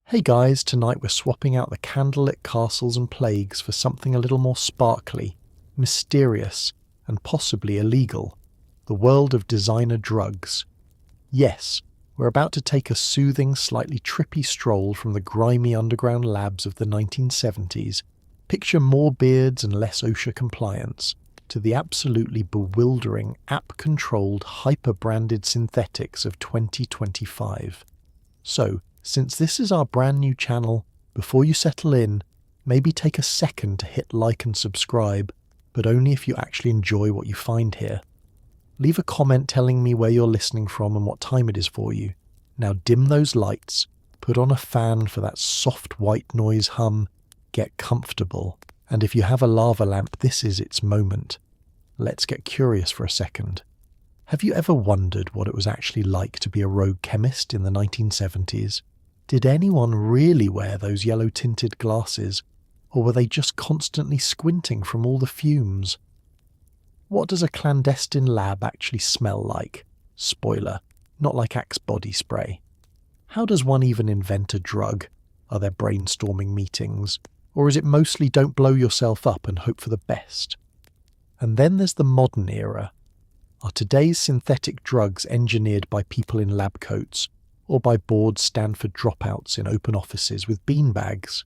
Hey guys, tonight we're swapping out the candlelit castles and plagues for something a little more sparkly, mysterious, and possibly illegal. The world of designer drugs. Yes, we're about to take a soothing, slightly trippy stroll from the grimy underground labs of the 1970s. Picture more beards and less OSHA compliance, to the absolutely bewildering, app-controlled, hyper-branded synthetics of 2025. So, since this is our brand new channel, before you settle in, maybe take a second to hit like and subscribe, but only if you actually enjoy what you find here. Leave a comment telling me where you're listening from and what time it is for you. Now dim those lights, put on a fan for that soft white noise hum, get comfortable, and if you have a lava lamp, this is its moment. Let's get curious for a second. Have you ever wondered what it was actually like to be a rogue chemist in the 1970s? Did anyone really wear those yellow-tinted glasses, or were they just constantly squinting from all the fumes? What does a clandestine lab actually smell like? Spoiler, not like Axe body spray. How does one even invent a drug? Are there brainstorming meetings? Or is it mostly don't blow yourself up and hope for the best? And then there's the modern era. Are today's synthetic drugs engineered by people in lab coats, or by bored Stanford dropouts in open offices with beanbags?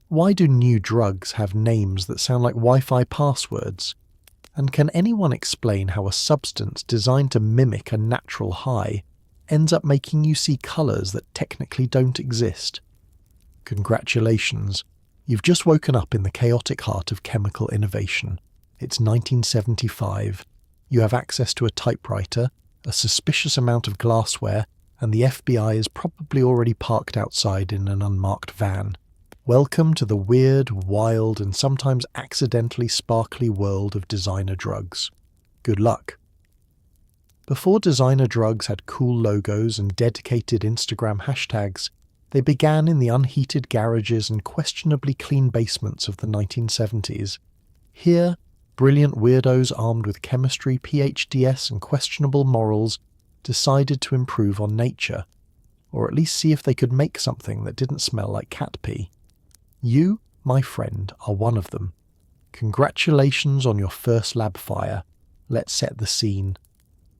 Why do new drugs have names that sound like Wi-Fi passwords? And can anyone explain how a substance designed to mimic a natural high ends up making you see colours that technically don't exist? Congratulations, you've just woken up in the chaotic heart of chemical innovation. It's 1975. You have access to a typewriter, a suspicious amount of glassware, and the FBI is probably already parked outside in an unmarked van. Welcome to the weird, wild, and sometimes accidentally sparkly world of designer drugs. Good luck. Before designer drugs had cool logos and dedicated Instagram hashtags, they began in the unheated garages and questionably clean basements of the 1970s. Here, brilliant weirdos armed with chemistry, PhDs, and questionable morals decided to improve on nature, or at least see if they could make something that didn't smell like cat pee. You, my friend, are one of them. Congratulations on your first lab fire. Let's set the scene.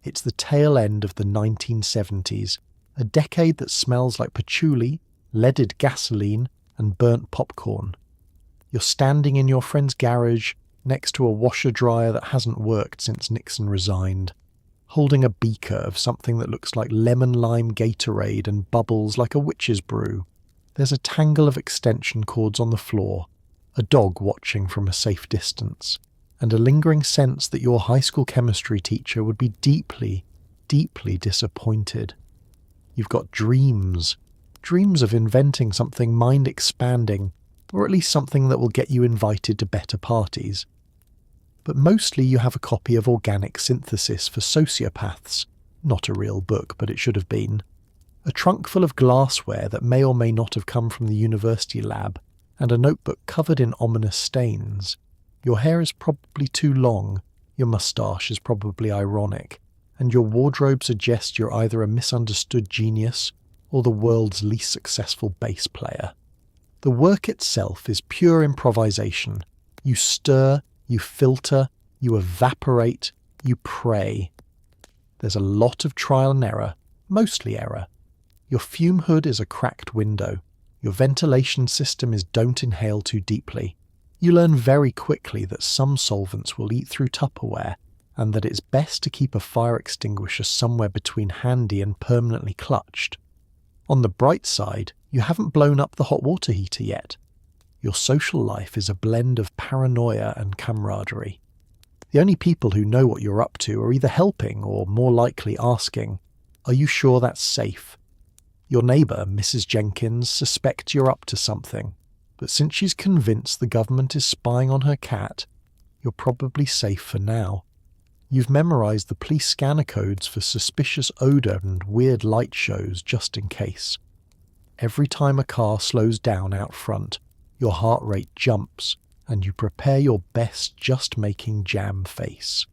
It's the tail end of the 1970s, a decade that smells like patchouli, leaded gasoline, and burnt popcorn. You're standing in your friend's garage, next to a washer-dryer that hasn't worked since Nixon resigned, holding a beaker of something that looks like lemon-lime Gatorade and bubbles like a witch's brew. There's a tangle of extension cords on the floor, a dog watching from a safe distance, and a lingering sense that your high school chemistry teacher would be deeply, deeply disappointed. You've got dreams of inventing something mind-expanding, or at least something that will get you invited to better parties. But mostly you have a copy of Organic Synthesis for Sociopaths, not a real book, but it should have been, a trunk full of glassware that may or may not have come from the university lab, and a notebook covered in ominous stains. Your hair is probably too long, your moustache is probably ironic, and your wardrobe suggests you're either a misunderstood genius or the world's least successful bass player. The work itself is pure improvisation. You stir, you filter, you evaporate, you pray. There's a lot of trial and error, mostly error. Your fume hood is a cracked window. Your ventilation system is don't inhale too deeply. You learn very quickly that some solvents will eat through Tupperware, and that it's best to keep a fire extinguisher somewhere between handy and permanently clutched. On the bright side, you haven't blown up the hot water heater yet. Your social life is a blend of paranoia and camaraderie. The only people who know what you're up to are either helping or, more likely, asking, "Are you sure that's safe?" Your neighbour, Mrs. Jenkins, suspects you're up to something, but since she's convinced the government is spying on her cat, you're probably safe for now. You've memorised the police scanner codes for suspicious odour and weird light shows just in case. Every time a car slows down out front, your heart rate jumps, and you prepare your best just-making jam face.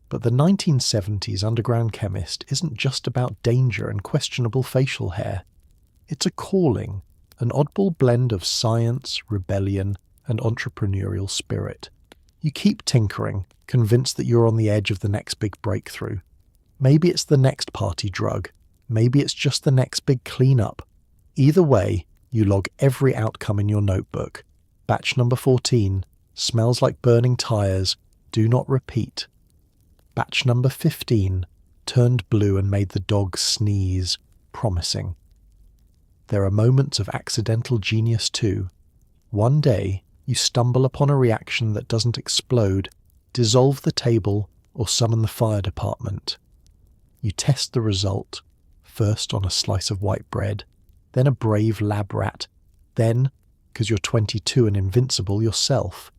But the 1970s underground chemist isn't just about danger and questionable facial hair. It's a calling, an oddball blend of science, rebellion, and entrepreneurial spirit. You keep tinkering, convinced that you're on the edge of the next big breakthrough. Maybe it's the next party drug. Maybe it's just the next big cleanup. Either way, you log every outcome in your notebook. Batch number 14, smells like burning tires, do not repeat. Batch number 15, turned blue and made the dog sneeze, promising. There are moments of accidental genius too. One day, you stumble upon a reaction that doesn't explode, dissolve the table, or summon the fire department. You test the result, first on a slice of white bread, then a brave lab rat, then, because you're 22 and invincible, yourself.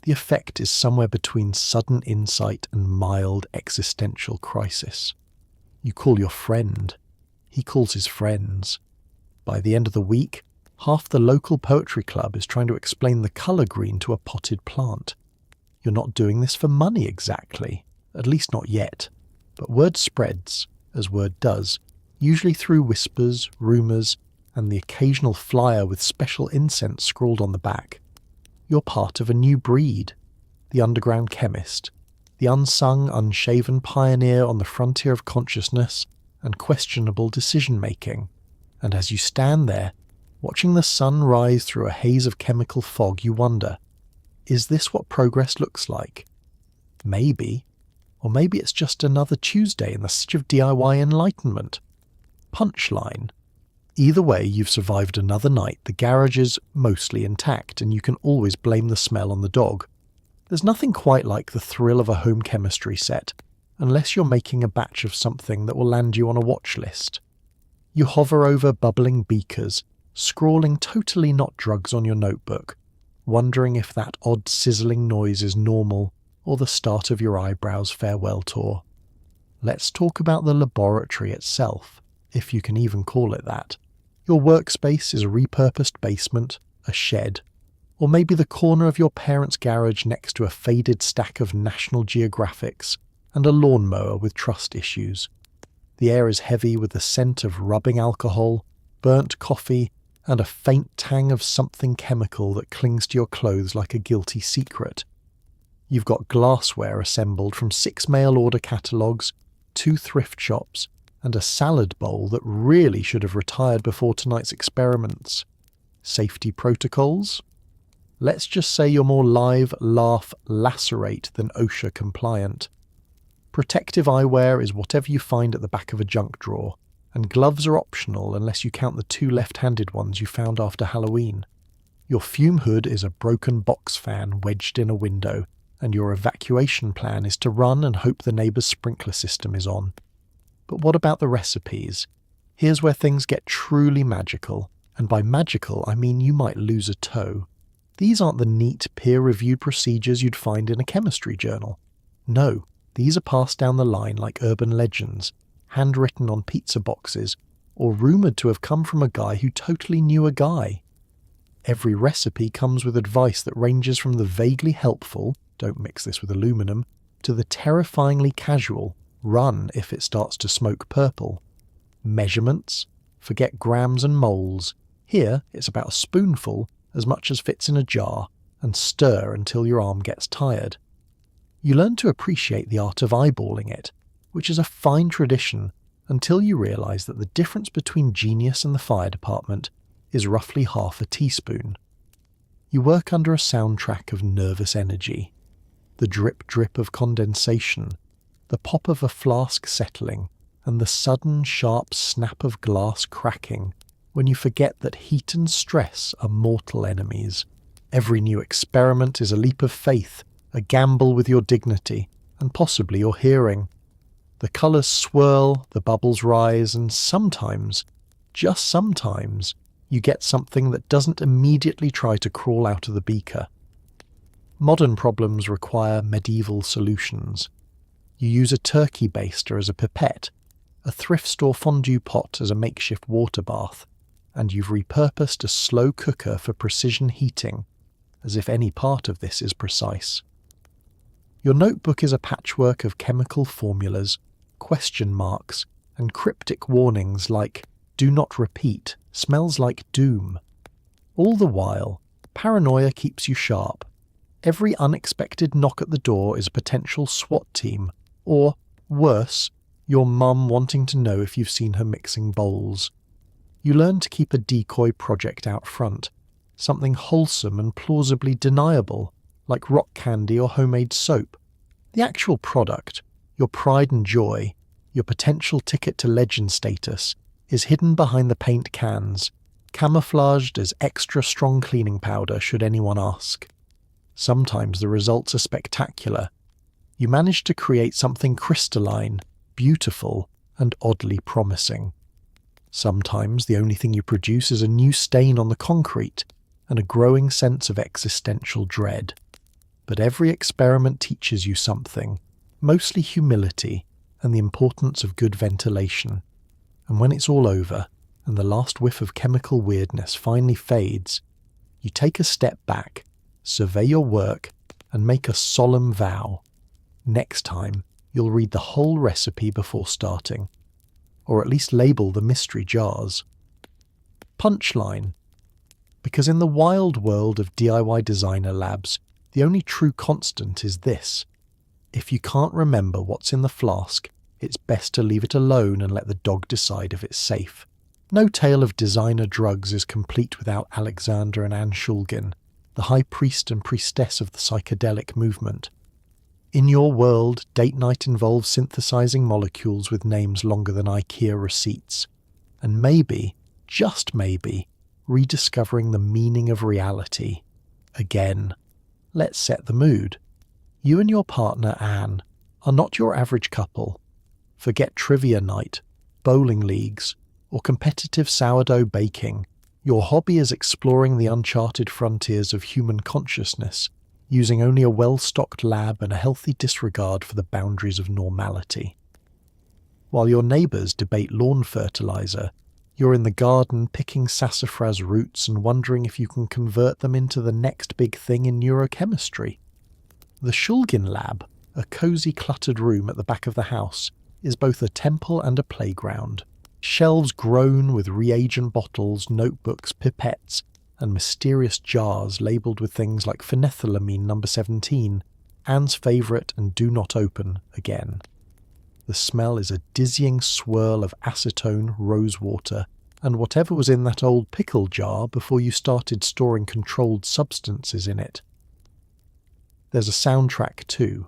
The effect is somewhere between sudden insight and mild existential crisis. You call your friend. He calls his friends. By the end of the week, half the local poetry club is trying to explain the colour green to a potted plant. You're not doing this for money exactly, at least not yet. But word spreads, as word does, usually through whispers, rumours, and the occasional flyer with special incense scrawled on the back. You're part of a new breed, the underground chemist, the unsung, unshaven pioneer on the frontier of consciousness and questionable decision-making. And as you stand there, watching the sun rise through a haze of chemical fog, you wonder, is this what progress looks like? Maybe. Or maybe it's just another Tuesday in the siege of DIY enlightenment. Punchline. Either way, you've survived another night, the garage is mostly intact, and you can always blame the smell on the dog. There's nothing quite like the thrill of a home chemistry set, unless you're making a batch of something that will land you on a watch list. You hover over bubbling beakers, scrawling totally not drugs on your notebook, wondering if that odd sizzling noise is normal or the start of your eyebrows' farewell tour. Let's talk about the laboratory itself, if you can even call it that. Your workspace is a repurposed basement, a shed, or maybe the corner of your parents' garage next to a faded stack of National Geographics and a lawnmower with trust issues. The air is heavy with the scent of rubbing alcohol, burnt coffee, and a faint tang of something chemical that clings to your clothes like a guilty secret. You've got glassware assembled from 6 mail-order catalogues, 2 thrift shops, and a salad bowl that really should have retired before tonight's experiments. Safety protocols? Let's just say you're more live, laugh, lacerate than OSHA compliant. Protective eyewear is whatever you find at the back of a junk drawer, and gloves are optional unless you count the 2 left-handed ones you found after Halloween. Your fume hood is a broken box fan wedged in a window, and your evacuation plan is to run and hope the neighbour's sprinkler system is on. But what about the recipes? Here's where things get truly magical, and by magical I mean you might lose a toe. These aren't the neat, peer-reviewed procedures you'd find in a chemistry journal. No, these are passed down the line like urban legends, handwritten on pizza boxes, or rumoured to have come from a guy who totally knew a guy. Every recipe comes with advice that ranges from the vaguely helpful, don't mix this with aluminum, to the terrifyingly casual, run if it starts to smoke purple. Measurements? Forget grams and moles. Here it's about a spoonful, as much as fits in a jar, and stir until your arm gets tired. You learn to appreciate the art of eyeballing it, which is a fine tradition until you realise that the difference between genius and the fire department is roughly half a teaspoon. You work under a soundtrack of nervous energy. The drip-drip of condensation, the pop of a flask settling, and the sudden sharp snap of glass cracking when you forget that heat and stress are mortal enemies. Every new experiment is a leap of faith, a gamble with your dignity, and possibly your hearing. The colours swirl, the bubbles rise, and sometimes, just sometimes, you get something that doesn't immediately try to crawl out of the beaker. Modern problems require medieval solutions. You use a turkey baster as a pipette, a thrift store fondue pot as a makeshift water bath, and you've repurposed a slow cooker for precision heating, as if any part of this is precise. Your notebook is a patchwork of chemical formulas, question marks, and cryptic warnings like, "Do not repeat" smells like doom. All the while, paranoia keeps you sharp. Every unexpected knock at the door is a potential SWAT team, or, worse, your mum wanting to know if you've seen her mixing bowls. You learn to keep a decoy project out front, something wholesome and plausibly deniable, like rock candy or homemade soap. The actual product, your pride and joy, your potential ticket to legend status, is hidden behind the paint cans, camouflaged as extra strong cleaning powder should anyone ask. Sometimes the results are spectacular. You manage to create something crystalline, beautiful, and oddly promising. Sometimes the only thing you produce is a new stain on the concrete and a growing sense of existential dread. But every experiment teaches you something, mostly humility and the importance of good ventilation. And when it's all over, and the last whiff of chemical weirdness finally fades, you take a step back, survey your work, and make a solemn vow. Next time, you'll read the whole recipe before starting, or at least label the mystery jars. Punchline. Because in the wild world of DIY designer labs, the only true constant is this: if you can't remember what's in the flask, it's best to leave it alone and let the dog decide if it's safe. No tale of designer drugs is complete without Alexander and Anne Shulgin, the high priest and priestess of the psychedelic movement. In your world, date night involves synthesizing molecules with names longer than IKEA receipts, and maybe, just maybe, rediscovering the meaning of reality. Again. Let's set the mood. You and your partner, Anne, are not your average couple. Forget trivia night, bowling leagues, or competitive sourdough baking. Your hobby is exploring the uncharted frontiers of human consciousness, using only a well-stocked lab and a healthy disregard for the boundaries of normality. While your neighbours debate lawn fertiliser, you're in the garden picking sassafras roots and wondering if you can convert them into the next big thing in neurochemistry. The Shulgin Lab, a cosy cluttered room at the back of the house, is both a temple and a playground. Shelves groan with reagent bottles, notebooks, pipettes, and mysterious jars labelled with things like phenethylamine number 17, Anne's favourite and do not open again. The smell is a dizzying swirl of acetone, rosewater, and whatever was in that old pickle jar before you started storing controlled substances in it. There's a soundtrack too.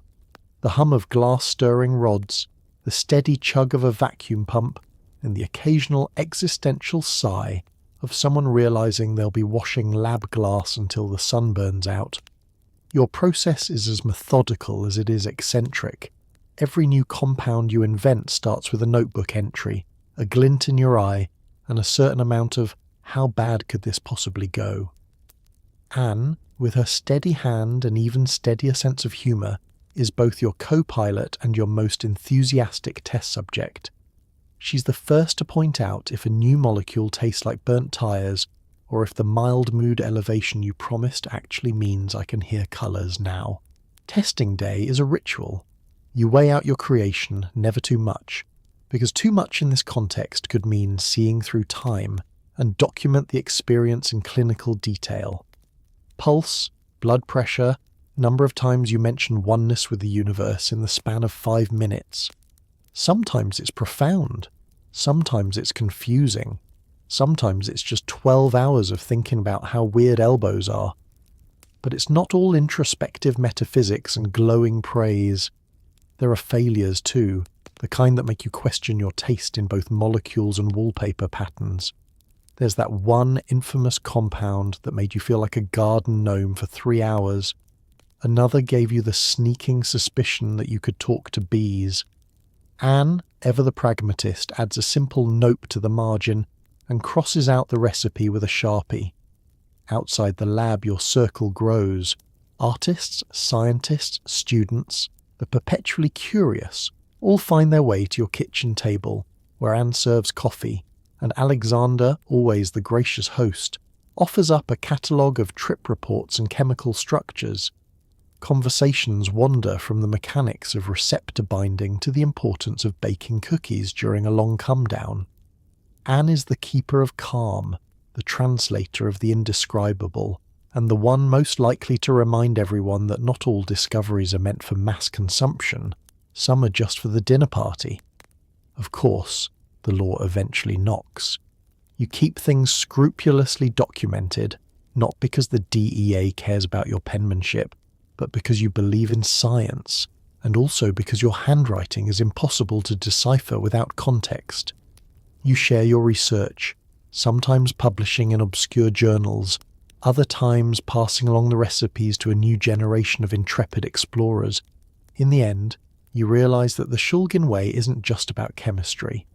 The hum of glass-stirring rods, the steady chug of a vacuum pump, and the occasional existential sigh of someone realizing they'll be washing lab glass until the sun burns out. Your process is as methodical as it is eccentric. Every new compound you invent starts with a notebook entry, a glint in your eye, and a certain amount of "how bad could this possibly go?" Anne, with her steady hand and even steadier sense of humour, is both your co-pilot and your most enthusiastic test subject. She's the first to point out if a new molecule tastes like burnt tyres, or if the mild mood elevation you promised actually means I can hear colours now. Testing day is a ritual. You weigh out your creation, never too much, because too much in this context could mean seeing through time and document the experience in clinical detail. Pulse, blood pressure, number of times you mention oneness with the universe in the span of 5 minutes. Sometimes it's profound, sometimes it's confusing, sometimes it's just 12 hours of thinking about how weird elbows are. But it's not all introspective metaphysics and glowing praise. There are failures too, the kind that make you question your taste in both molecules and wallpaper patterns. There's that one infamous compound that made you feel like a garden gnome for 3 hours. Another gave you the sneaking suspicion that you could talk to bees. Anne, ever the pragmatist, adds a simple nope to the margin and crosses out the recipe with a Sharpie. Outside the lab your circle grows. Artists, scientists, students, the perpetually curious, all find their way to your kitchen table, where Anne serves coffee, and Alexander, always the gracious host, offers up a catalogue of trip reports and chemical structures. Conversations wander from the mechanics of receptor binding to the importance of baking cookies during a long come-down. Anne is the keeper of calm, the translator of the indescribable, and the one most likely to remind everyone that not all discoveries are meant for mass consumption. Some are just for the dinner party. Of course, the law eventually knocks. You keep things scrupulously documented, not because the DEA cares about your penmanship, but because you believe in science, and also because your handwriting is impossible to decipher without context. You share your research, sometimes publishing in obscure journals, other times passing along the recipes to a new generation of intrepid explorers. In the end, you realize that the Shulgin Way isn't just about chemistry.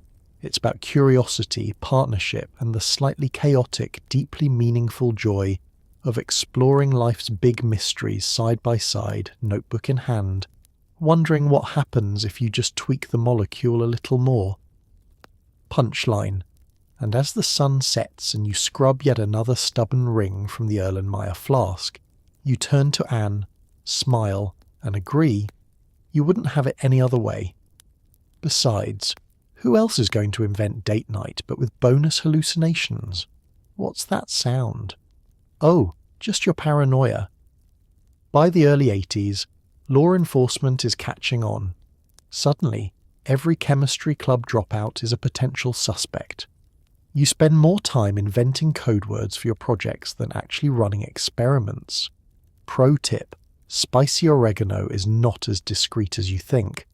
It's about curiosity, partnership, and the slightly chaotic, deeply meaningful joy of exploring life's big mysteries side by side, notebook in hand, wondering what happens if you just tweak the molecule a little more. Punchline. And as the sun sets and you scrub yet another stubborn ring from the Erlenmeyer flask, you turn to Anne, smile, and agree you wouldn't have it any other way. Besides, who else is going to invent date night but with bonus hallucinations? What's that sound? Oh, just your paranoia. By the early 80s, law enforcement is catching on. Suddenly, every chemistry club dropout is a potential suspect. You spend more time inventing code words for your projects than actually running experiments. Pro tip: spicy oregano is not as discreet as you think.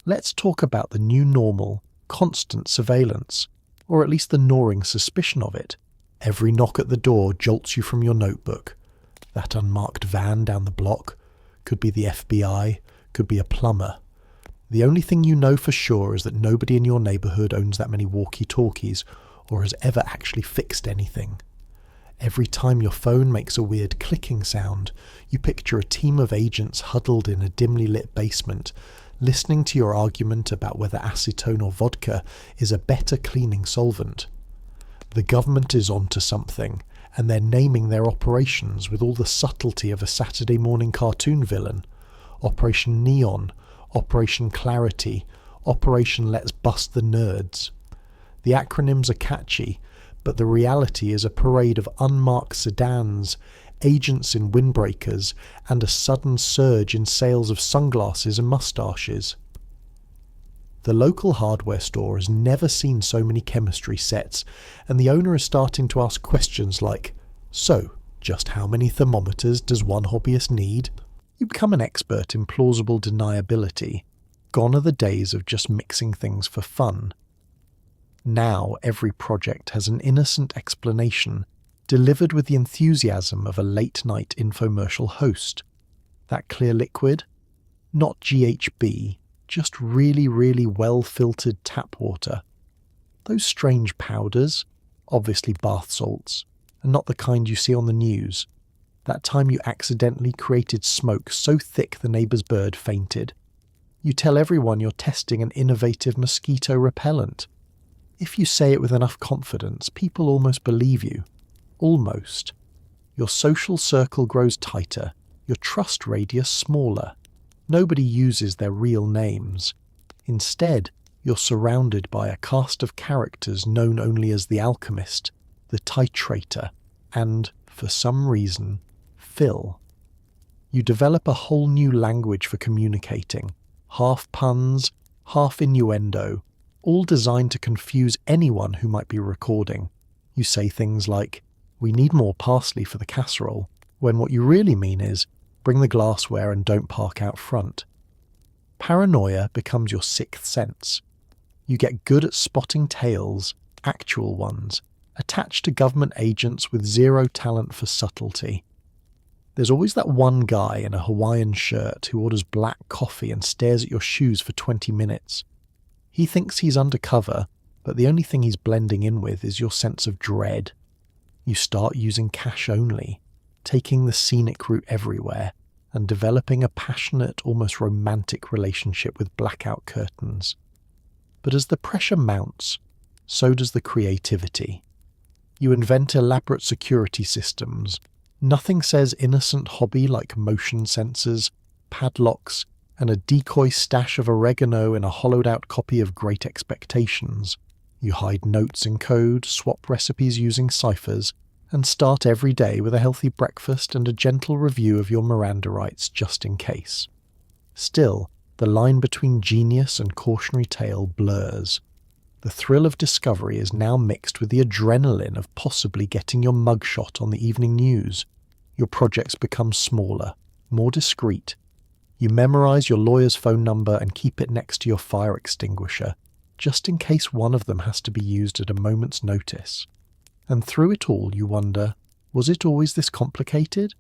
Let's talk about the new normal, constant surveillance, or at least the gnawing suspicion of it. Every knock at the door jolts you from your notebook. That unmarked van down the block could be the FBI, could be a plumber. The only thing you know for sure is that nobody in your neighbourhood owns that many walkie-talkies or has ever actually fixed anything. Every time your phone makes a weird clicking sound, you picture a team of agents huddled in a dimly lit basement, listening to your argument about whether acetone or vodka is a better cleaning solvent. The government is onto something, and they're naming their operations with all the subtlety of a Saturday morning cartoon villain. Operation Neon, Operation Clarity, Operation Let's Bust the Nerds. The acronyms are catchy, but the reality is a parade of unmarked sedans, agents in windbreakers, and a sudden surge in sales of sunglasses and moustaches. The local hardware store has never seen so many chemistry sets, and the owner is starting to ask questions like, so, just how many thermometers does one hobbyist need? You become an expert in plausible deniability. Gone are the days of just mixing things for fun. Now every project has an innocent explanation, delivered with the enthusiasm of a late-night infomercial host. That clear liquid? Not GHB, just really, really well-filtered tap water. Those strange powders? Obviously bath salts, and not the kind you see on the news. That time you accidentally created smoke so thick the neighbour's bird fainted. You tell everyone you're testing an innovative mosquito repellent. If you say it with enough confidence, people almost believe you. Almost. Your social circle grows tighter, your trust radius smaller. Nobody uses their real names. Instead, you're surrounded by a cast of characters known only as the alchemist, the titrator, and, for some reason, Phil. You develop a whole new language for communicating, half puns, half innuendo, all designed to confuse anyone who might be recording. You say things like, "We need more parsley for the casserole," when what you really mean is, "Bring the glassware and don't park out front." Paranoia becomes your sixth sense. You get good at spotting tales, actual ones, attached to government agents with zero talent for subtlety. There's always that one guy in a Hawaiian shirt who orders black coffee and stares at your shoes for 20 minutes. He thinks he's undercover, but the only thing he's blending in with is your sense of dread. You start using cash only, taking the scenic route everywhere, and developing a passionate, almost romantic relationship with blackout curtains. But as the pressure mounts, so does the creativity. You invent elaborate security systems. Nothing says innocent hobby like motion sensors, padlocks, and a decoy stash of oregano in a hollowed-out copy of Great Expectations. You hide notes in code, swap recipes using ciphers, and start every day with a healthy breakfast and a gentle review of your Miranda rights just in case. Still, the line between genius and cautionary tale blurs. The thrill of discovery is now mixed with the adrenaline of possibly getting your mugshot on the evening news. Your projects become smaller, more discreet. You memorize your lawyer's phone number and keep it next to your fire extinguisher, just in case one of them has to be used at a moment's notice. And through it all you wonder, was it always this complicated?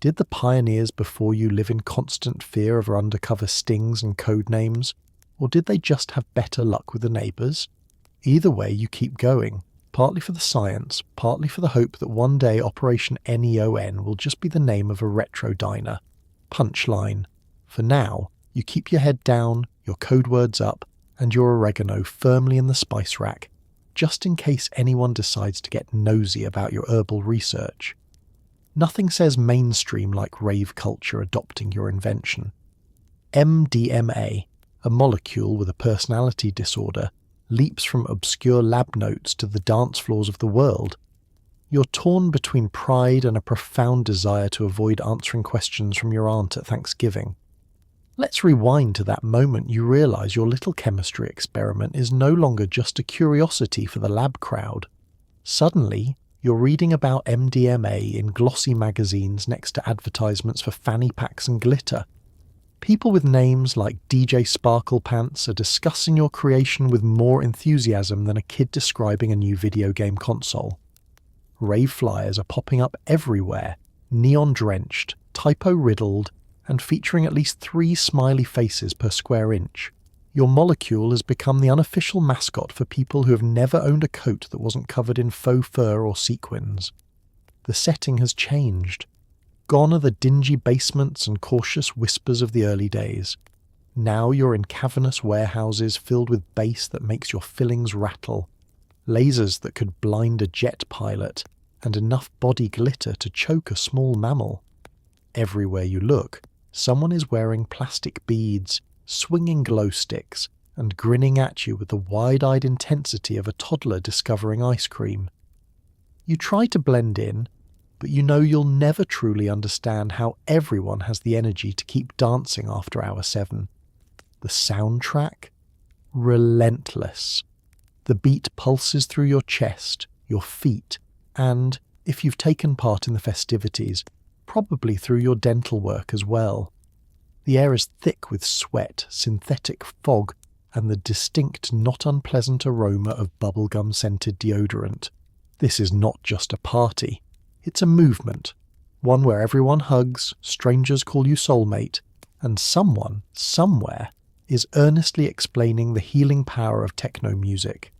Did the pioneers before you live in constant fear of undercover stings and code names, or did they just have better luck with the neighbours? Either way, you keep going, partly for the science, partly for the hope that one day Operation NEON will just be the name of a retro diner. Punchline. For now, you keep your head down, your code words up, and your oregano firmly in the spice rack, just in case anyone decides to get nosy about your herbal research. Nothing says mainstream like rave culture adopting your invention. MDMA, a molecule with a personality disorder, leaps from obscure lab notes to the dance floors of the world. You're torn between pride and a profound desire to avoid answering questions from your aunt at Thanksgiving. Let's rewind to that moment you realise your little chemistry experiment is no longer just a curiosity for the lab crowd. Suddenly, you're reading about MDMA in glossy magazines next to advertisements for fanny packs and glitter. People with names like DJ Sparkle Pants are discussing your creation with more enthusiasm than a kid describing a new video game console. Rave flyers are popping up everywhere, neon-drenched, typo-riddled, and featuring at least 3 smiley faces per square inch. Your molecule has become the unofficial mascot for people who have never owned a coat that wasn't covered in faux fur or sequins. The setting has changed. Gone are the dingy basements and cautious whispers of the early days. Now you're in cavernous warehouses filled with bass that makes your fillings rattle, lasers that could blind a jet pilot, and enough body glitter to choke a small mammal. Everywhere you look, someone is wearing plastic beads, swinging glow sticks, and grinning at you with the wide-eyed intensity of a toddler discovering ice cream. You try to blend in, but you know you'll never truly understand how everyone has the energy to keep dancing after hour 7. The soundtrack? Relentless. The beat pulses through your chest, your feet, and, if you've taken part in the festivities, probably through your dental work as well. The air is thick with sweat, synthetic fog, and the distinct, not unpleasant aroma of bubblegum-scented deodorant. This is not just a party. It's a movement, one where everyone hugs, strangers call you soulmate, and someone, somewhere, is earnestly explaining the healing power of techno music.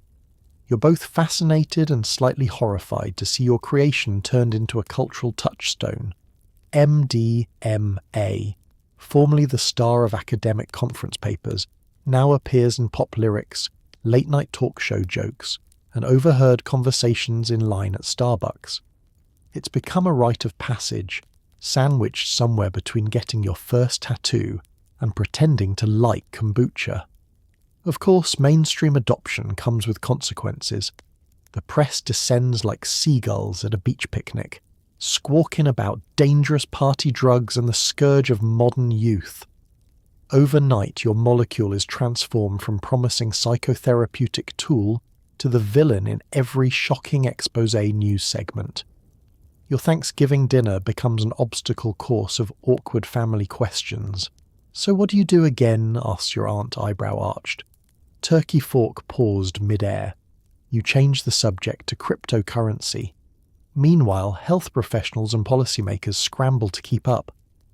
You're both fascinated and slightly horrified to see your creation turned into a cultural touchstone. MDMA, formerly the star of academic conference papers, now appears in pop lyrics, late-night talk show jokes, and overheard conversations in line at Starbucks. It's become a rite of passage, sandwiched somewhere between getting your first tattoo and pretending to like kombucha. Of course, mainstream adoption comes with consequences. The press descends like seagulls at a beach picnic, squawking about dangerous party drugs and the scourge of modern youth. Overnight, your molecule is transformed from promising psychotherapeutic tool to the villain in every shocking exposé news segment. Your Thanksgiving dinner becomes an obstacle course of awkward family questions. "So what do you do again?" asks your aunt, eyebrow arched. Turkey fork paused mid-air. You change the subject to cryptocurrency. Meanwhile, health professionals and policymakers scramble to keep up.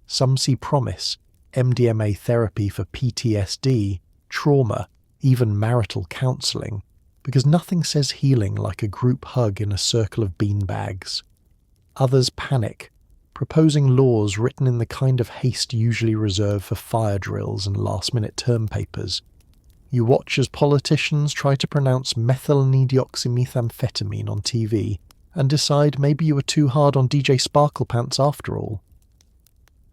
Some see promise, MDMA therapy for PTSD, trauma, even marital counselling, because nothing says healing like a group hug in a circle of beanbags. Others panic, proposing laws written in the kind of haste usually reserved for fire drills and last-minute term papers. You watch as politicians try to pronounce methylene-deoxymethamphetamine on TV and decide maybe you were too hard on DJ Sparkle Pants after all.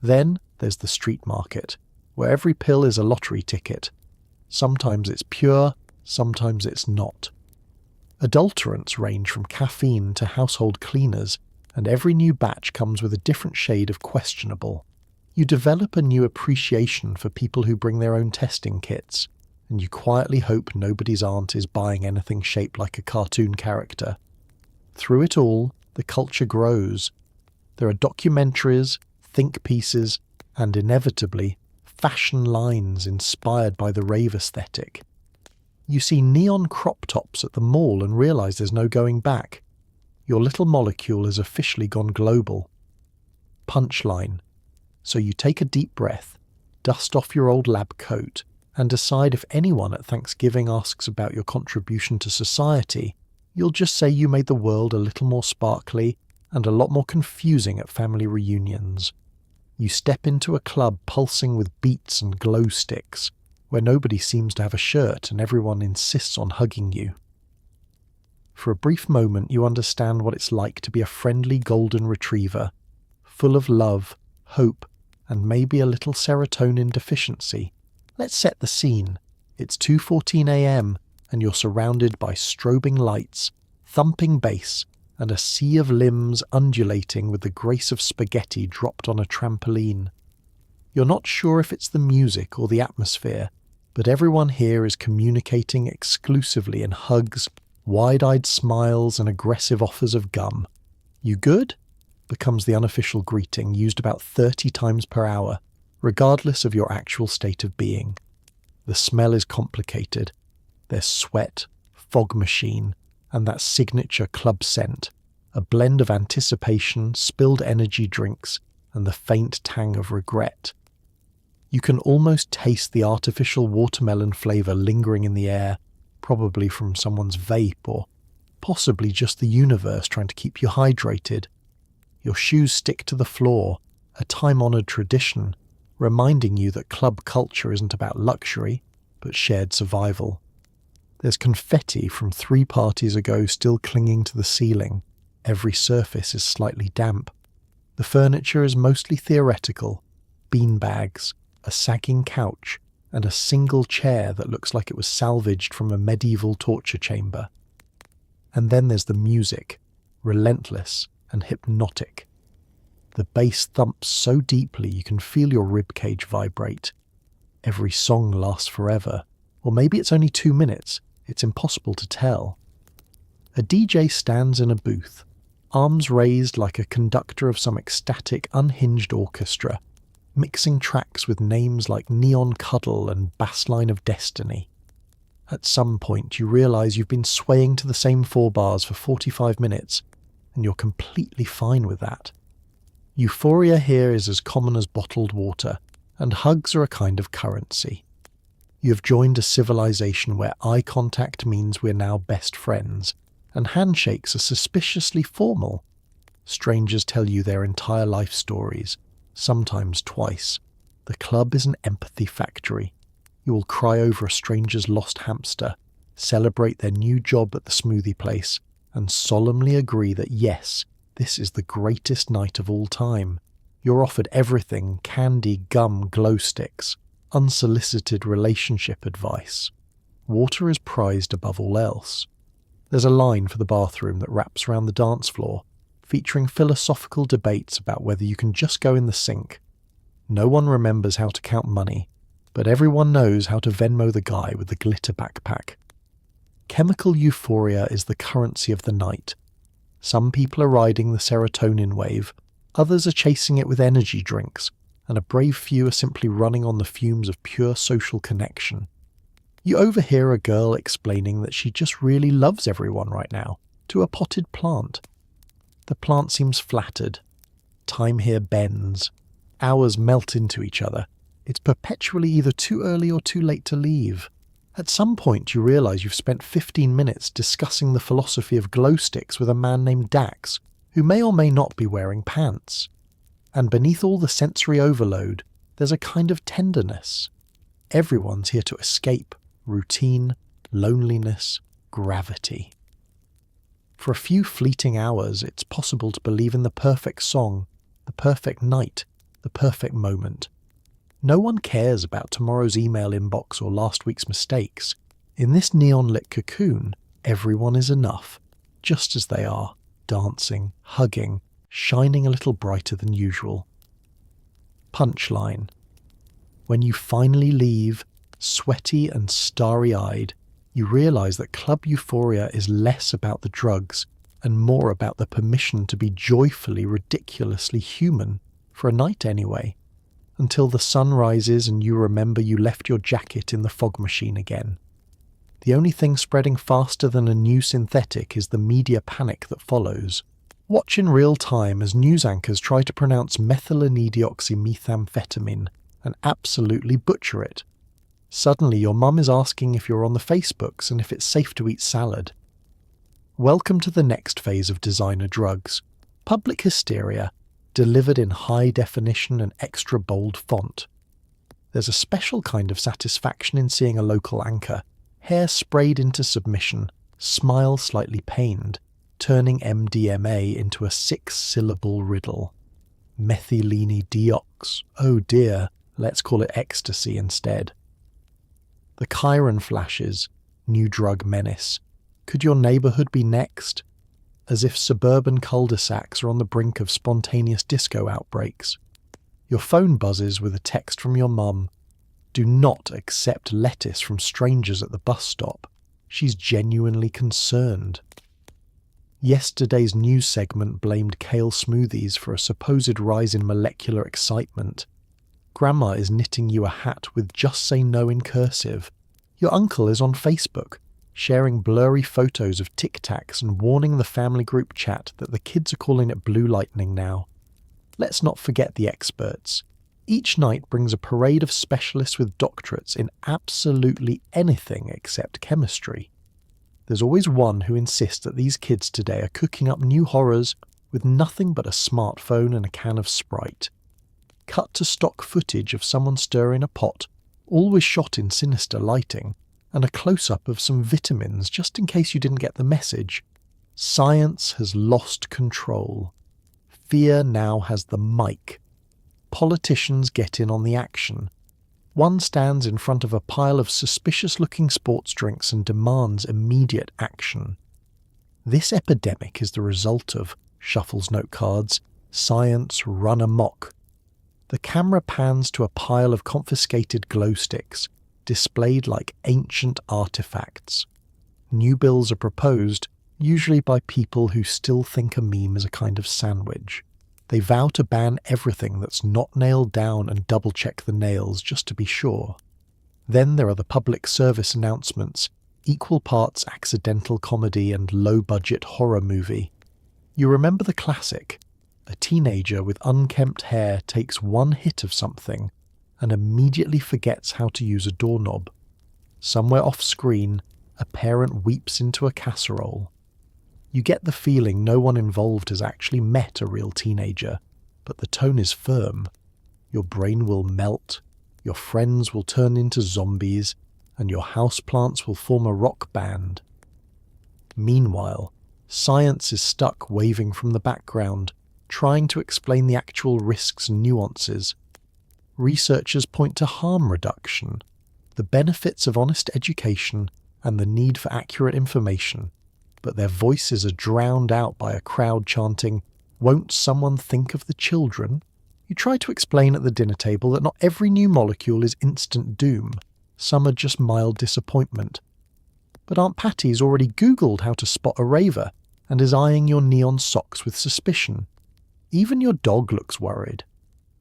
Then there's the street market, where every pill is a lottery ticket. Sometimes it's pure, sometimes it's not. Adulterants range from caffeine to household cleaners, and every new batch comes with a different shade of questionable. You develop a new appreciation for people who bring their own testing kits, and you quietly hope nobody's aunt is buying anything shaped like a cartoon character. Through it all, the culture grows. There are documentaries, think pieces, and inevitably, fashion lines inspired by the rave aesthetic. You see neon crop tops at the mall and realise there's no going back. Your little molecule has officially gone global. Punchline. So you take a deep breath, dust off your old lab coat, and decide if anyone at Thanksgiving asks about your contribution to society, you'll just say you made the world a little more sparkly and a lot more confusing at family reunions. You step into a club pulsing with beats and glow sticks, where nobody seems to have a shirt and everyone insists on hugging you. For a brief moment you understand what it's like to be a friendly golden retriever, full of love, hope, and maybe a little serotonin deficiency. Let's set the scene. It's 2:14 a.m. and you're surrounded by strobing lights, thumping bass, and a sea of limbs undulating with the grace of spaghetti dropped on a trampoline. You're not sure if it's the music or the atmosphere, but everyone here is communicating exclusively in hugs, wide-eyed smiles, and aggressive offers of gum. "You good?" becomes the unofficial greeting, used about 30 times per hour, regardless of your actual state of being. The smell is complicated. There's sweat, fog machine, and that signature club scent, a blend of anticipation, spilled energy drinks, and the faint tang of regret. You can almost taste the artificial watermelon flavour lingering in the air, probably from someone's vape or possibly just the universe trying to keep you hydrated. Your shoes stick to the floor, a time-honoured tradition, reminding you that club culture isn't about luxury, but shared survival. There's confetti from 3 parties ago still clinging to the ceiling. Every surface is slightly damp. The furniture is mostly theoretical: beanbags, a sagging couch, and a single chair that looks like it was salvaged from a medieval torture chamber. And then there's the music, relentless and hypnotic. The bass thumps so deeply you can feel your ribcage vibrate. Every song lasts forever, or maybe it's only 2 minutes. It's impossible to tell. A DJ stands in a booth, arms raised like a conductor of some ecstatic, unhinged orchestra, mixing tracks with names like Neon Cuddle and Bassline of Destiny. At some point you realise you've been swaying to the same 4 bars for 45 minutes, and you're completely fine with that. Euphoria here is as common as bottled water, and hugs are a kind of currency. You have joined a civilization where eye contact means we're now best friends, and handshakes are suspiciously formal. Strangers tell you their entire life stories, sometimes twice. The club is an empathy factory. You will cry over a stranger's lost hamster, celebrate their new job at the smoothie place, and solemnly agree that yes, this is the greatest night of all time. You're offered everything: candy, gum, glow sticks, unsolicited relationship advice. Water is prized above all else. There's a line for the bathroom that wraps around the dance floor, featuring philosophical debates about whether you can just go in the sink. No one remembers how to count money, but everyone knows how to Venmo the guy with the glitter backpack. Chemical euphoria is the currency of the night. Some people are riding the serotonin wave, others are chasing it with energy drinks, and a brave few are simply running on the fumes of pure social connection. You overhear a girl explaining that she just really loves everyone right now, to a potted plant. The plant seems flattered. Time here bends. Hours melt into each other. It's perpetually either too early or too late to leave. At some point you realise you've spent 15 minutes discussing the philosophy of glow sticks with a man named Dax, who may or may not be wearing pants. And beneath all the sensory overload, there's a kind of tenderness. Everyone's here to escape routine, loneliness, gravity. For a few fleeting hours, it's possible to believe in the perfect song, the perfect night, the perfect moment. No one cares about tomorrow's email inbox or last week's mistakes. In this neon-lit cocoon, Everyone is enough, just as they are, dancing, hugging, shining a little brighter than usual. Punchline. When you finally leave, sweaty and starry-eyed, you realise that Club Euphoria is less about the drugs and more about the permission to be joyfully, ridiculously human, for a night anyway, until the sun rises and you remember you left your jacket in the fog machine again. The only thing spreading faster than a new synthetic is the media panic that follows. Watch in real time as news anchors try to pronounce methylene-deoxymethamphetamine and absolutely butcher it. Suddenly your mum is asking if you're on the Facebooks and if it's safe to eat salad. Welcome to the next phase of designer drugs, public hysteria, delivered in high definition and extra bold font. There's a special kind of satisfaction in seeing a local anchor, hair sprayed into submission, smile slightly pained, turning MDMA into a 6-syllable riddle. Methylene-deox. Oh dear, let's call it ecstasy instead. The Chiron flashes, new drug menace. Could your neighbourhood be next? As if suburban cul-de-sacs are on the brink of spontaneous disco outbreaks. Your phone buzzes with a text from your mum. Do not accept lettuce from strangers at the bus stop. She's genuinely concerned. Yesterday's news segment blamed kale smoothies for a supposed rise in molecular excitement. Grandma is knitting you a hat with "Just Say No" in cursive. Your uncle is on Facebook, sharing blurry photos of Tic Tacs and warning the family group chat that the kids are calling it blue lightning now. Let's not forget the experts. Each night brings a parade of specialists with doctorates in absolutely anything except chemistry. There's always one who insists that these kids today are cooking up new horrors with nothing but a smartphone and a can of Sprite. Cut to stock footage of someone stirring a pot, always shot in sinister lighting, and a close-up of some vitamins just in case you didn't get the message. Science has lost control. Fear now has the mic. Politicians get in on the action. One stands in front of a pile of suspicious-looking sports drinks and demands immediate action. This epidemic is the result of, shuffles note cards, science run amok. The camera pans to a pile of confiscated glow sticks, displayed like ancient artifacts. New bills are proposed, usually by people who still think a meme is a kind of sandwich. They vow to ban everything that's not nailed down and double-check the nails just to be sure. Then there are the public service announcements, equal parts accidental comedy and low-budget horror movie. You remember the classic. A teenager with unkempt hair takes one hit of something and immediately forgets how to use a doorknob. Somewhere off-screen, a parent weeps into a casserole. You get the feeling no one involved has actually met a real teenager, but the tone is firm. Your brain will melt, your friends will turn into zombies, and your houseplants will form a rock band. Meanwhile, science is stuck waving from the background, trying to explain the actual risks and nuances. Researchers point to harm reduction, the benefits of honest education, and the need for accurate information, but their voices are drowned out by a crowd chanting, "Won't someone think of the children?" You try to explain at the dinner table that not every new molecule is instant doom. Some are just mild disappointment. But Aunt Patty's already Googled how to spot a raver and is eyeing your neon socks with suspicion. Even your dog looks worried.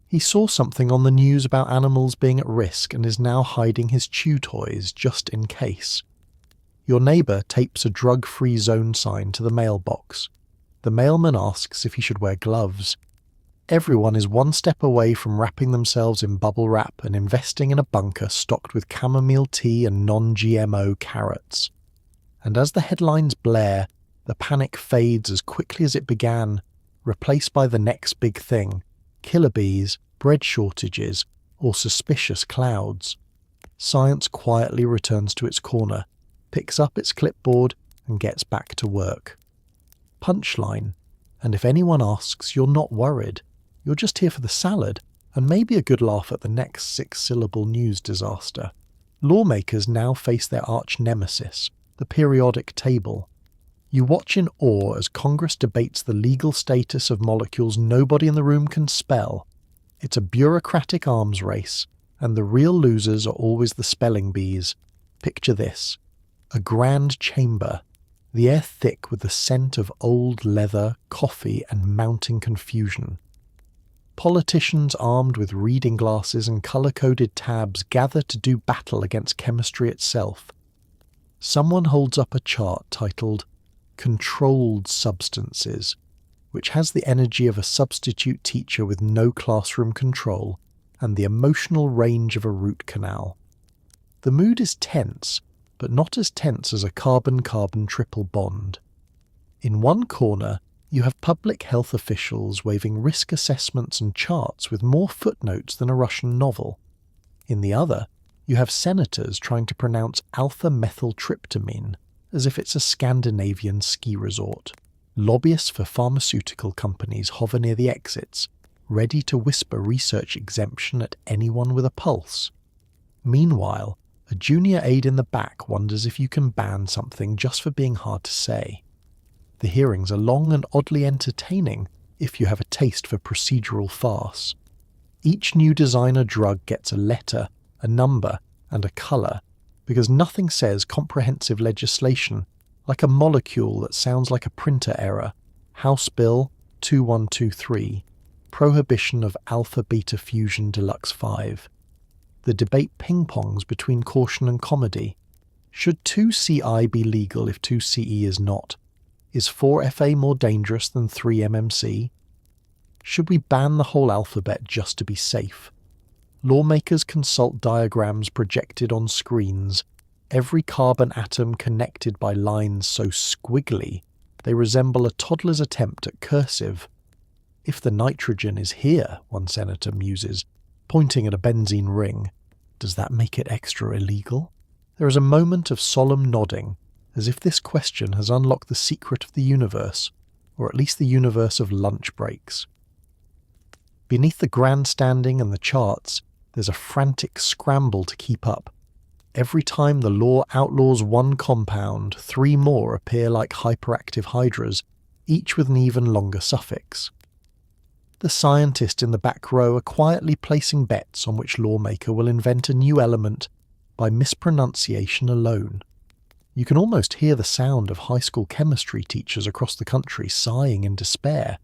He saw something on the news about animals being at risk and is now hiding his chew toys just in case. Your neighbour tapes a drug-free zone sign to the mailbox. The mailman asks if he should wear gloves. Everyone is one step away from wrapping themselves in bubble wrap and investing in a bunker stocked with chamomile tea and non-GMO carrots. And as the headlines blare, the panic fades as quickly as it began, replaced by the next big thing: killer bees, bread shortages, or suspicious clouds. Science quietly returns to its corner, picks up its clipboard, and gets back to work. Punchline: and if anyone asks, you're not worried. You're just here for the salad, and maybe a good laugh at the next 6-syllable news disaster. Lawmakers now face their arch nemesis, the the periodic table. You watch in awe as Congress debates the legal status of molecules nobody in the room can spell. It's a bureaucratic arms race, and the real losers are always the spelling bees. Picture this: a grand chamber, the air thick with the scent of old leather, coffee, and mounting confusion. Politicians armed with reading glasses and colour-coded tabs gather to do battle against chemistry itself. Someone holds up a chart titled Controlled Substances, which has the energy of a substitute teacher with no classroom control and the emotional range of a root canal. The mood is tense, but not as tense as a carbon-carbon triple bond. In one corner, you have public health officials waving risk assessments and charts with more footnotes than a Russian novel. In the other, you have senators trying to pronounce alpha-methyltryptamine as if it's a Scandinavian ski resort. Lobbyists for pharmaceutical companies hover near the exits, ready to whisper research exemption at anyone with a pulse. Meanwhile, a junior aide in the back wonders if you can ban something just for being hard to say. The hearings are long and oddly entertaining if you have a taste for procedural farce. Each new designer drug gets a letter, a number, and a colour, because nothing says comprehensive legislation like a molecule that sounds like a printer error. House Bill 2123, Prohibition of Alpha-Beta Fusion Deluxe 5. The debate ping-pongs between caution and comedy. Should 2CI be legal if 2CE is not? Is 4FA more dangerous than 3MMC? Should we ban the whole alphabet just to be safe? Lawmakers consult diagrams projected on screens, every carbon atom connected by lines so squiggly they resemble a toddler's attempt at cursive. If the nitrogen is here, one senator muses, pointing at a benzene ring, does that make it extra illegal? There is a moment of solemn nodding, as if this question has unlocked the secret of the universe, or at least the universe of lunch breaks. Beneath the grandstanding and the charts, there's a frantic scramble to keep up. Every time the law outlaws one compound, 3 more appear like hyperactive hydras, each with an even longer suffix. The scientists in the back row are quietly placing bets on which lawmaker will invent a new element by mispronunciation alone. You can almost hear the sound of high school chemistry teachers across the country sighing in despair.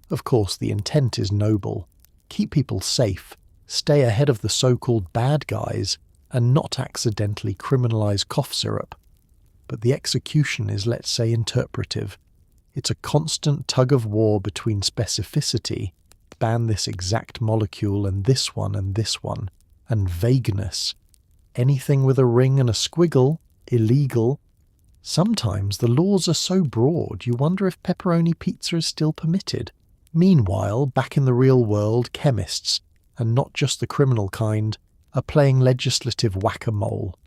Of course, the intent is noble. Keep people safe, stay ahead of the so-called bad guys, and not accidentally criminalize cough syrup. But the execution is, let's say, interpretive. It's a constant tug-of-war between specificity, ban this exact molecule and this one, and vagueness. Anything with a ring and a squiggle, illegal. Sometimes the laws are so broad you wonder if pepperoni pizza is still permitted. Meanwhile, back in the real world, chemists, and not just the criminal kind, are playing legislative whack-a-mole.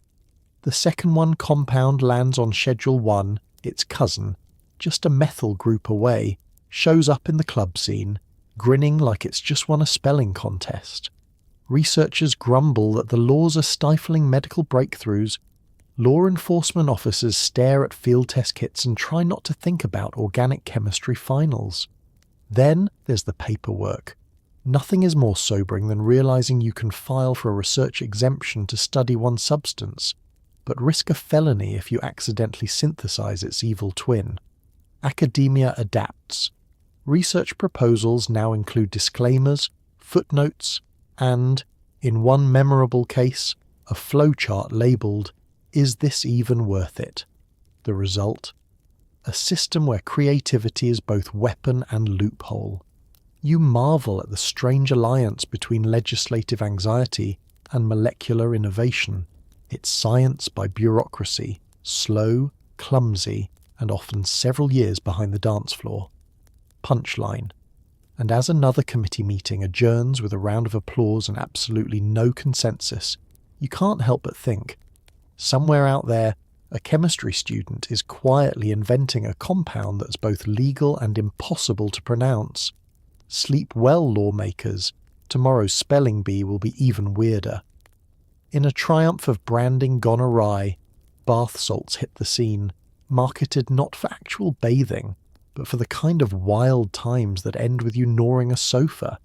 The second one compound lands on Schedule 1, its cousin, just a methyl group away, shows up in the club scene, grinning like it's just won a spelling contest. Researchers grumble that the laws are stifling medical breakthroughs. Law enforcement officers stare at field test kits and try not to think about organic chemistry finals. Then there's the paperwork. Nothing is more sobering than realizing you can file for a research exemption to study one substance, but risk a felony if you accidentally synthesize its evil twin. Academia adapts. Research proposals now include disclaimers, footnotes, and, in one memorable case, a flowchart labelled, "Is this even worth it?" The result? A system where creativity is both weapon and loophole. You marvel at the strange alliance between legislative anxiety and molecular innovation. It's science by bureaucracy, slow, clumsy, and often several years behind the dance floor. Punchline. And as another committee meeting adjourns with a round of applause and absolutely no consensus, you can't help but think, somewhere out there, a chemistry student is quietly inventing a compound that's both legal and impossible to pronounce. Sleep well, lawmakers. Tomorrow's spelling bee will be even weirder. In a triumph of branding gone awry, bath salts hit the scene, marketed not for actual bathing, but for the kind of wild times that end with you gnawing a sofa.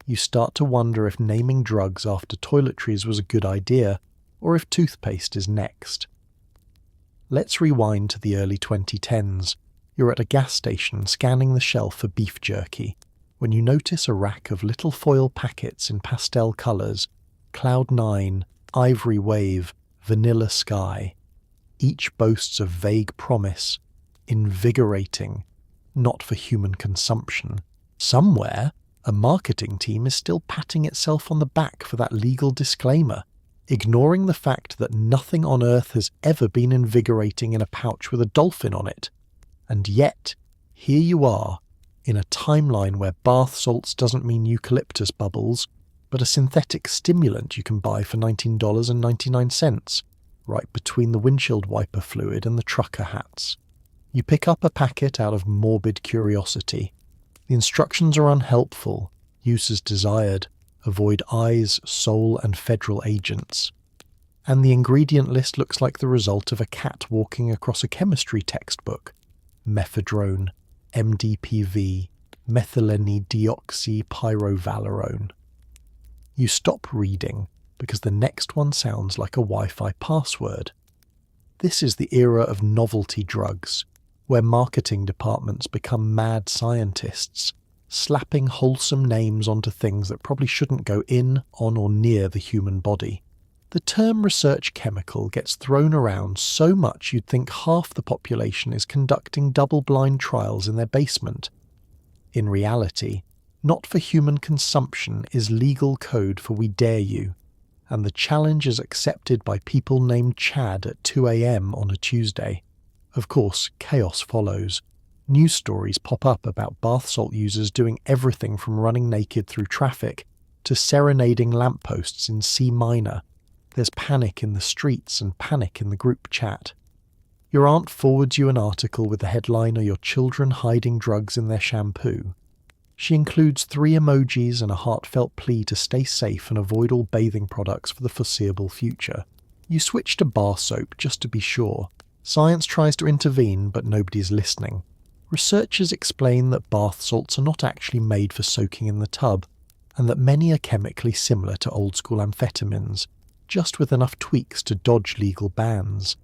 You start to wonder if naming drugs after toiletries was a good idea, or if toothpaste is next. Let's rewind to the early 2010s. You're at a gas station scanning the shelf for beef jerky, when you notice a rack of little foil packets in pastel colours: Cloud 9, Ivory Wave, Vanilla Sky. Each boasts a vague promise: invigorating, not for human consumption. Somewhere, a marketing team is still patting itself on the back for that legal disclaimer, ignoring the fact that nothing on earth has ever been invigorating in a pouch with a dolphin on it. And yet, here you are, in a timeline where bath salts doesn't mean eucalyptus bubbles, but a synthetic stimulant you can buy for $19.99, right between the windshield wiper fluid and the trucker hats. You pick up a packet out of morbid curiosity. The instructions are unhelpful. Use as desired. Avoid eyes, soul, and federal agents. And the ingredient list looks like the result of a cat walking across a chemistry textbook. Mephedrone, MDPV, methylene-deoxypyrovalerone. You stop reading because the next one sounds like a Wi-Fi password. This is the era of novelty drugs, where marketing departments become mad scientists, slapping wholesome names onto things that probably shouldn't go in, on, or near the human body. The term research chemical gets thrown around so much you'd think half the population is conducting double-blind trials in their basement. In reality, not for human consumption is legal code for we dare you, and the challenge is accepted by people named Chad at 2 a.m. on a Tuesday. Of course, chaos follows. News stories pop up about bath salt users doing everything from running naked through traffic to serenading lampposts in C minor. There's panic in the streets and panic in the group chat. Your aunt forwards you an article with the headline, "Are your children hiding drugs in their shampoo?" She includes 3 emojis and a heartfelt plea to stay safe and avoid all bathing products for the foreseeable future. You switch to bar soap just to be sure. Science tries to intervene, but nobody's listening. Researchers explain that bath salts are not actually made for soaking in the tub, and that many are chemically similar to old-school amphetamines, just with enough tweaks to dodge legal bans.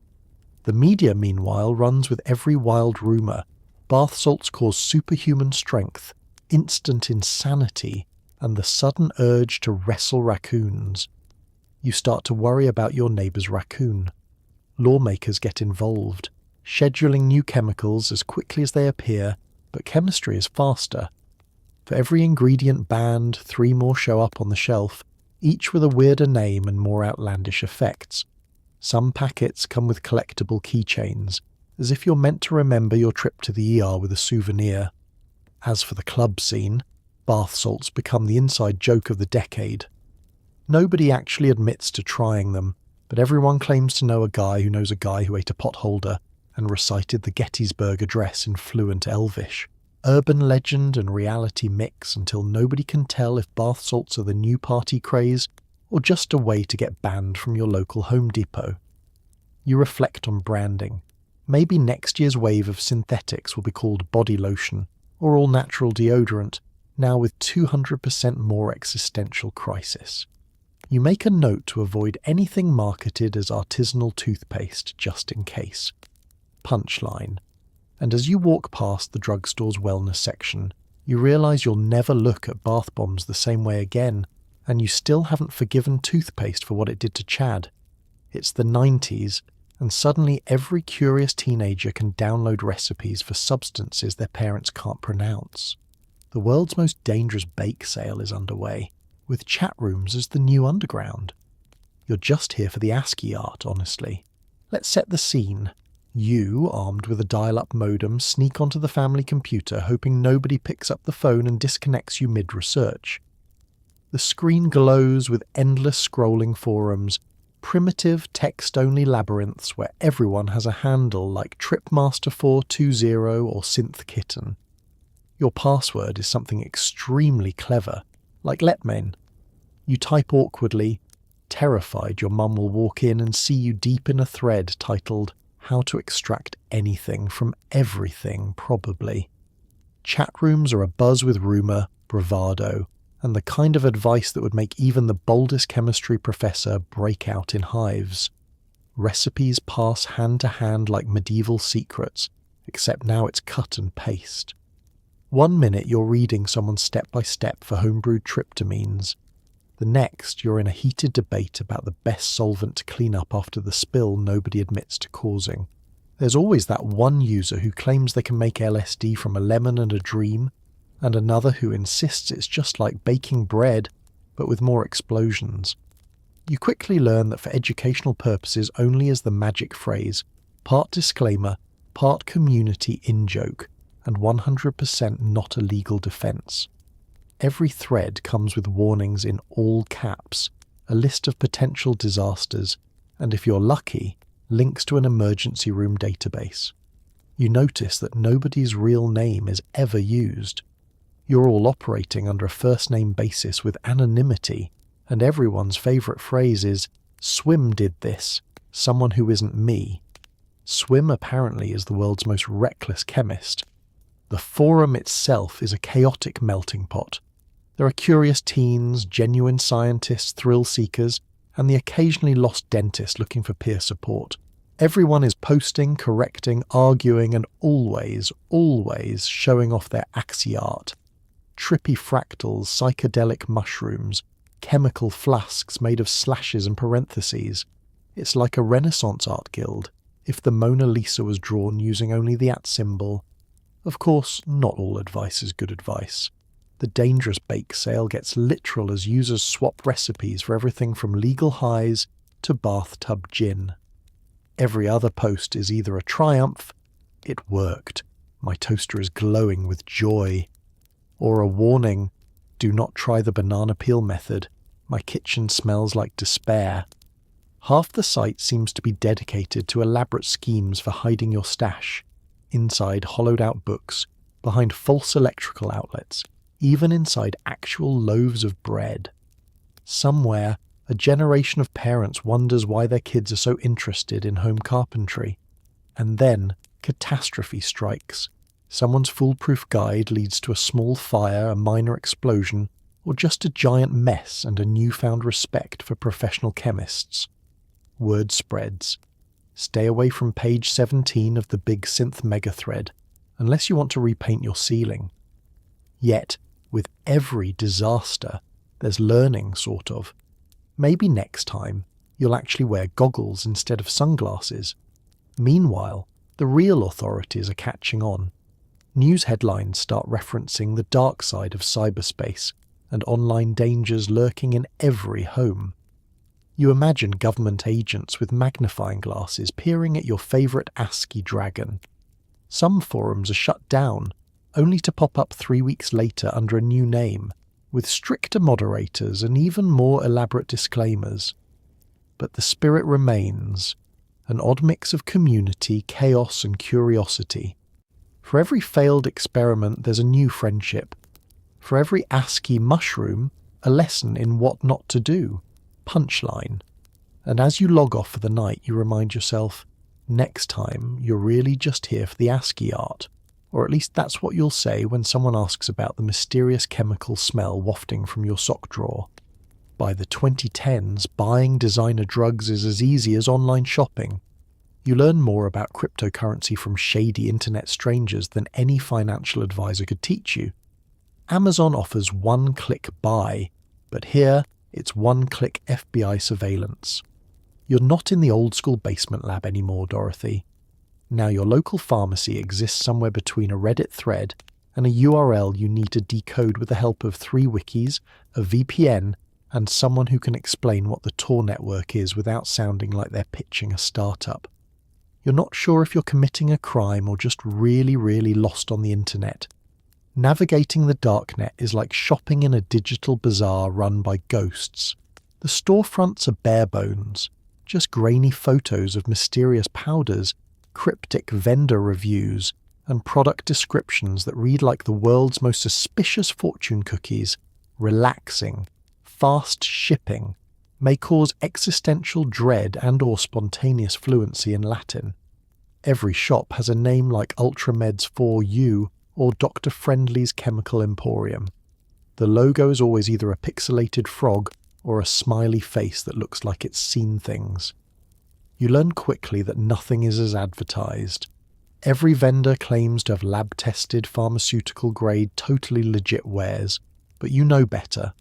The media, meanwhile, runs with every wild rumour. Bath salts cause superhuman strength, instant insanity, and the sudden urge to wrestle raccoons. You start to worry about your neighbour's raccoon. Lawmakers get involved, scheduling new chemicals as quickly as they appear, but chemistry is faster. For every ingredient banned, 3 more show up on the shelf, each with a weirder name and more outlandish effects. Some packets come with collectible keychains, as if you're meant to remember your trip to the ER with a souvenir. As for the club scene, bath salts become the inside joke of the decade. Nobody actually admits to trying them, but everyone claims to know a guy who knows a guy who ate a potholder and recited the Gettysburg Address in fluent Elvish. Urban legend and reality mix until nobody can tell if bath salts are the new party craze or just a way to get banned from your local Home Depot. You reflect on branding. Maybe next year's wave of synthetics will be called body lotion or all-natural deodorant, now with 200% more existential crisis. You make a note to avoid anything marketed as artisanal toothpaste just in case. Punchline. And as you walk past the drugstore's wellness section, you realise you'll never look at bath bombs the same way again, and you still haven't forgiven toothpaste for what it did to Chad. It's the 90s, and suddenly every curious teenager can download recipes for substances their parents can't pronounce. The world's most dangerous bake sale is underway, with chat rooms as the new underground. You're just here for the ASCII art, honestly. Let's set the scene. You, armed with a dial-up modem, sneak onto the family computer hoping nobody picks up the phone and disconnects you mid-research. The screen glows with endless scrolling forums, primitive text-only labyrinths where everyone has a handle like Tripmaster420 or SynthKitten. Your password is something extremely clever, like Letmain. You type awkwardly, Terrified, your mum will walk in and see you deep in a thread titled "How to Extract Anything from Everything, Probably." Chat rooms are abuzz with rumour, bravado, and the kind of advice that would make even the boldest chemistry professor break out in hives. Recipes pass hand to hand like medieval secrets, except now it's cut and paste. 1 minute you're reading someone step by step for homebrewed tryptamines. The next you're in a heated debate about the best solvent to clean up after the spill nobody admits to causing. There's always that one user who claims they can make LSD from a lemon and a dream, and another who insists it's just like baking bread, but with more explosions. You quickly learn that for educational purposes only is the magic phrase, part disclaimer, part community in-joke, and 100% not a legal defense. Every thread comes with warnings in all caps, a list of potential disasters, and if you're lucky, links to an emergency room database. You notice that nobody's real name is ever used. You're all operating under a first-name basis with anonymity, and everyone's favourite phrase is, "Swim did this, someone who isn't me." Swim apparently is the world's most reckless chemist. The forum itself is a chaotic melting pot. There are curious teens, genuine scientists, thrill seekers, and the occasionally lost dentist looking for peer support. Everyone is posting, correcting, arguing, and always showing off their axi-art. Trippy fractals, psychedelic mushrooms, chemical flasks made of slashes and parentheses. It's like a Renaissance art guild, if the Mona Lisa was drawn using only the @ symbol. Of course, not all advice is good advice. The dangerous bake sale gets literal as users swap recipes for everything from legal highs to bathtub gin. Every other post is either a triumph, "It worked, my toaster is glowing with joy," or a warning, "Do not try the banana peel method, my kitchen smells like despair." Half the site seems to be dedicated to elaborate schemes for hiding your stash, inside hollowed-out books, behind false electrical outlets, even inside actual loaves of bread. Somewhere, a generation of parents wonders why their kids are so interested in home carpentry. And then, catastrophe strikes. Someone's foolproof guide leads to a small fire, a minor explosion, or just a giant mess and a newfound respect for professional chemists. Word spreads. Stay away from page 17 of the big synth megathread, unless you want to repaint your ceiling. Yet, with every disaster, there's learning, sort of. Maybe next time, you'll actually wear goggles instead of sunglasses. Meanwhile, the real authorities are catching on. News headlines start referencing the dark side of cyberspace and online dangers lurking in every home. You imagine government agents with magnifying glasses peering at your favourite ASCII dragon. Some forums are shut down, only to pop up 3 weeks later under a new name, with stricter moderators and even more elaborate disclaimers. But the spirit remains, an odd mix of community, chaos and curiosity. For every failed experiment there's a new friendship. For every ASCII mushroom, a lesson in what not to do. Punchline. And as you log off for the night, you remind yourself, next time you're really just here for the ASCII art. Or at least that's what you'll say when someone asks about the mysterious chemical smell wafting from your sock drawer. By the 2010s, buying designer drugs is as easy as online shopping. You learn more about cryptocurrency from shady internet strangers than any financial advisor could teach you. Amazon offers one-click buy, but here it's one-click FBI surveillance. You're not in the old-school basement lab anymore, Dorothy. Now your local pharmacy exists somewhere between a Reddit thread and a URL you need to decode with the help of 3 wikis, a VPN, and someone who can explain what the Tor network is without sounding like they're pitching a startup. You're not sure if you're committing a crime or just really lost on the internet. Navigating the darknet is like shopping in a digital bazaar run by ghosts. The storefronts are bare bones, just grainy photos of mysterious powders, cryptic vendor reviews, and product descriptions that read like the world's most suspicious fortune cookies: relaxing, fast shipping, may cause existential dread and/or spontaneous fluency in Latin. Every shop has a name like Ultrameds 4U or Dr. Friendly's Chemical Emporium. The logo is always either a pixelated frog or a smiley face that looks like it's seen things. You learn quickly that nothing is as advertised. Every vendor claims to have lab-tested pharmaceutical-grade, totally legit wares, but you know better.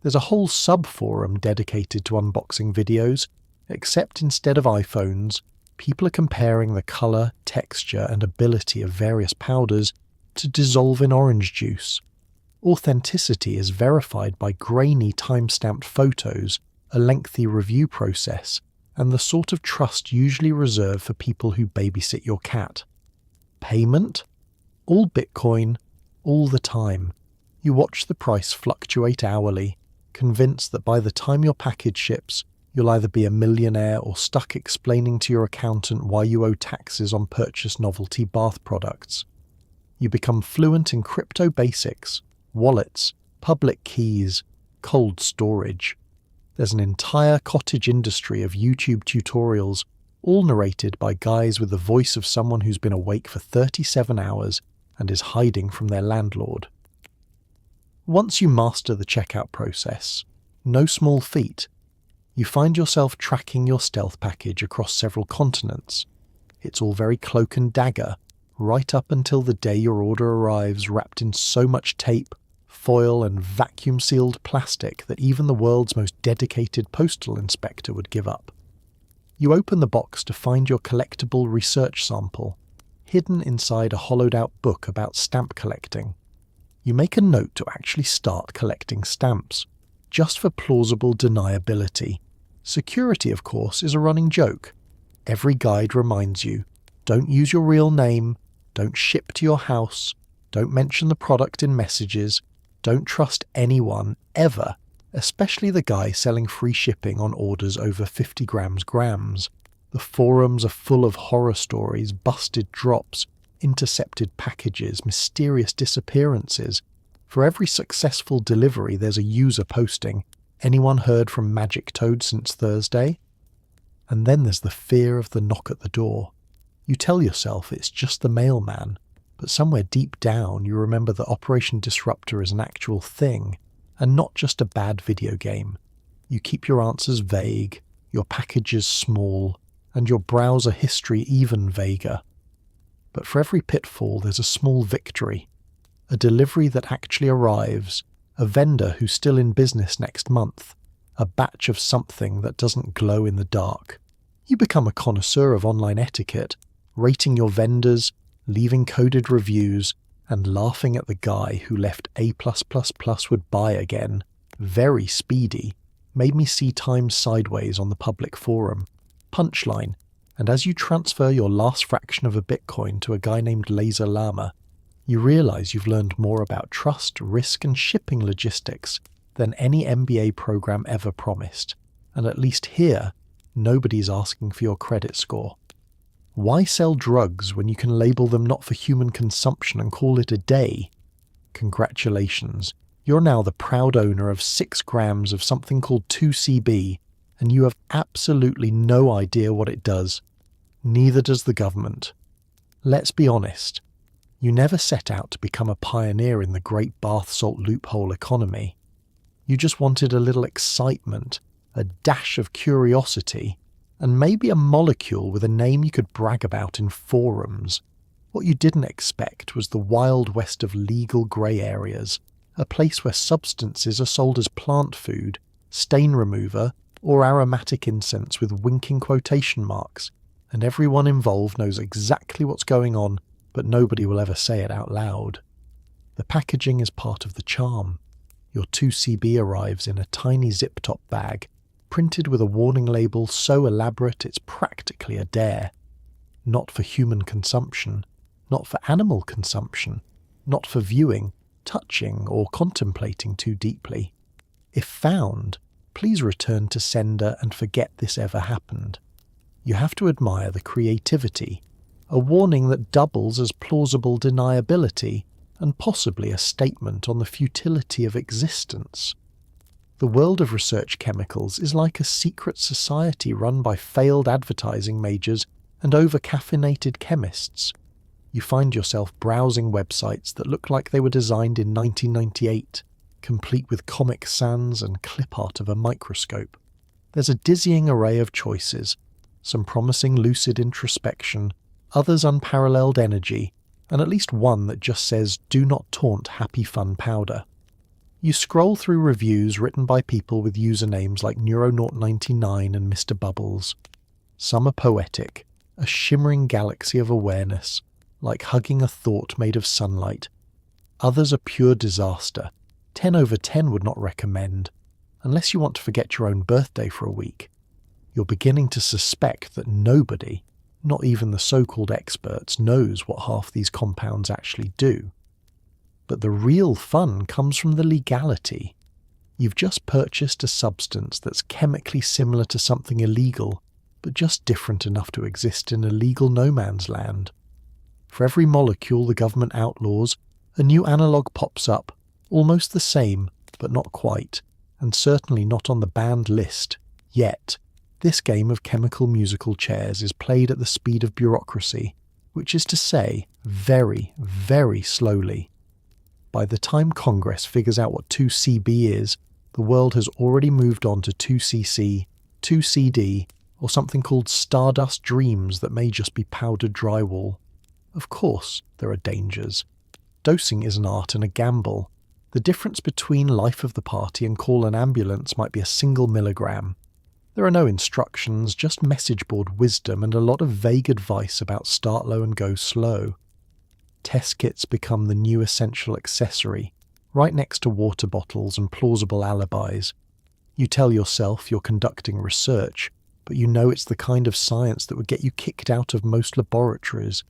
There's a whole sub-forum dedicated to unboxing videos, except instead of iPhones, people are comparing the colour, texture and ability of various powders to dissolve in orange juice. Authenticity is verified by grainy time-stamped photos, a lengthy review process, and the sort of trust usually reserved for people who babysit your cat. Payment? All Bitcoin, all the time. You watch the price fluctuate hourly, convinced that by the time your package ships, you'll either be a millionaire or stuck explaining to your accountant why you owe taxes on purchased novelty bath products. You become fluent in crypto basics, wallets, public keys, cold storage. There's an entire cottage industry of YouTube tutorials, all narrated by guys with the voice of someone who's been awake for 37 hours and is hiding from their landlord. Once you master the checkout process, no small feat, you find yourself tracking your stealth package across several continents. It's all very cloak and dagger, right up until the day your order arrives wrapped in so much tape, foil and vacuum-sealed plastic that even the world's most dedicated postal inspector would give up. You open the box to find your collectible research sample, hidden inside a hollowed-out book about stamp collecting. You make a note to actually start collecting stamps, just for plausible deniability. Security, of course, is a running joke. Every guide reminds you, don't use your real name, don't ship to your house, don't mention the product in messages, don't trust anyone, ever, especially the guy selling free shipping on orders over 50 grams. The forums are full of horror stories, busted drops, intercepted packages, mysterious disappearances. For every successful delivery, there's a user posting, "Anyone heard from Magic Toad since Thursday?" And then there's the fear of the knock at the door. You tell yourself it's just the mailman, but somewhere deep down you remember that Operation Disruptor is an actual thing, and not just a bad video game. You keep your answers vague, your packages small, and your browser history even vaguer. But for every pitfall there's a small victory. A delivery that actually arrives, a vendor who's still in business next month, a batch of something that doesn't glow in the dark. You become a connoisseur of online etiquette, rating your vendors, leaving coded reviews, and laughing at the guy who left A+++ would buy again, very speedy, made me see time sideways on the public forum. Punchline, and as you transfer your last fraction of a Bitcoin to a guy named Laser Llama, you realize you've learned more about trust, risk, and shipping logistics than any MBA program ever promised. And at least here, nobody's asking for your credit score. Why sell drugs when you can label them not for human consumption and call it a day? Congratulations, you're now the proud owner of 6 grams of something called 2CB, and you have absolutely no idea what it does. Neither does the government. Let's be honest. You never set out to become a pioneer in the great bath salt loophole economy. You just wanted a little excitement, a dash of curiosity, and maybe a molecule with a name you could brag about in forums. What you didn't expect was the wild west of legal grey areas, a place where substances are sold as plant food, stain remover, or aromatic incense with winking quotation marks, and everyone involved knows exactly what's going on, but nobody will ever say it out loud. The packaging is part of the charm. Your 2CB arrives in a tiny zip-top bag, printed with a warning label so elaborate it's practically a dare. Not for human consumption, not for animal consumption, not for viewing, touching, or contemplating too deeply. If found, please return to sender and forget this ever happened. You have to admire the creativity, a warning that doubles as plausible deniability, and possibly a statement on the futility of existence. The world of research chemicals is like a secret society run by failed advertising majors and over-caffeinated chemists. You find yourself browsing websites that look like they were designed in 1998, complete with Comic Sans and clip art of a microscope. There's a dizzying array of choices, some promising lucid introspection, others unparalleled energy, and at least one that just says, "Do not taunt happy fun powder." You scroll through reviews written by people with usernames like Neuronaut99 and Mr. Bubbles. Some are poetic, a shimmering galaxy of awareness, like hugging a thought made of sunlight. Others are pure disaster. 10 over 10 would not recommend, unless you want to forget your own birthday for a week. You're beginning to suspect that nobody, not even the so-called experts, knows what half these compounds actually do. But the real fun comes from the legality. You've just purchased a substance that's chemically similar to something illegal, but just different enough to exist in a legal no man's land. For every molecule the government outlaws, a new analogue pops up, almost the same, but not quite, and certainly not on the banned list, yet. This game of chemical musical chairs is played at the speed of bureaucracy, which is to say, very, very slowly. By the time Congress figures out what 2CB is, the world has already moved on to 2CC, 2CD, or something called Stardust Dreams that may just be powdered drywall. Of course, there are dangers. Dosing is an art and a gamble. The difference between life of the party and call an ambulance might be a single milligram. There are no instructions, just message board wisdom and a lot of vague advice about start low and go slow. Test kits become the new essential accessory, right next to water bottles and plausible alibis. You tell yourself you're conducting research, but you know it's the kind of science that would get you kicked out of most laboratories.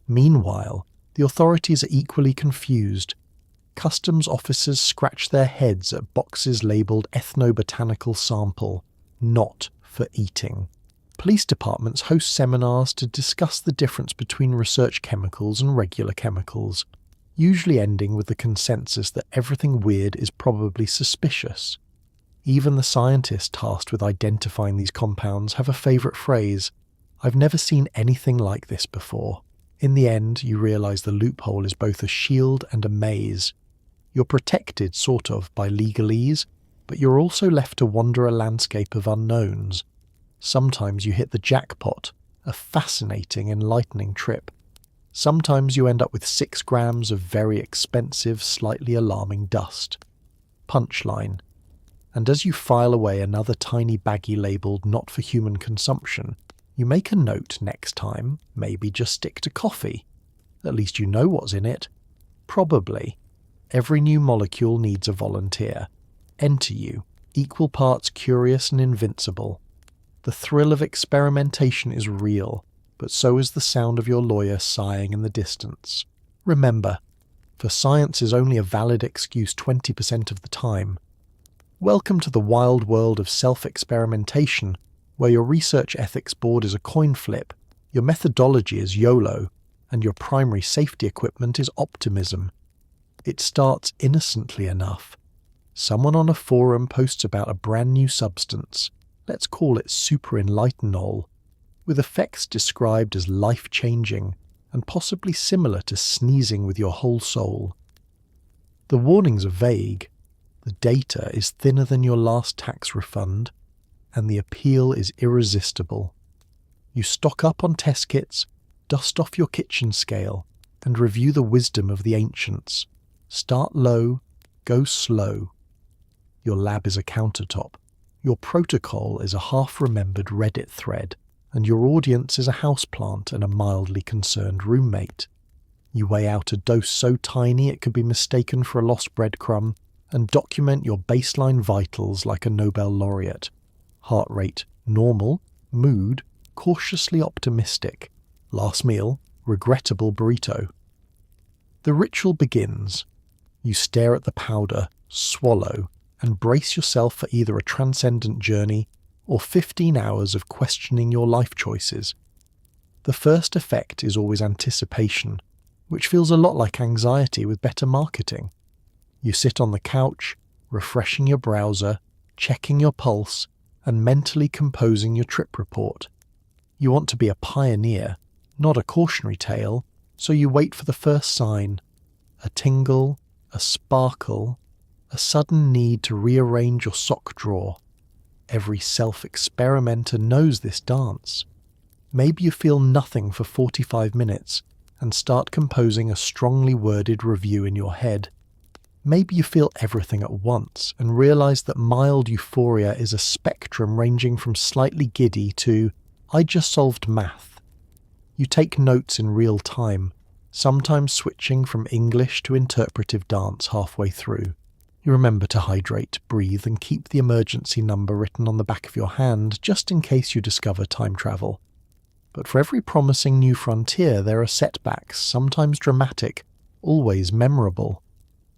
Meanwhile, the authorities are equally confused. Customs officers scratch their heads at boxes labelled ethnobotanical sample, not for eating. Police departments host seminars to discuss the difference between research chemicals and regular chemicals, usually ending with the consensus that everything weird is probably suspicious. Even the scientists tasked with identifying these compounds have a favourite phrase: "I've never seen anything like this before." In the end, you realise the loophole is both a shield and a maze. You're protected, sort of, by legalese, but you're also left to wander a landscape of unknowns. Sometimes you hit the jackpot, a fascinating, enlightening trip. Sometimes you end up with 6 grams of very expensive, slightly alarming dust. Punchline. And as you file away another tiny baggie labelled "not for human consumption," you make a note next time, maybe just stick to coffee. At least you know what's in it. Probably. Every new molecule needs a volunteer. Enter you, equal parts curious and invincible. The thrill of experimentation is real, but so is the sound of your lawyer sighing in the distance. Remember, for science is only a valid excuse 20% of the time. Welcome to the wild world of self-experimentation, where your research ethics board is a coin flip, your methodology is YOLO, and your primary safety equipment is optimism. It starts innocently enough. Someone on a forum posts about a brand new substance, let's call it super-enlightenol, with effects described as life-changing and possibly similar to sneezing with your whole soul. The warnings are vague, the data is thinner than your last tax refund, and the appeal is irresistible. You stock up on test kits, dust off your kitchen scale, and review the wisdom of the ancients. Start low, go slow. Your lab is a countertop. Your protocol is a half-remembered Reddit thread, and your audience is a houseplant and a mildly concerned roommate. You weigh out a dose so tiny it could be mistaken for a lost breadcrumb, and document your baseline vitals like a Nobel laureate. Heart rate, normal. Mood, cautiously optimistic. Last meal, regrettable burrito. The ritual begins. You stare at the powder, swallow, and brace yourself for either a transcendent journey or 15 hours of questioning your life choices. The first effect is always anticipation, which feels a lot like anxiety with better marketing. You sit on the couch, refreshing your browser, checking your pulse, and mentally composing your trip report. You want to be a pioneer, not a cautionary tale, so you wait for the first sign. A tingle, a sparkle, a sudden need to rearrange your sock drawer. Every self-experimenter knows this dance. Maybe you feel nothing for 45 minutes and start composing a strongly worded review in your head. Maybe you feel everything at once and realize that mild euphoria is a spectrum ranging from slightly giddy to, I just solved math. You take notes in real time, sometimes switching from English to interpretive dance halfway through. You remember to hydrate, breathe, and keep the emergency number written on the back of your hand just in case you discover time travel. But for every promising new frontier, there are setbacks, sometimes dramatic, always memorable.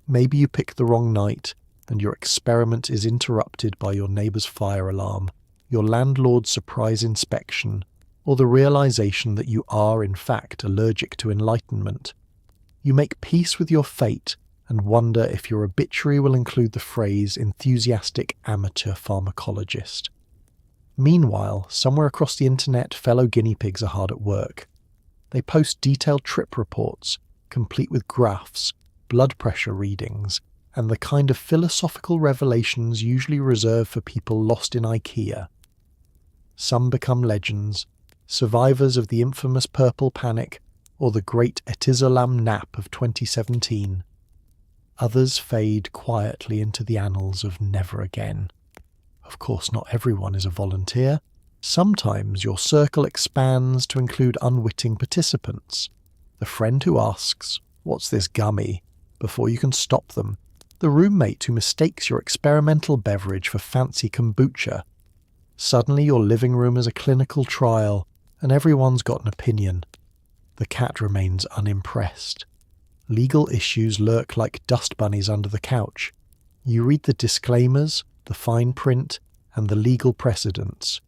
Maybe you pick the wrong night, and your experiment is interrupted by your neighbour's fire alarm, your landlord's surprise inspection, or the realization that you are, in fact, allergic to enlightenment. You make peace with your fate and wonder if your obituary will include the phrase enthusiastic amateur pharmacologist. Meanwhile, somewhere across the internet, fellow guinea pigs are hard at work. They post detailed trip reports, complete with graphs, blood pressure readings, and the kind of philosophical revelations usually reserved for people lost in IKEA. Some become legends, survivors of the infamous Purple Panic or the Great Etizolam Nap of 2017. Others fade quietly into the annals of never again. Of course, not everyone is a volunteer. Sometimes your circle expands to include unwitting participants. The friend who asks, "What's this gummy?" before you can stop them. The roommate who mistakes your experimental beverage for fancy kombucha. Suddenly your living room is a clinical trial, and everyone's got an opinion. The cat remains unimpressed. Legal issues lurk like dust bunnies under the couch. You read the disclaimers, the fine print, and the legal precedents.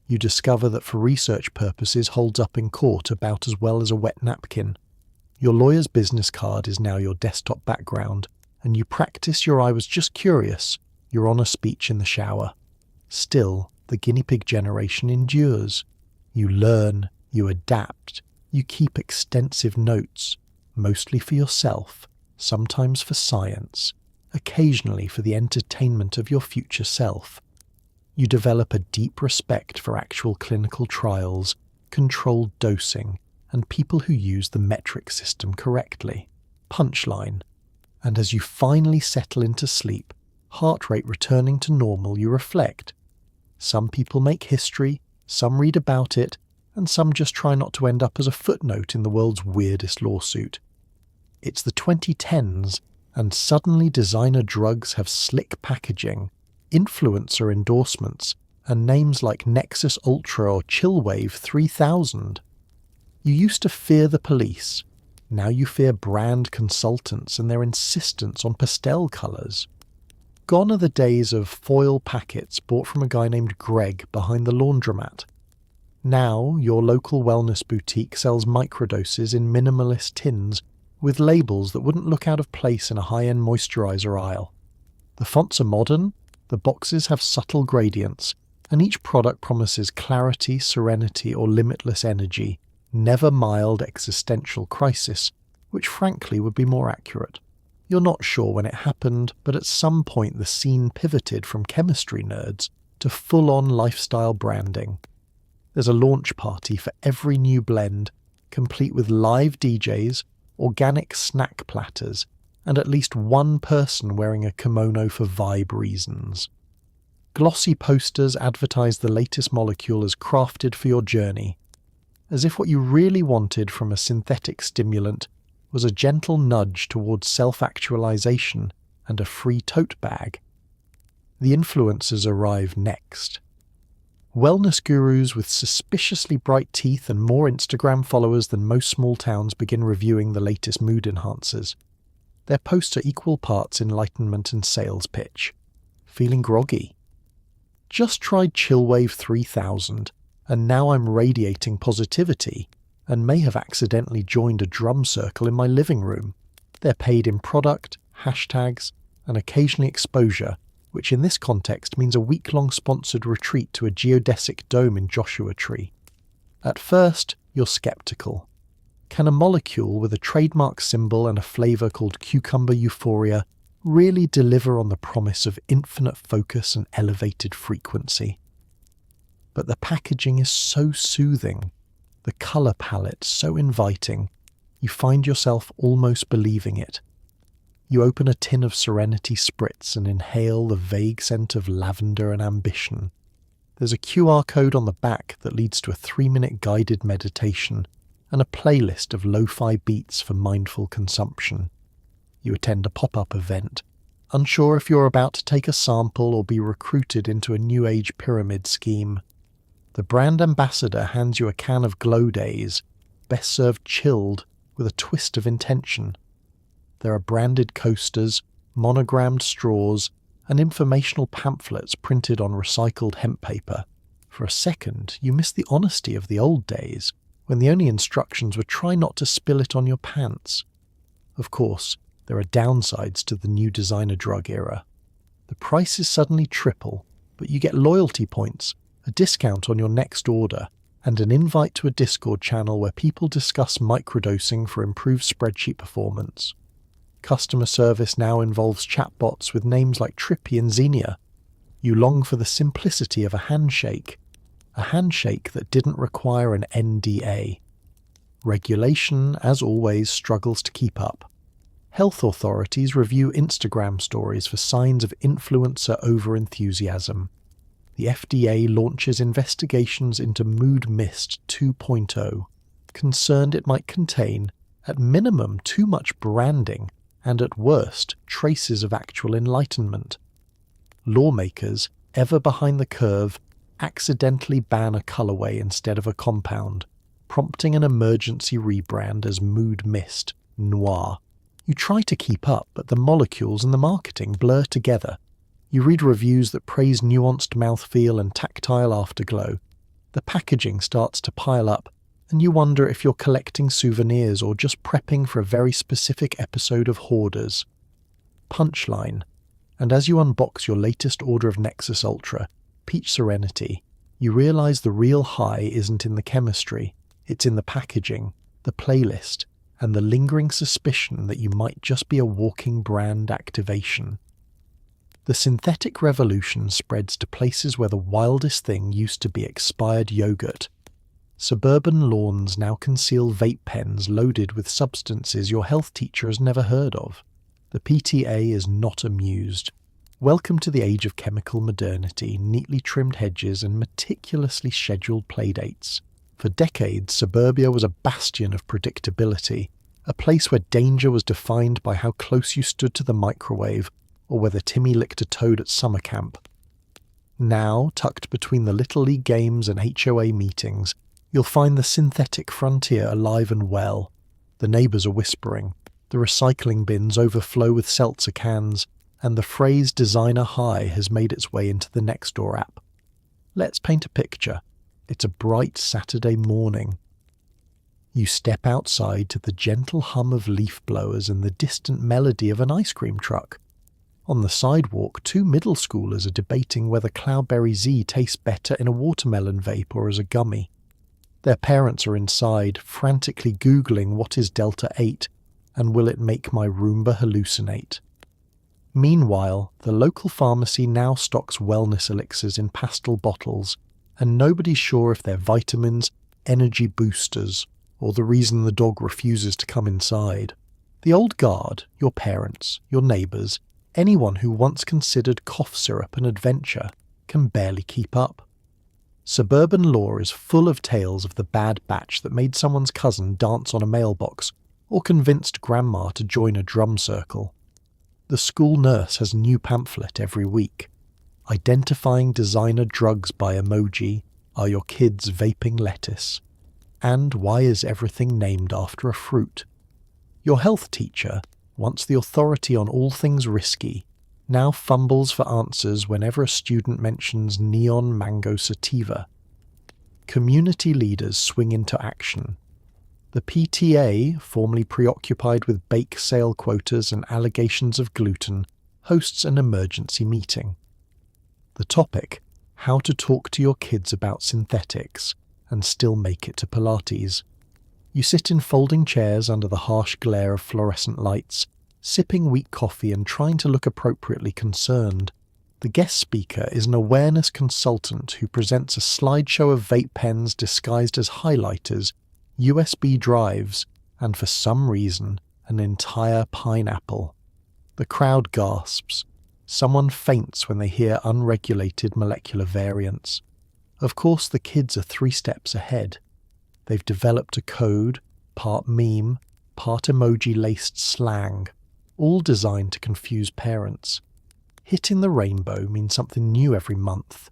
You discover that for research purposes holds up in court about as well as a wet napkin. Your lawyer's business card is now your desktop background, and you practice your "I was just curious," your honour speech in the shower. Still, the guinea pig generation endures. You learn, you adapt, you keep extensive notes, mostly for yourself, sometimes for science, occasionally for the entertainment of your future self. You develop a deep respect for actual clinical trials, controlled dosing, and people who use the metric system correctly. Punchline. And as you finally settle into sleep, heart rate returning to normal, you reflect. Some people make history, some read about it, and some just try not to end up as a footnote in the world's weirdest lawsuit. It's the 2010s, and suddenly designer drugs have slick packaging, influencer endorsements, and names like Nexus Ultra or Chillwave 3000. You used to fear the police. Now you fear brand consultants and their insistence on pastel colours. Gone are the days of foil packets bought from a guy named Greg behind the laundromat. Now your local wellness boutique sells microdoses in minimalist tins with labels that wouldn't look out of place in a high-end moisturiser aisle. The fonts are modern, the boxes have subtle gradients, and each product promises clarity, serenity, or limitless energy, never mild existential crisis, which frankly would be more accurate. You're not sure when it happened, but at some point the scene pivoted from chemistry nerds to full-on lifestyle branding. There's a launch party for every new blend, complete with live DJs, organic snack platters, and at least one person wearing a kimono for vibe reasons. Glossy posters advertise the latest molecule as crafted for your journey, as if what you really wanted from a synthetic stimulant was a gentle nudge towards self-actualization and a free tote bag. The influencers arrive next. Wellness gurus with suspiciously bright teeth and more Instagram followers than most small towns begin reviewing the latest mood enhancers. Their posts are equal parts enlightenment and sales pitch. Feeling groggy? Just tried Chillwave 3000, and now I'm radiating positivity, and may have accidentally joined a drum circle in my living room. They're paid in product, hashtags, and occasionally exposure, which in this context means a week-long sponsored retreat to a geodesic dome in Joshua Tree. At first, you're skeptical. Can a molecule with a trademark symbol and a flavour called cucumber euphoria really deliver on the promise of infinite focus and elevated frequency? But the packaging is so soothing, the colour palette so inviting, you find yourself almost believing it. You open a tin of Serenity Spritz and inhale the vague scent of lavender and ambition. There's a QR code on the back that leads to a 3-minute guided meditation and a playlist of lo-fi beats for mindful consumption. You attend a pop-up event, unsure if you're about to take a sample or be recruited into a New Age pyramid scheme. The brand ambassador hands you a can of Glow Days, best served chilled, with a twist of intention. There are branded coasters, monogrammed straws, and informational pamphlets printed on recycled hemp paper. For a second, you miss the honesty of the old days, when the only instructions were try not to spill it on your pants. Of course, there are downsides to the new designer drug era. The prices suddenly triple, but you get loyalty points, a discount on your next order, and an invite to a Discord channel where people discuss microdosing for improved spreadsheet performance. Customer service now involves chatbots with names like Trippy and Xenia. You long for the simplicity of a handshake that didn't require an NDA. Regulation, as always, struggles to keep up. Health authorities review Instagram stories for signs of influencer over-enthusiasm. The FDA launches investigations into Mood Mist 2.0, concerned it might contain, at minimum, too much branding and at worst, traces of actual enlightenment. Lawmakers, ever behind the curve, accidentally ban a colorway instead of a compound, prompting an emergency rebrand as Mood Mist Noir. You try to keep up, but the molecules and the marketing blur together. You read reviews that praise nuanced mouthfeel and tactile afterglow. The packaging starts to pile up, and you wonder if you're collecting souvenirs or just prepping for a very specific episode of Hoarders. Punchline. And as you unbox your latest order of Nexus Ultra, Peach Serenity, you realize the real high isn't in the chemistry, it's in the packaging, the playlist, and the lingering suspicion that you might just be a walking brand activation. The synthetic revolution spreads to places where the wildest thing used to be expired yogurt. Suburban lawns now conceal vape pens loaded with substances your health teacher has never heard of. The PTA is not amused. Welcome to the age of chemical modernity, neatly trimmed hedges and meticulously scheduled playdates. For decades, suburbia was a bastion of predictability, a place where danger was defined by how close you stood to the microwave or whether Timmy licked a toad at summer camp. Now, tucked between the Little League games and HOA meetings, you'll find the synthetic frontier alive and well. The neighbours are whispering, the recycling bins overflow with seltzer cans, and the phrase designer high has made its way into the Nextdoor app. Let's paint a picture. It's a bright Saturday morning. You step outside to the gentle hum of leaf blowers and the distant melody of an ice cream truck. On the sidewalk, 2 middle schoolers are debating whether Cloudberry Z tastes better in a watermelon vape or as a gummy. Their parents are inside, frantically Googling what is Delta 8 and will it make my Roomba hallucinate. Meanwhile, the local pharmacy now stocks wellness elixirs in pastel bottles, and nobody's sure if they're vitamins, energy boosters, or the reason the dog refuses to come inside. The old guard, your parents, your neighbours, anyone who once considered cough syrup an adventure, can barely keep up. Suburban law is full of tales of the bad batch that made someone's cousin dance on a mailbox or convinced grandma to join a drum circle. The school nurse has a new pamphlet every week. Identifying designer drugs by emoji, are your kids vaping lettuce? And why is everything named after a fruit? Your health teacher, once the authority on all things risky, now fumbles for answers whenever a student mentions neon mango sativa. Community leaders swing into action. The PTA, formerly preoccupied with bake sale quotas and allegations of gluten, hosts an emergency meeting. The topic: how to talk to your kids about synthetics and still make it to Pilates. You sit in folding chairs under the harsh glare of fluorescent lights, sipping weak coffee and trying to look appropriately concerned. The guest speaker is an awareness consultant who presents a slideshow of vape pens disguised as highlighters, USB drives, and for some reason, an entire pineapple. The crowd gasps. Someone faints when they hear unregulated molecular variants. Of course, the kids are 3 steps ahead. They've developed a code, part meme, part emoji-laced slang, all designed to confuse parents. Hitting the rainbow means something new every month.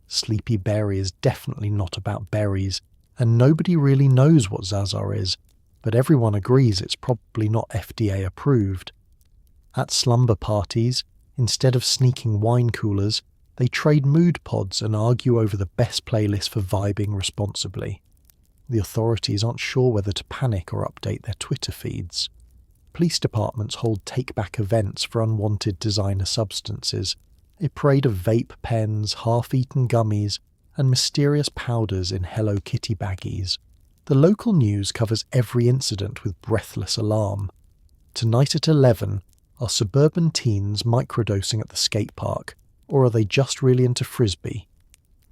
Sleepy Berry is definitely not about berries, and nobody really knows what Zaza is, but everyone agrees it's probably not FDA approved. At slumber parties, instead of sneaking wine coolers, they trade mood pods and argue over the best playlist for vibing responsibly. The authorities aren't sure whether to panic or update their Twitter feeds. Police departments hold take-back events for unwanted designer substances, a parade of vape pens, half-eaten gummies, and mysterious powders in Hello Kitty baggies. The local news covers every incident with breathless alarm. Tonight at 11, are suburban teens microdosing at the skate park, or are they just really into frisbee?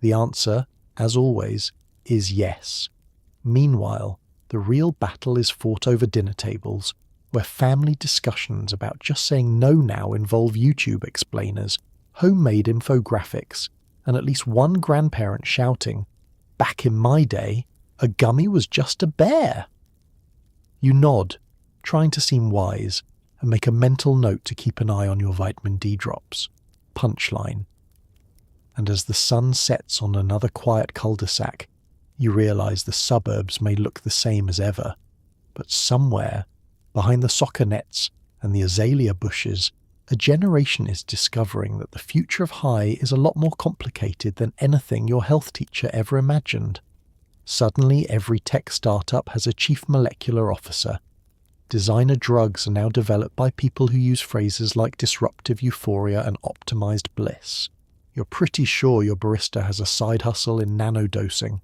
The answer, as always, is yes. Meanwhile, the real battle is fought over dinner tables, where family discussions about just saying no now involve YouTube explainers, homemade infographics, and at least one grandparent shouting, "Back in my day, a gummy was just a bear." You nod, trying to seem wise, and make a mental note to keep an eye on your vitamin D drops. Punchline. And as the sun sets on another quiet cul-de-sac, you realise the suburbs may look the same as ever, but somewhere, behind the soccer nets and the azalea bushes, a generation is discovering that the future of high is a lot more complicated than anything your health teacher ever imagined. Suddenly, every tech startup has a chief molecular officer. Designer drugs are now developed by people who use phrases like disruptive euphoria and optimized bliss. You're pretty sure your barista has a side hustle in nanodosing.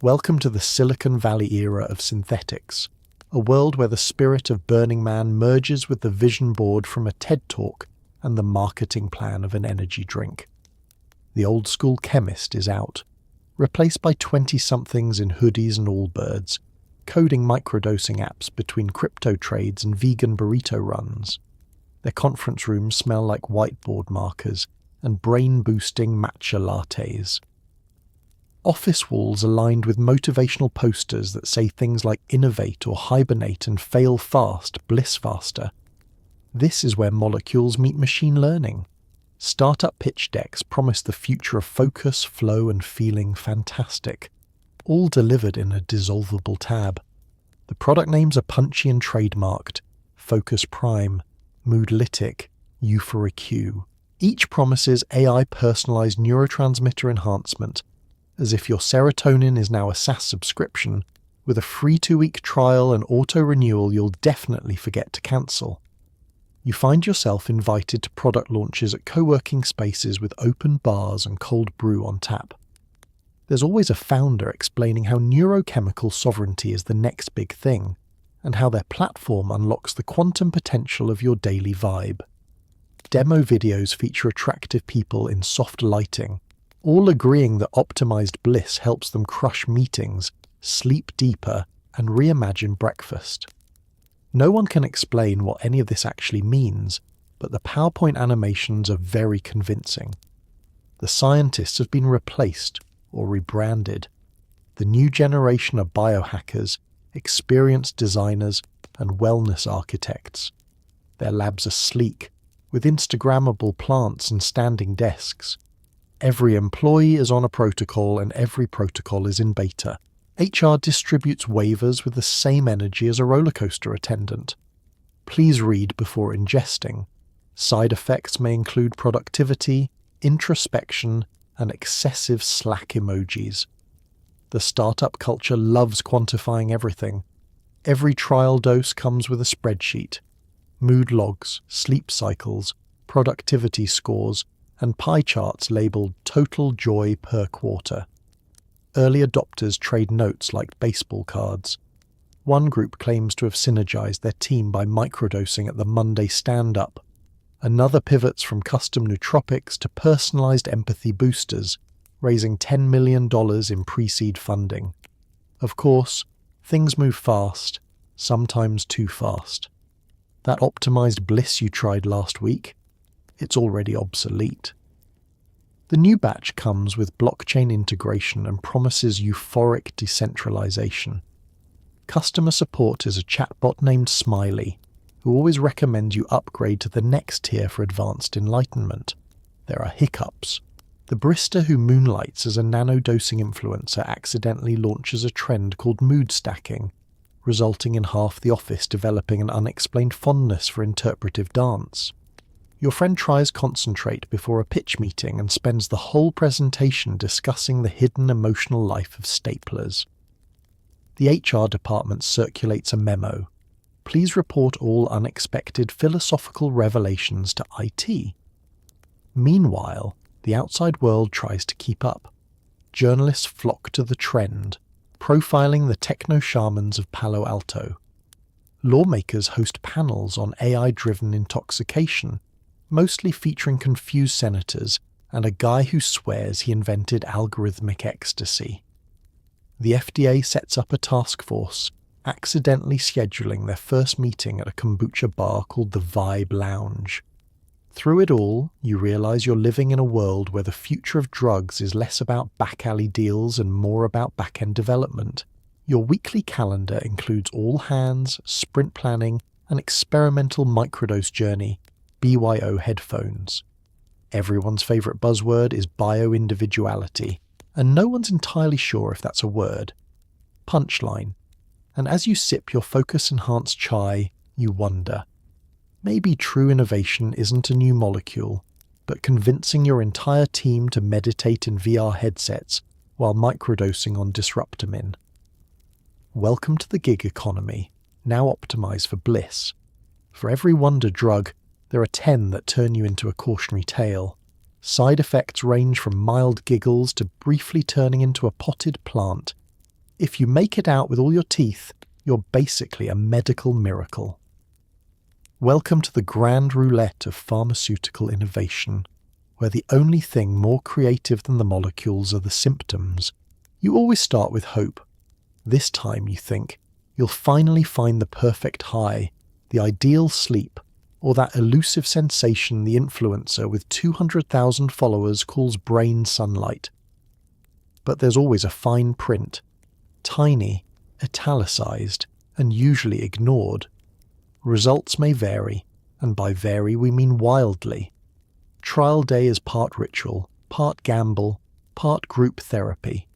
Welcome to the Silicon Valley era of synthetics, a world where the spirit of Burning Man merges with the vision board from a TED Talk and the marketing plan of an energy drink. The old-school chemist is out, replaced by 20-somethings in hoodies and Allbirds, coding microdosing apps between crypto trades and vegan burrito runs. Their conference rooms smell like whiteboard markers and brain-boosting matcha lattes. Office walls are lined with motivational posters that say things like innovate or hibernate and fail fast, bliss faster. This is where molecules meet machine learning. Startup pitch decks promise the future of focus, flow, and feeling fantastic, all delivered in a dissolvable tab. The product names are punchy and trademarked: Focus Prime, Moodlytic, EuphoriQ. Each promises AI-personalized neurotransmitter enhancement, as if your serotonin is now a SaaS subscription, with a free 2-week trial and auto-renewal you'll definitely forget to cancel. You find yourself invited to product launches at co-working spaces with open bars and cold brew on tap. There's always a founder explaining how neurochemical sovereignty is the next big thing, and how their platform unlocks the quantum potential of your daily vibe. Demo videos feature attractive people in soft lighting, all agreeing that optimized bliss helps them crush meetings, sleep deeper, and reimagine breakfast. No one can explain what any of this actually means, but the PowerPoint animations are very convincing. The scientists have been replaced or rebranded. The new generation are biohackers, experienced designers, and wellness architects. Their labs are sleek, with Instagrammable plants and standing desks. Every employee is on a protocol and every protocol is in beta. HR distributes waivers with the same energy as a roller coaster attendant. Please read before ingesting. Side effects may include productivity, introspection, and excessive Slack emojis. The startup culture loves quantifying everything. Every trial dose comes with a spreadsheet. Mood logs, sleep cycles, productivity scores, and pie charts labeled total joy per quarter. Early adopters trade notes like baseball cards. One group claims to have synergized their team by microdosing at the Monday stand-up. Another pivots from custom nootropics to personalized empathy boosters, raising $10 million in pre-seed funding. Of course, things move fast, sometimes too fast. That optimized bliss you tried last week, it's already obsolete. The new batch comes with blockchain integration and promises euphoric decentralization. Customer support is a chatbot named Smiley, who always recommends you upgrade to the next tier for advanced enlightenment. There are hiccups. The barista who moonlights as a nano-dosing influencer accidentally launches a trend called mood stacking, resulting in half the office developing an unexplained fondness for interpretive dance. Your friend tries concentrate before a pitch meeting and spends the whole presentation discussing the hidden emotional life of staplers. The HR department circulates a memo. Please report all unexpected philosophical revelations to IT. Meanwhile, the outside world tries to keep up. Journalists flock to the trend, profiling the techno-shamans of Palo Alto. Lawmakers host panels on AI-driven intoxication, mostly featuring confused senators and a guy who swears he invented algorithmic ecstasy. The FDA sets up a task force, accidentally scheduling their first meeting at a kombucha bar called the Vibe Lounge. Through it all, you realize you're living in a world where the future of drugs is less about back-alley deals and more about back-end development. Your weekly calendar includes all hands, sprint planning, an experimental microdose journey, BYO headphones. Everyone's favorite buzzword is bio-individuality, and no one's entirely sure if that's a word. Punchline. And as you sip your focus-enhanced chai, you wonder. Maybe true innovation isn't a new molecule, but convincing your entire team to meditate in VR headsets while microdosing on disruptamine. Welcome to the gig economy, now optimized for bliss. For every wonder drug, there are 10 that turn you into a cautionary tale. Side effects range from mild giggles to briefly turning into a potted plant. If you make it out with all your teeth, you're basically a medical miracle. Welcome to the grand roulette of pharmaceutical innovation, where the only thing more creative than the molecules are the symptoms. You always start with hope. This time, you think, you'll finally find the perfect high, the ideal sleep, or that elusive sensation the influencer with 200,000 followers calls brain sunlight. But there's always a fine print, tiny, italicized, and usually ignored. Results may vary, and by vary we mean wildly. Trial day is part ritual, part gamble, part group therapy.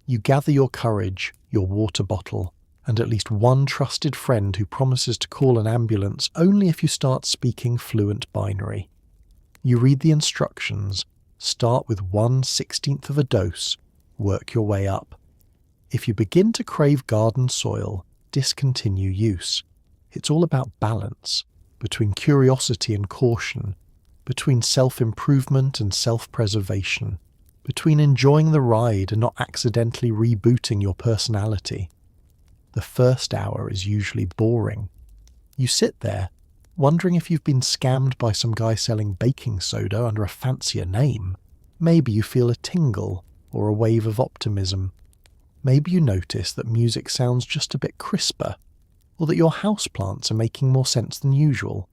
You gather your courage, your water bottle, and at least one trusted friend who promises to call an ambulance only if you start speaking fluent binary. You read the instructions, start with 1/16 of a dose, work your way up. If you begin to crave garden soil, discontinue use. It's all about balance, between curiosity and caution, between self-improvement and self-preservation, between enjoying the ride and not accidentally rebooting your personality. The first hour is usually boring. You sit there, wondering if you've been scammed by some guy selling baking soda under a fancier name. Maybe you feel a tingle or a wave of optimism. Maybe you notice that music sounds just a bit crisper, or that your houseplants are making more sense than usual.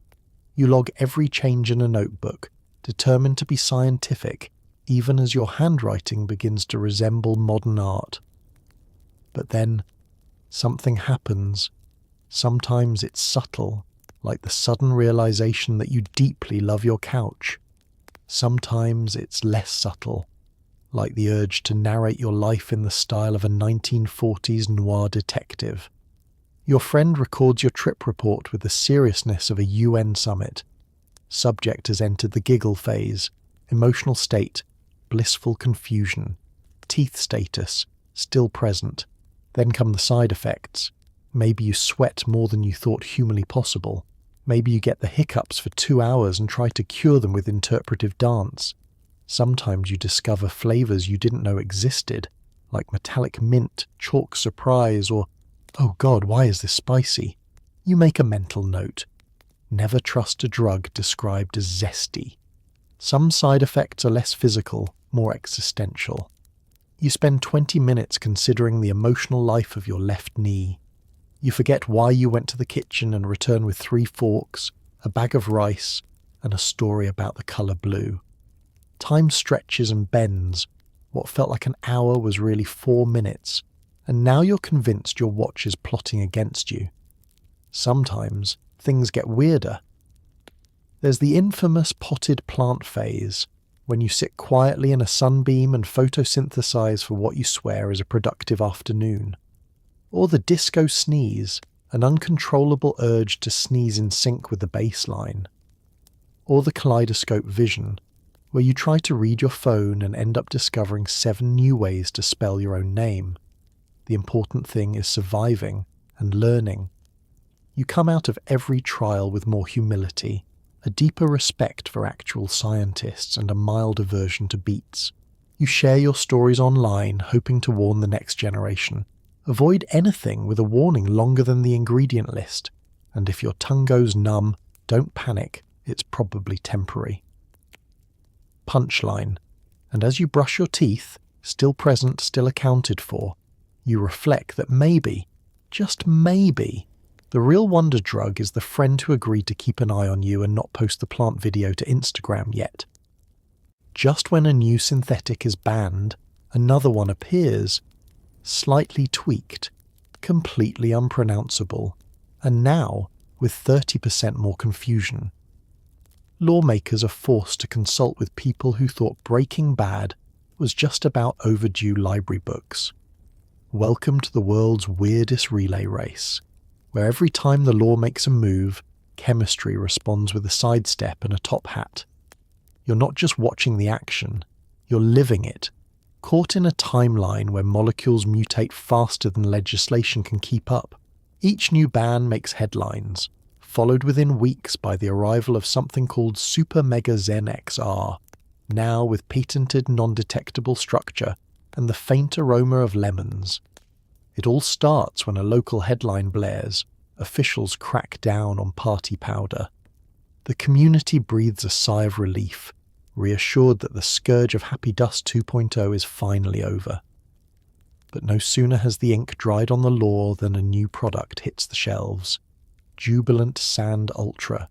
You log every change in a notebook, determined to be scientific, even as your handwriting begins to resemble modern art. But then, something happens. Sometimes it's subtle, like the sudden realization that you deeply love your couch. Sometimes it's less subtle, like the urge to narrate your life in the style of a 1940s noir detective. Your friend records your trip report with the seriousness of a UN summit. Subject has entered the giggle phase, emotional state, blissful confusion, teeth status, still present. Then come the side effects. Maybe you sweat more than you thought humanly possible. Maybe you get the hiccups for 2 hours and try to cure them with interpretive dance. Sometimes you discover flavors you didn't know existed, like metallic mint, chalk surprise, or, oh God, why is this spicy? You make a mental note. Never trust a drug described as zesty. Some side effects are less physical, more existential. You spend 20 minutes considering the emotional life of your left knee. You forget why you went to the kitchen and return with 3 forks, a bag of rice, and a story about the colour blue. Time stretches and bends. What felt like an hour was really 4 minutes, and now you're convinced your watch is plotting against you. Sometimes things get weirder. There's the infamous potted plant phase, when you sit quietly in a sunbeam and photosynthesize for what you swear is a productive afternoon. Or the disco sneeze, an uncontrollable urge to sneeze in sync with the baseline. Or the kaleidoscope vision, where you try to read your phone and end up discovering 7 new ways to spell your own name. The important thing is surviving and learning. You come out of every trial with more humility, a deeper respect for actual scientists, and a mild aversion to beats. You share your stories online, hoping to warn the next generation. Avoid anything with a warning longer than the ingredient list, and if your tongue goes numb, don't panic, it's probably temporary. Punchline. And as you brush your teeth, still present, still accounted for, you reflect that maybe, just maybe, the real wonder drug is the friend who agreed to keep an eye on you and not post the plant video to Instagram yet. Just when a new synthetic is banned, another one appears, slightly tweaked, completely unpronounceable, and now with 30% more confusion. Lawmakers are forced to consult with people who thought Breaking Bad was just about overdue library books. Welcome to the world's weirdest relay race, where every time the law makes a move, chemistry responds with a sidestep and a top hat. You're not just watching the action, you're living it, caught in a timeline where molecules mutate faster than legislation can keep up. Each new ban makes headlines, followed within weeks by the arrival of something called Super Mega Zen XR, now with patented non-detectable structure and the faint aroma of lemons. It all starts when a local headline blares, officials crack down on party powder. The community breathes a sigh of relief, reassured that the scourge of Happy Dust 2.0 is finally over. But no sooner has the ink dried on the law than a new product hits the shelves. Jubilant Sand Ultra,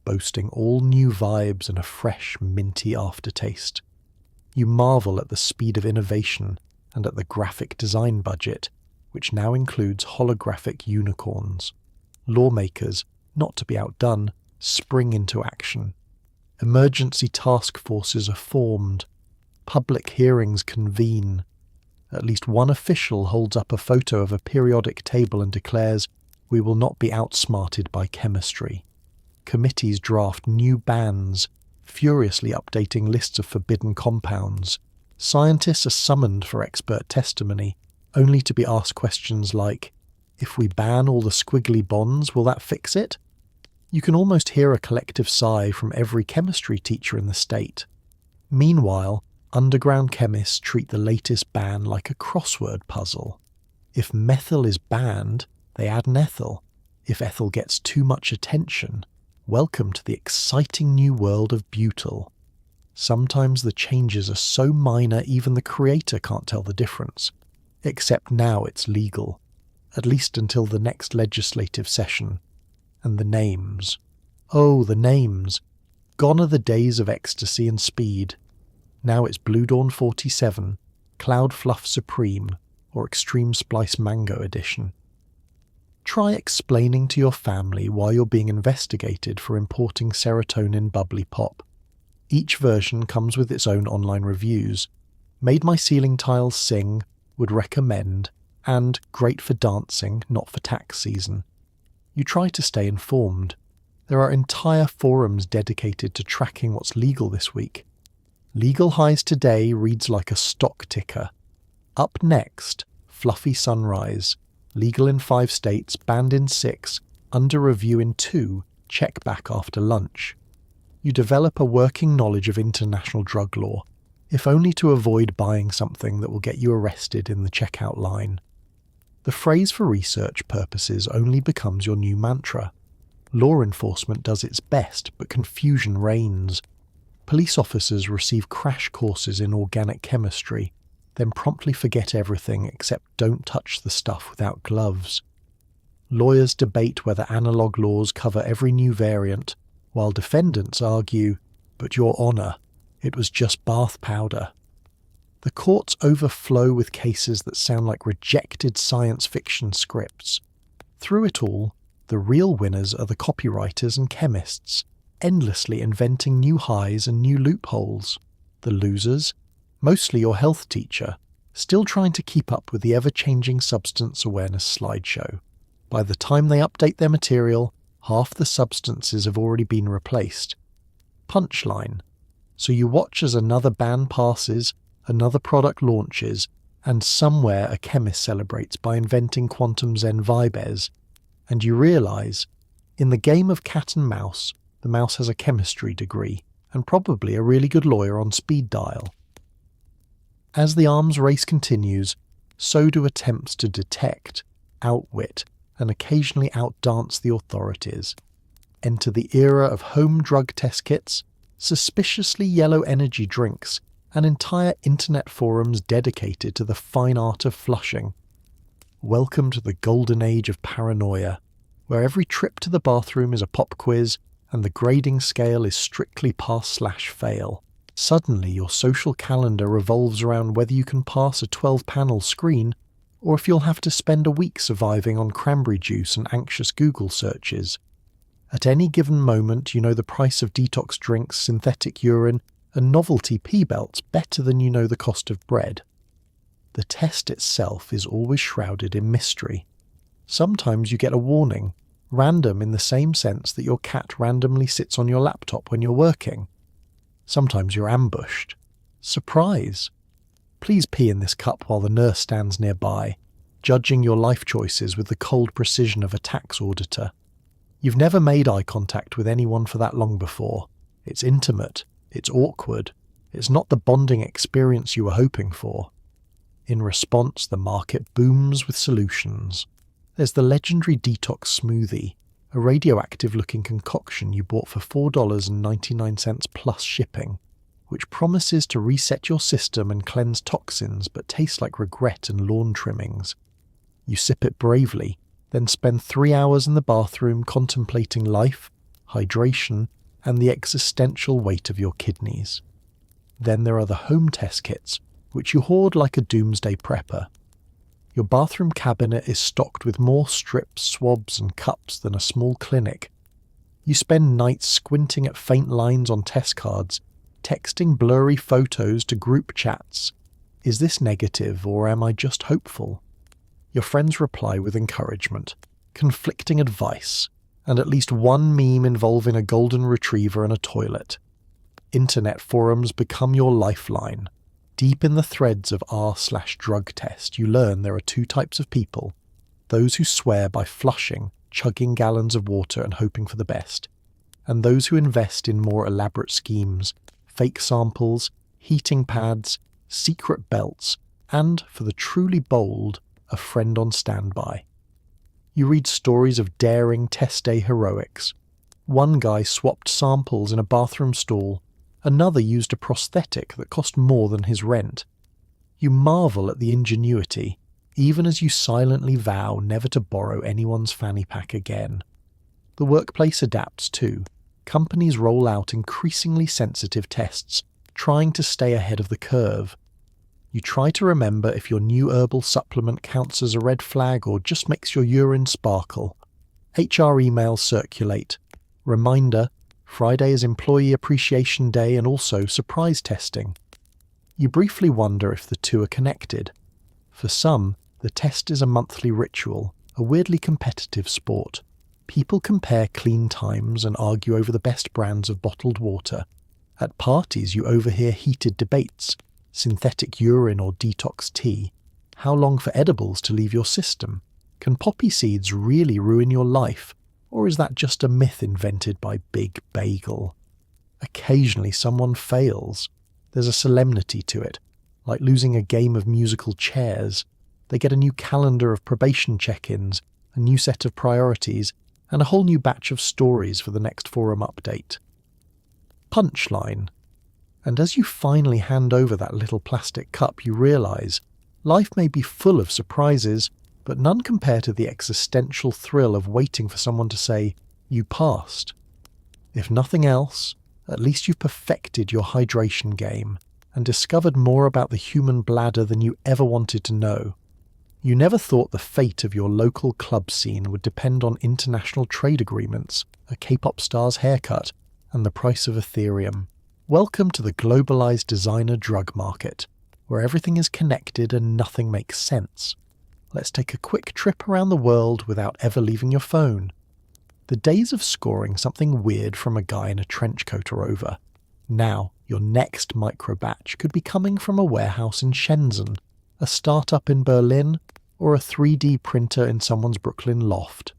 boasting all new vibes and a fresh, minty aftertaste. You marvel at the speed of innovation and at the graphic design budget, which now includes holographic unicorns. Lawmakers, not to be outdone, spring into action. Emergency task forces are formed. Public hearings convene. At least one official holds up a photo of a periodic table and declares, "We will not be outsmarted by chemistry." Committees draft new bans, furiously updating lists of forbidden compounds. Scientists are summoned for expert testimony, only to be asked questions like, "If we ban all the squiggly bonds, will that fix it?" You can almost hear a collective sigh from every chemistry teacher in the state. Meanwhile, underground chemists treat the latest ban like a crossword puzzle. If methyl is banned, they add an ethyl. If ethyl gets too much attention, welcome to the exciting new world of butyl. Sometimes the changes are so minor even the creator can't tell the difference. Except now it's legal, at least until the next legislative session. And the names. Oh, the names. Gone are the days of ecstasy and speed. Now it's Blue Dawn 47, Cloud Fluff Supreme, or Extreme Splice Mango Edition. Try explaining to your family why you're being investigated for importing serotonin bubbly pop. Each version comes with its own online reviews. Made my ceiling tiles sing, would recommend, and great for dancing, not for tax season. You try to stay informed. There are entire forums dedicated to tracking what's legal this week. Legal Highs Today reads like a stock ticker. Up next, Fluffy Sunrise, legal in 5 states, banned in 6, under review in 2, check back after lunch. You develop a working knowledge of international drug law, if only to avoid buying something that will get you arrested in the checkout line. The phrase for research purposes only becomes your new mantra. Law enforcement does its best, but confusion reigns. Police officers receive crash courses in organic chemistry, then promptly forget everything except don't touch the stuff without gloves. Lawyers debate whether analog laws cover every new variant, while defendants argue, "But Your Honour, it was just bath powder." The courts overflow with cases that sound like rejected science fiction scripts. Through it all, the real winners are the copywriters and chemists, endlessly inventing new highs and new loopholes. The losers, mostly your health teacher, still trying to keep up with the ever-changing substance awareness slideshow. By the time they update their material, half the substances have already been replaced. Punchline. So you watch as another ban passes, another product launches, and somewhere a chemist celebrates by inventing quantum zen vibes, and you realise, in the game of cat and mouse, the mouse has a chemistry degree, and probably a really good lawyer on speed dial. As the arms race continues, so do attempts to detect, outwit, and occasionally outdance the authorities. Enter the era of home drug test kits, suspiciously yellow energy drinks, and entire internet forums dedicated to the fine art of flushing. Welcome to the golden age of paranoia, where every trip to the bathroom is a pop quiz and the grading scale is strictly pass/fail. Suddenly your social calendar revolves around whether you can pass a 12-panel screen or if you'll have to spend a week surviving on cranberry juice and anxious Google searches. At any given moment, you know the price of detox drinks, synthetic urine, and novelty pee-belts better than you know the cost of bread. The test itself is always shrouded in mystery. Sometimes you get a warning, random in the same sense that your cat randomly sits on your laptop when you're working. Sometimes you're ambushed. Surprise! Please pee in this cup while the nurse stands nearby, judging your life choices with the cold precision of a tax auditor. You've never made eye contact with anyone for that long before. It's intimate. It's awkward. It's not the bonding experience you were hoping for. In response, the market booms with solutions. There's the legendary detox smoothie, a radioactive-looking concoction you bought for $4.99 plus shipping, which promises to reset your system and cleanse toxins but tastes like regret and lawn trimmings. You sip it bravely, then spend 3 hours in the bathroom contemplating life, hydration, and the existential weight of your kidneys. Then there are the home test kits, which you hoard like a doomsday prepper. Your bathroom cabinet is stocked with more strips, swabs, and cups than a small clinic. You spend nights squinting at faint lines on test cards, texting blurry photos to group chats. Is this negative, or am I just hopeful? Your friends reply with encouragement, conflicting advice, and at least one meme involving a golden retriever and a toilet. Internet forums become your lifeline. Deep in the threads of r/drug test, you learn there are two types of people: those who swear by flushing, chugging gallons of water and hoping for the best, and those who invest in more elaborate schemes, fake samples, heating pads, secret belts, and, for the truly bold, a friend on standby. You read stories of daring test day heroics. One guy swapped samples in a bathroom stall, another used a prosthetic that cost more than his rent. You marvel at the ingenuity, even as you silently vow never to borrow anyone's fanny pack again. The workplace adapts too. Companies roll out increasingly sensitive tests, trying to stay ahead of the curve. You try to remember if your new herbal supplement counts as a red flag or just makes your urine sparkle. HR emails circulate. Reminder, Friday is Employee Appreciation Day and also surprise testing. You briefly wonder if the two are connected. For some, the test is a monthly ritual, a weirdly competitive sport. People compare clean times and argue over the best brands of bottled water. At parties you overhear heated debates, synthetic urine or detox tea, how long for edibles to leave your system, can poppy seeds really ruin your life, Or is that just a myth invented by Big Bagel? Occasionally someone fails. There's a solemnity to it, like losing a game of musical chairs. They get a new calendar of probation check-ins, a new set of priorities, and a whole new batch of stories for the next forum update. Punchline. And as you finally hand over that little plastic cup, you realise life may be full of surprises, but none compare to the existential thrill of waiting for someone to say, "You passed." If nothing else, at least you've perfected your hydration game and discovered more about the human bladder than you ever wanted to know. You never thought the fate of your local club scene would depend on international trade agreements, a K-pop star's haircut, and the price of Ethereum. Welcome to the globalized designer drug market, where everything is connected and nothing makes sense. Let's take a quick trip around the world without ever leaving your phone. The days of scoring something weird from a guy in a trench coat are over. Now, your next micro batch could be coming from a warehouse in Shenzhen, a startup in Berlin, or a 3D printer in someone's Brooklyn loft.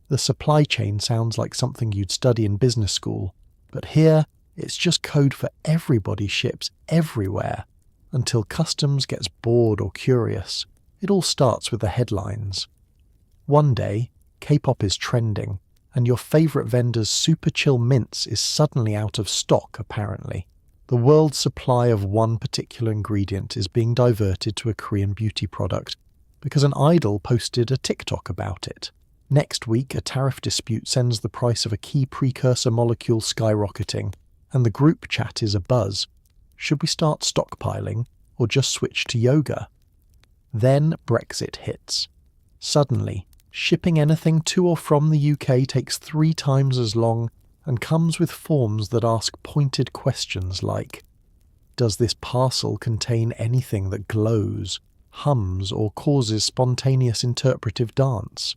The supply chain sounds like something you'd study in business school, but here it's just code for everybody ships everywhere. Until customs gets bored or curious, it all starts with the headlines. One day, K-pop is trending, and your favourite vendor's super chill mints is suddenly out of stock, apparently. The world's supply of one particular ingredient is being diverted to a Korean beauty product because an idol posted a TikTok about it. Next week, a tariff dispute sends the price of a key precursor molecule skyrocketing, and the group chat is abuzz. Should we start stockpiling, or just switch to yoga? Then Brexit hits. Suddenly, shipping anything to or from the UK takes 3 times as long and comes with forms that ask pointed questions like, does this parcel contain anything that glows, hums, or causes spontaneous interpretive dance?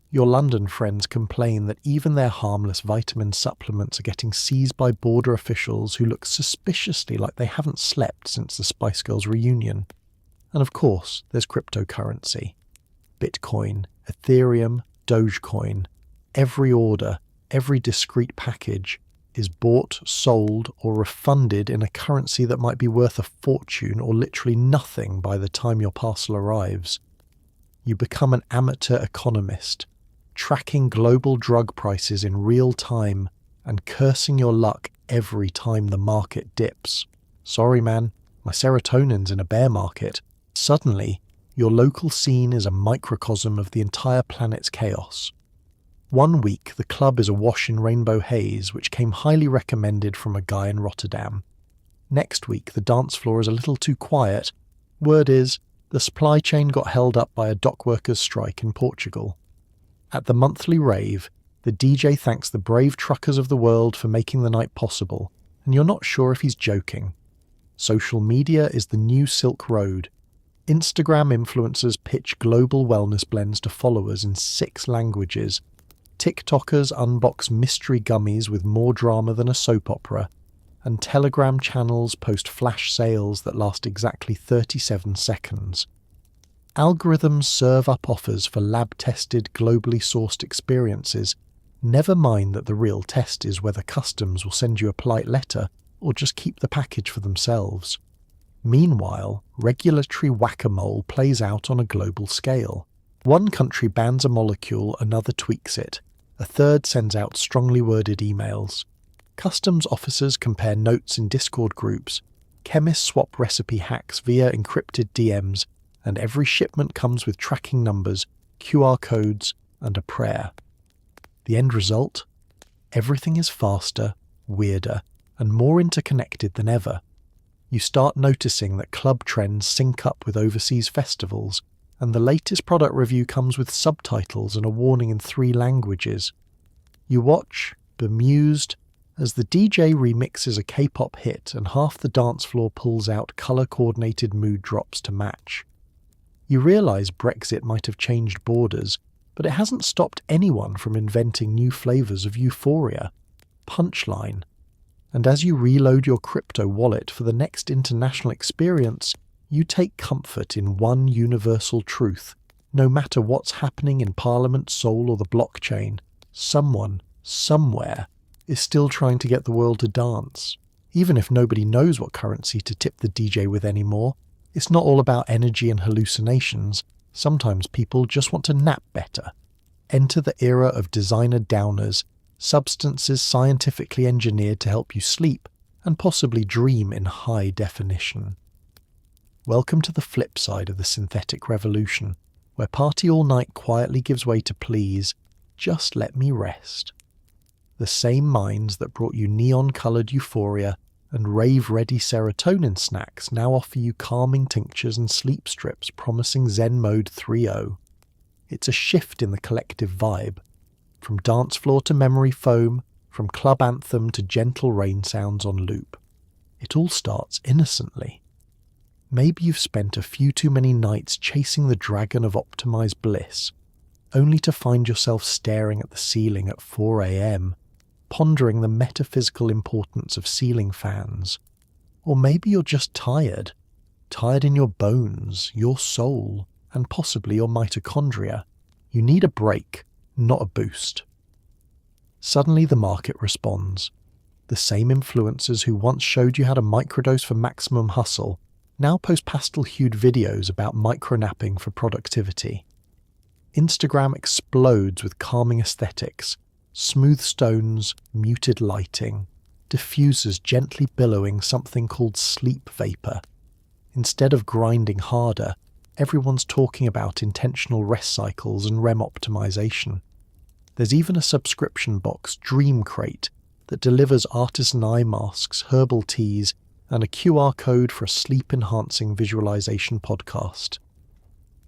Your London friends complain that even their harmless vitamin supplements are getting seized by border officials who look suspiciously like they haven't slept since the Spice Girls reunion. And of course, there's cryptocurrency. Bitcoin, Ethereum, Dogecoin. Every order, every discrete package is bought, sold, or refunded in a currency that might be worth a fortune or literally nothing by the time your parcel arrives. You become an amateur economist, tracking global drug prices in real time and cursing your luck every time the market dips. Sorry man, my serotonin's in a bear market. Suddenly, your local scene is a microcosm of the entire planet's chaos. One week, the club is awash in rainbow haze, which came highly recommended from a guy in Rotterdam. Next week, the dance floor is a little too quiet. Word is, the supply chain got held up by a dock workers' strike in Portugal. At the monthly rave, the DJ thanks the brave truckers of the world for making the night possible, and you're not sure if he's joking. Social media is the new Silk Road. Instagram influencers pitch global wellness blends to followers in 6 languages. TikTokers unbox mystery gummies with more drama than a soap opera. And Telegram channels post flash sales that last exactly 37 seconds. Algorithms serve up offers for lab-tested, globally sourced experiences. Never mind that the real test is whether customs will send you a polite letter or just keep the package for themselves. Meanwhile, regulatory whack-a-mole plays out on a global scale. One country bans a molecule, another tweaks it. A third sends out strongly worded emails. Customs officers compare notes in Discord groups. Chemists swap recipe hacks via encrypted DMs, and every shipment comes with tracking numbers, QR codes, and a prayer. The end result? Everything is faster, weirder, and more interconnected than ever. You start noticing that club trends sync up with overseas festivals, and the latest product review comes with subtitles and a warning in 3 languages. You watch, bemused, as the DJ remixes a K-pop hit and half the dance floor pulls out colour-coordinated mood drops to match. You realise Brexit might have changed borders, but it hasn't stopped anyone from inventing new flavours of euphoria. Punchline. And as you reload your crypto wallet for the next international experience, you take comfort in one universal truth. No matter what's happening in Parliament, Seoul or the blockchain, Someone, somewhere, is still trying to get the world to dance. Even if nobody knows what currency to tip the DJ with anymore, it's not all about energy and hallucinations. Sometimes people just want to nap better. Enter the era of designer downers, substances scientifically engineered to help you sleep and possibly dream in high definition. Welcome to the flip side of the synthetic revolution, where party all night quietly gives way to please, just let me rest. The same minds that brought you neon-coloured euphoria and rave-ready serotonin snacks now offer you calming tinctures and sleep strips promising Zen Mode 3.0. It's a shift in the collective vibe. From dance floor to memory foam, from club anthem to gentle rain sounds on loop. It all starts innocently. Maybe you've spent a few too many nights chasing the dragon of optimized bliss, only to find yourself staring at the ceiling at 4 a.m., pondering the metaphysical importance of ceiling fans. Or maybe you're just tired in your bones, your soul, and possibly your mitochondria. You need a break, not a boost. Suddenly the market responds. The same influencers who once showed you how to microdose for maximum hustle now post pastel-hued videos about micronapping for productivity. Instagram explodes with calming aesthetics, smooth stones, muted lighting, diffusers gently billowing something called sleep vapor. Instead of grinding harder, everyone's talking about intentional rest cycles and REM optimization. There's even a subscription box, Dream Crate, that delivers artisan eye masks, herbal teas, and a QR code for a sleep-enhancing visualization podcast.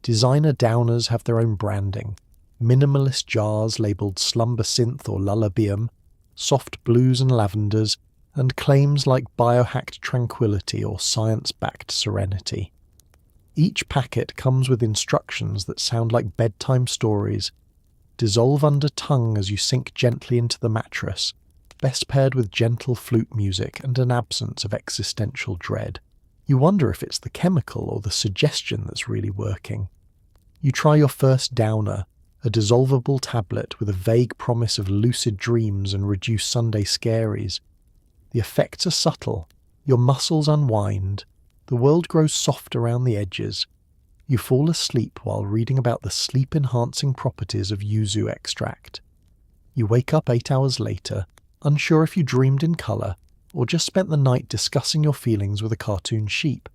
Designer downers have their own branding. Minimalist jars labelled Slumber Synth or Lullabium, soft blues and lavenders, and claims like biohacked tranquility or science-backed serenity. Each packet comes with instructions that sound like bedtime stories. Dissolve under tongue as you sink gently into the mattress, best paired with gentle flute music and an absence of existential dread. You wonder if it's the chemical or the suggestion that's really working. You try your first downer, a dissolvable tablet with a vague promise of lucid dreams and reduced Sunday scaries. The effects are subtle. Your muscles unwind. The world grows soft around the edges. You fall asleep while reading about the sleep-enhancing properties of yuzu extract. You wake up 8 hours later, unsure if you dreamed in colour or just spent the night discussing your feelings with a cartoon sheep.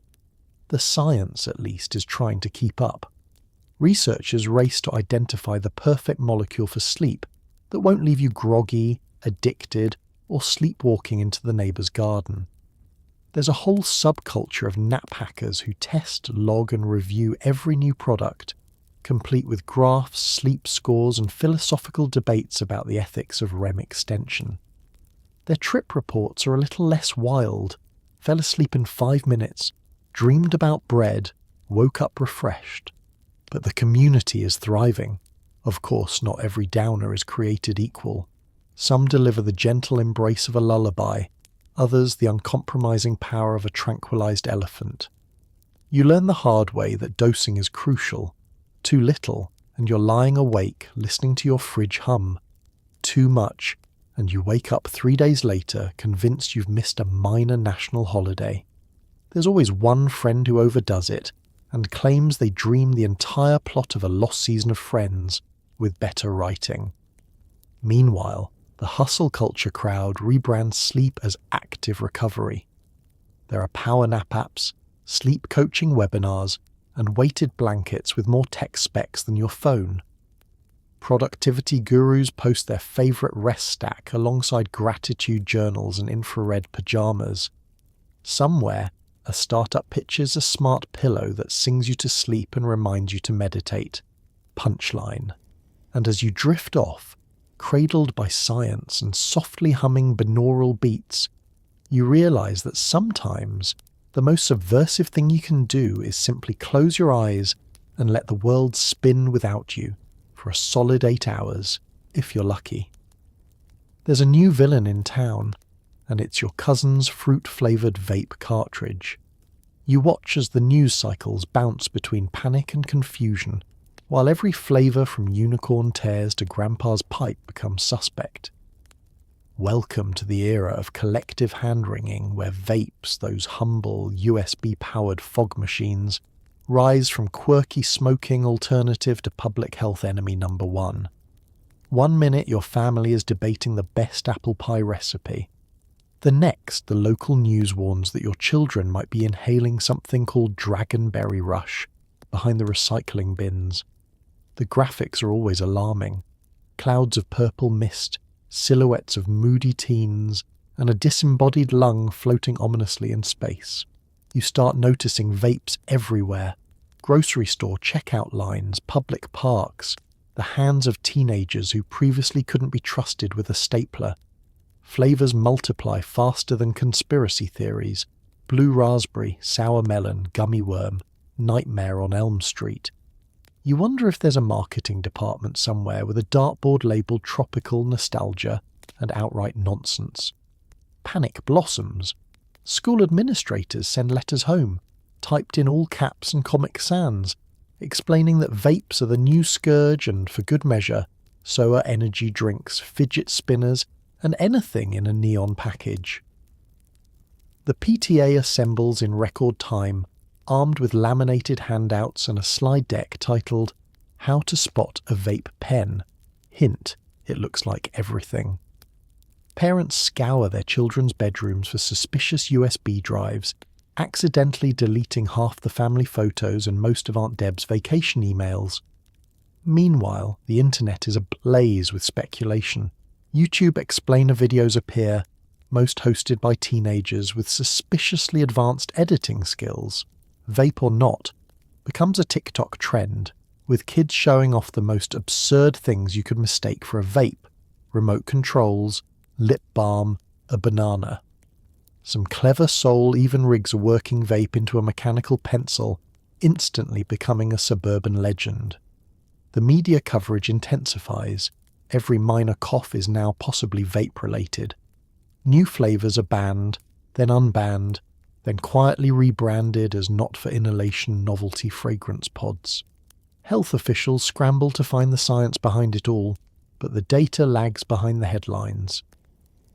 The science, at least, is trying to keep up. Researchers race to identify the perfect molecule for sleep that won't leave you groggy, addicted, or sleepwalking into the neighbour's garden. There's a whole subculture of nap hackers who test, log and review every new product, complete with graphs, sleep scores and philosophical debates about the ethics of REM extension. Their trip reports are a little less wild. Fell asleep in 5 minutes, dreamed about bread, woke up refreshed. But the community is thriving. Of course, not every downer is created equal. Some deliver the gentle embrace of a lullaby, others the uncompromising power of a tranquilized elephant. You learn the hard way that dosing is crucial. Too little, and you're lying awake listening to your fridge hum. Too much, and you wake up 3 days later convinced you've missed a minor national holiday. There's always one friend who overdoes it and claims they dreamed the entire plot of a lost season of Friends with better writing. Meanwhile, the hustle culture crowd rebrands sleep as active recovery. There are power nap apps, sleep coaching webinars, and weighted blankets with more tech specs than your phone. Productivity gurus post their favourite rest stack alongside gratitude journals and infrared pajamas. Somewhere, a startup pitches a smart pillow that sings you to sleep and reminds you to meditate. Punchline. And as you drift off, cradled by science and softly humming binaural beats, you realise that sometimes the most subversive thing you can do is simply close your eyes and let the world spin without you for a solid 8 hours, if you're lucky. There's a new villain in town, and it's your cousin's fruit-flavoured vape cartridge. You watch as the news cycles bounce between panic and confusion, while every flavour from unicorn tears to grandpa's pipe becomes suspect. Welcome to the era of collective hand-wringing where vapes, those humble USB-powered fog machines, rise from quirky smoking alternative to public health enemy number one. 1 minute your family is debating the best apple pie recipe. The next, the local news warns that your children might be inhaling something called Dragonberry Rush behind the recycling bins. The graphics are always alarming. Clouds of purple mist, silhouettes of moody teens, and a disembodied lung floating ominously in space. You start noticing vapes everywhere. Grocery store checkout lines, public parks, the hands of teenagers who previously couldn't be trusted with a stapler. Flavors multiply faster than conspiracy theories. Blue raspberry, sour melon, gummy worm, Nightmare on Elm Street. You wonder if there's a marketing department somewhere with a dartboard labelled tropical nostalgia and outright nonsense. Panic blossoms. School administrators send letters home, typed in all caps and Comic Sans, explaining that vapes are the new scourge and, for good measure, so are energy drinks, fidget spinners, and anything in a neon package. The PTA assembles in record time, armed with laminated handouts and a slide deck titled, How to Spot a Vape Pen. Hint, it looks like everything. Parents scour their children's bedrooms for suspicious USB drives, accidentally deleting half the family photos and most of Aunt Deb's vacation emails. Meanwhile, the internet is ablaze with speculation. YouTube explainer videos appear, most hosted by teenagers with suspiciously advanced editing skills. Vape or not, becomes a TikTok trend, with kids showing off the most absurd things you could mistake for a vape: remote controls, lip balm, a banana. Some clever soul even rigs a working vape into a mechanical pencil, instantly becoming a suburban legend. The media coverage intensifies. Every minor cough is now possibly vape-related. New flavours are banned, then unbanned, then quietly rebranded as not-for-inhalation novelty fragrance pods. Health officials scramble to find the science behind it all, but the data lags behind the headlines.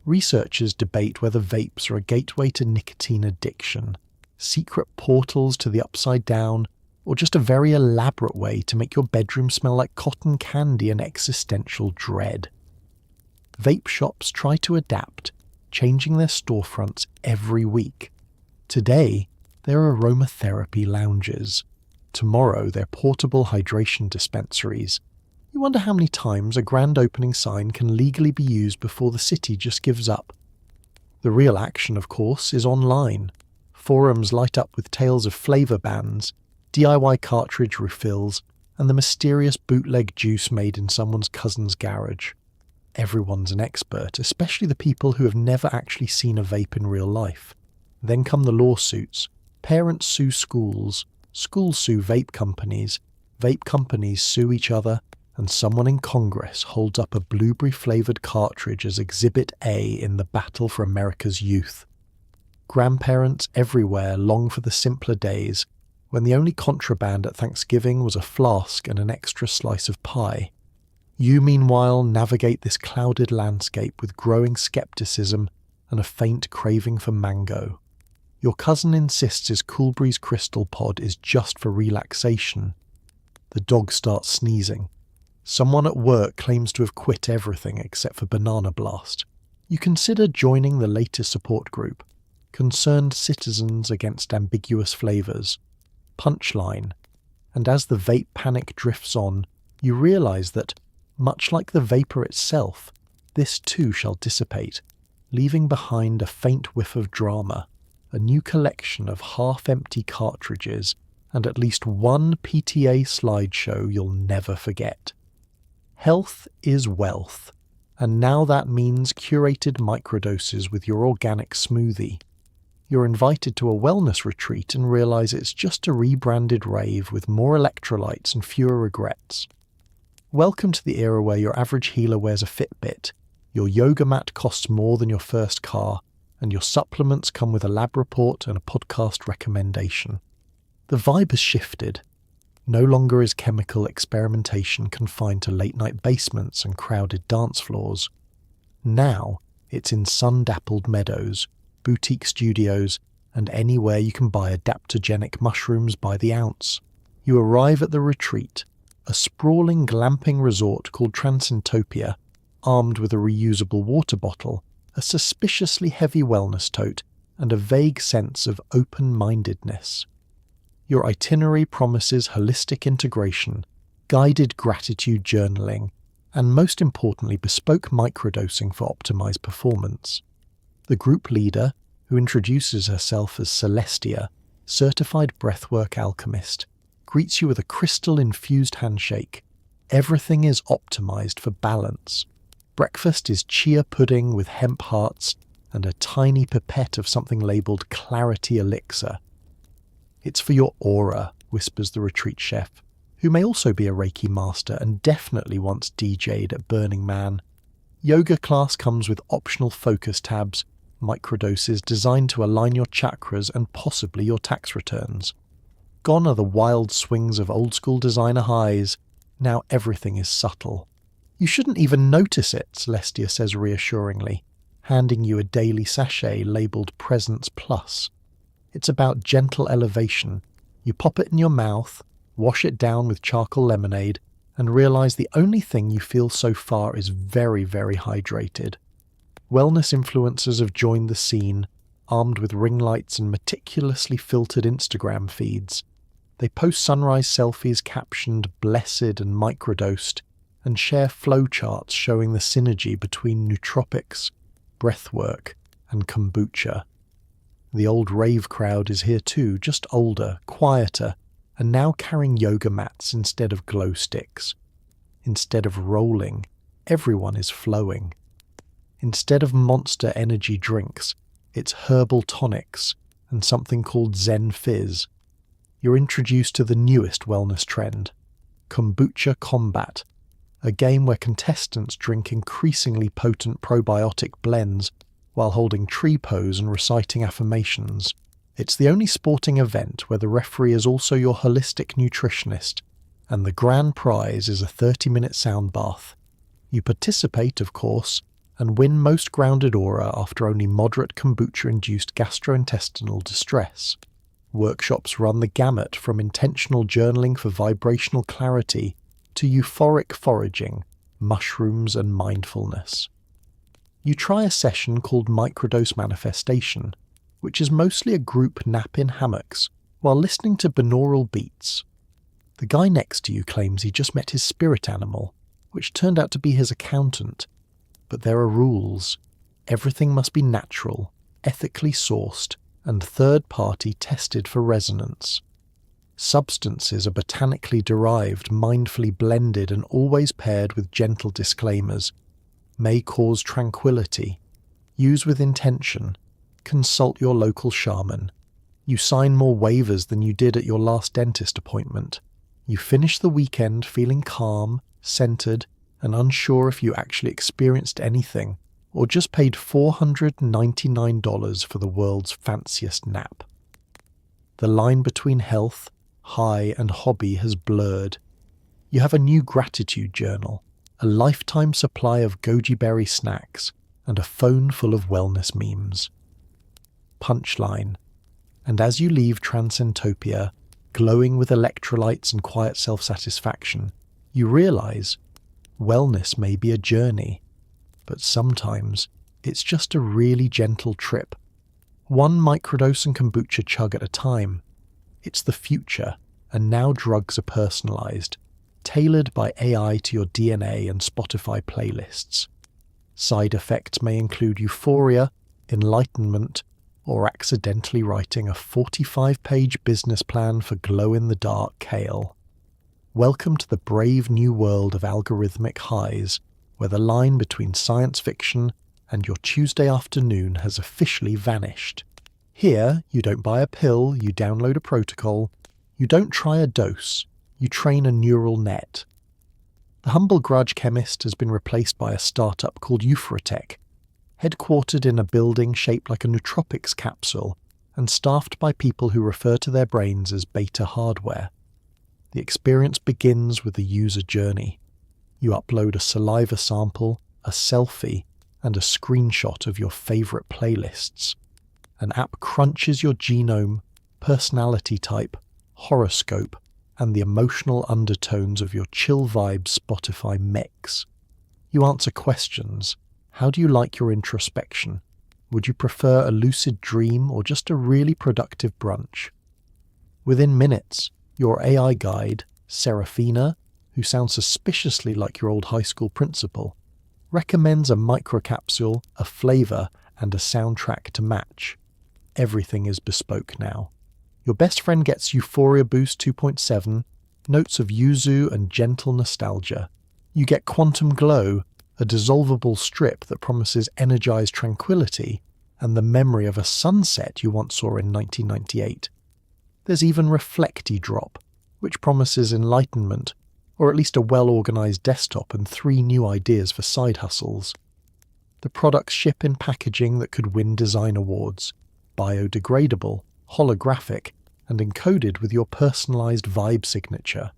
Researchers debate whether vapes are a gateway to nicotine addiction, secret portals to the upside down, or just a very elaborate way to make your bedroom smell like cotton candy and existential dread. Vape shops try to adapt, changing their storefronts every week. Today, they're aromatherapy lounges. Tomorrow, they're portable hydration dispensaries. You wonder how many times a grand opening sign can legally be used before the city just gives up. The real action, of course, is online. Forums light up with tales of flavour bans, DIY cartridge refills, and the mysterious bootleg juice made in someone's cousin's garage. Everyone's an expert, especially the people who have never actually seen a vape in real life. Then come the lawsuits. Parents sue schools, schools sue vape companies sue each other, and someone in Congress holds up a blueberry-flavoured cartridge as Exhibit A in the battle for America's youth. Grandparents everywhere long for the simpler days, when the only contraband at Thanksgiving was a flask and an extra slice of pie. You, meanwhile, navigate this clouded landscape with growing skepticism and a faint craving for mango. Your cousin insists his Coolbreeze crystal pod is just for relaxation. The dog starts sneezing. Someone at work claims to have quit everything except for Banana Blast. You consider joining the latest support group, Concerned Citizens Against Ambiguous Flavours. Punchline. And as the vape panic drifts on, you realise that, much like the vapour itself, this too shall dissipate, leaving behind a faint whiff of drama, a new collection of half-empty cartridges, and at least one PTA slideshow you'll never forget. Health is wealth, and now that means curated microdoses with your organic smoothie. You're invited to a wellness retreat and realise it's just a rebranded rave with more electrolytes and fewer regrets. Welcome to the era where your average healer wears a Fitbit, your yoga mat costs more than your first car, and your supplements come with a lab report and a podcast recommendation. The vibe has shifted. No longer is chemical experimentation confined to late-night basements and crowded dance floors. Now, it's in sun-dappled meadows, boutique studios, and anywhere you can buy adaptogenic mushrooms by the ounce. You arrive at the retreat, a sprawling glamping resort called Transcentopia, armed with a reusable water bottle, a suspiciously heavy wellness tote, and a vague sense of open-mindedness. Your itinerary promises holistic integration, guided gratitude journaling, and most importantly, bespoke microdosing for optimized performance. The group leader, who introduces herself as Celestia, certified breathwork alchemist, greets you with a crystal-infused handshake. Everything is optimized for balance. Breakfast is chia pudding with hemp hearts and a tiny pipette of something labelled Clarity Elixir. "It's for your aura," whispers the retreat chef, who may also be a Reiki master and definitely once DJ'd at Burning Man. Yoga class comes with optional focus tabs, microdoses designed to align your chakras and possibly your tax returns. Gone are the wild swings of old-school designer highs. Now everything is subtle. "You shouldn't even notice it," Celestia says reassuringly, handing you a daily sachet labelled Presence Plus. It's about gentle elevation. You pop it in your mouth, wash it down with charcoal lemonade, and realise the only thing you feel so far is very, very hydrated. Wellness influencers have joined the scene, armed with ring lights and meticulously filtered Instagram feeds. They post sunrise selfies captioned "blessed" and "microdosed," and share flowcharts showing the synergy between nootropics, breathwork, and kombucha. The old rave crowd is here too, just older, quieter, and now carrying yoga mats instead of glow sticks. Instead of rolling, everyone is flowing. Instead of Monster energy drinks, it's herbal tonics and something called Zen Fizz. You're introduced to the newest wellness trend, Kombucha Combat, a game where contestants drink increasingly potent probiotic blends while holding tree pose and reciting affirmations. It's the only sporting event where the referee is also your holistic nutritionist, and the grand prize is a 30-minute sound bath. You participate, of course, and win most grounded aura after only moderate kombucha-induced gastrointestinal distress. Workshops run the gamut from intentional journaling for vibrational clarity to euphoric foraging, mushrooms and mindfulness. You try a session called Microdose Manifestation, which is mostly a group nap in hammocks while listening to binaural beats. The guy next to you claims he just met his spirit animal, which turned out to be his accountant. But there are rules. Everything must be natural, ethically sourced, and third-party tested for resonance. Substances are botanically derived, mindfully blended, and always paired with gentle disclaimers. May cause tranquility. Use with intention. Consult your local shaman. You sign more waivers than you did at your last dentist appointment. You finish the weekend feeling calm, centered, and unsure if you actually experienced anything, or just paid $499 for the world's fanciest nap. The line between health, high, and hobby has blurred. You have a new gratitude journal, a lifetime supply of goji berry snacks, and a phone full of wellness memes. Punchline. And as you leave Transcentopia, glowing with electrolytes and quiet self-satisfaction, you realize wellness may be a journey, but sometimes it's just a really gentle trip. One microdose and kombucha chug at a time. It's the future, and now drugs are personalized, tailored by AI to your DNA and Spotify playlists. Side effects may include euphoria, enlightenment, or accidentally writing a 45-page business plan for glow-in-the-dark kale. Welcome to the brave new world of algorithmic highs, where the line between science fiction and your Tuesday afternoon has officially vanished. Here, you don't buy a pill, you download a protocol. You don't try a dose, you train a neural net. The humble grudge chemist has been replaced by a startup called Euphratech, headquartered in a building shaped like a nootropics capsule and staffed by people who refer to their brains as beta hardware. The experience begins with the user journey. You upload a saliva sample, a selfie, and a screenshot of your favorite playlists. An app crunches your genome, personality type, horoscope, and the emotional undertones of your chill vibe Spotify mix. You answer questions. How do you like your introspection? Would you prefer a lucid dream or just a really productive brunch? Within minutes, your AI guide, Serafina, who sounds suspiciously like your old high school principal, recommends a microcapsule, a flavour, and a soundtrack to match. Everything is bespoke now. Your best friend gets Euphoria Boost 2.7, notes of yuzu and gentle nostalgia. You get Quantum Glow, a dissolvable strip that promises energized tranquility and the memory of a sunset you once saw in 1998. There's even Reflecti Drop, which promises enlightenment, or at least a well-organized desktop and 3 new ideas for side hustles. The products ship in packaging that could win design awards, biodegradable, holographic, and encoded with your personalized vibe signature.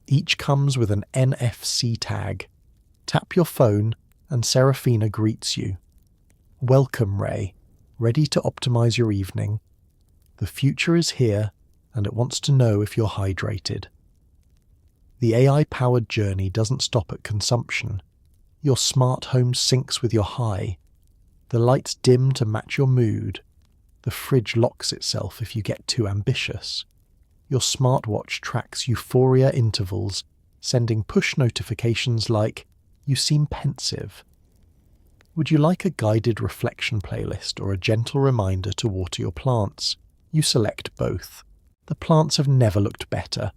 Each comes with an NFC tag. Tap your phone and Serafina greets you. Welcome, Ray. Ready to optimize your evening? The future is here, and it wants to know if you're hydrated. The AI-powered journey doesn't stop at consumption. Your smart home syncs with your high. The lights dim to match your mood. The fridge locks itself if you get too ambitious. Your smartwatch tracks euphoria intervals, sending push notifications like, "You seem pensive." Would you like a guided reflection playlist or a gentle reminder to water your plants? You select both. The plants have never looked better.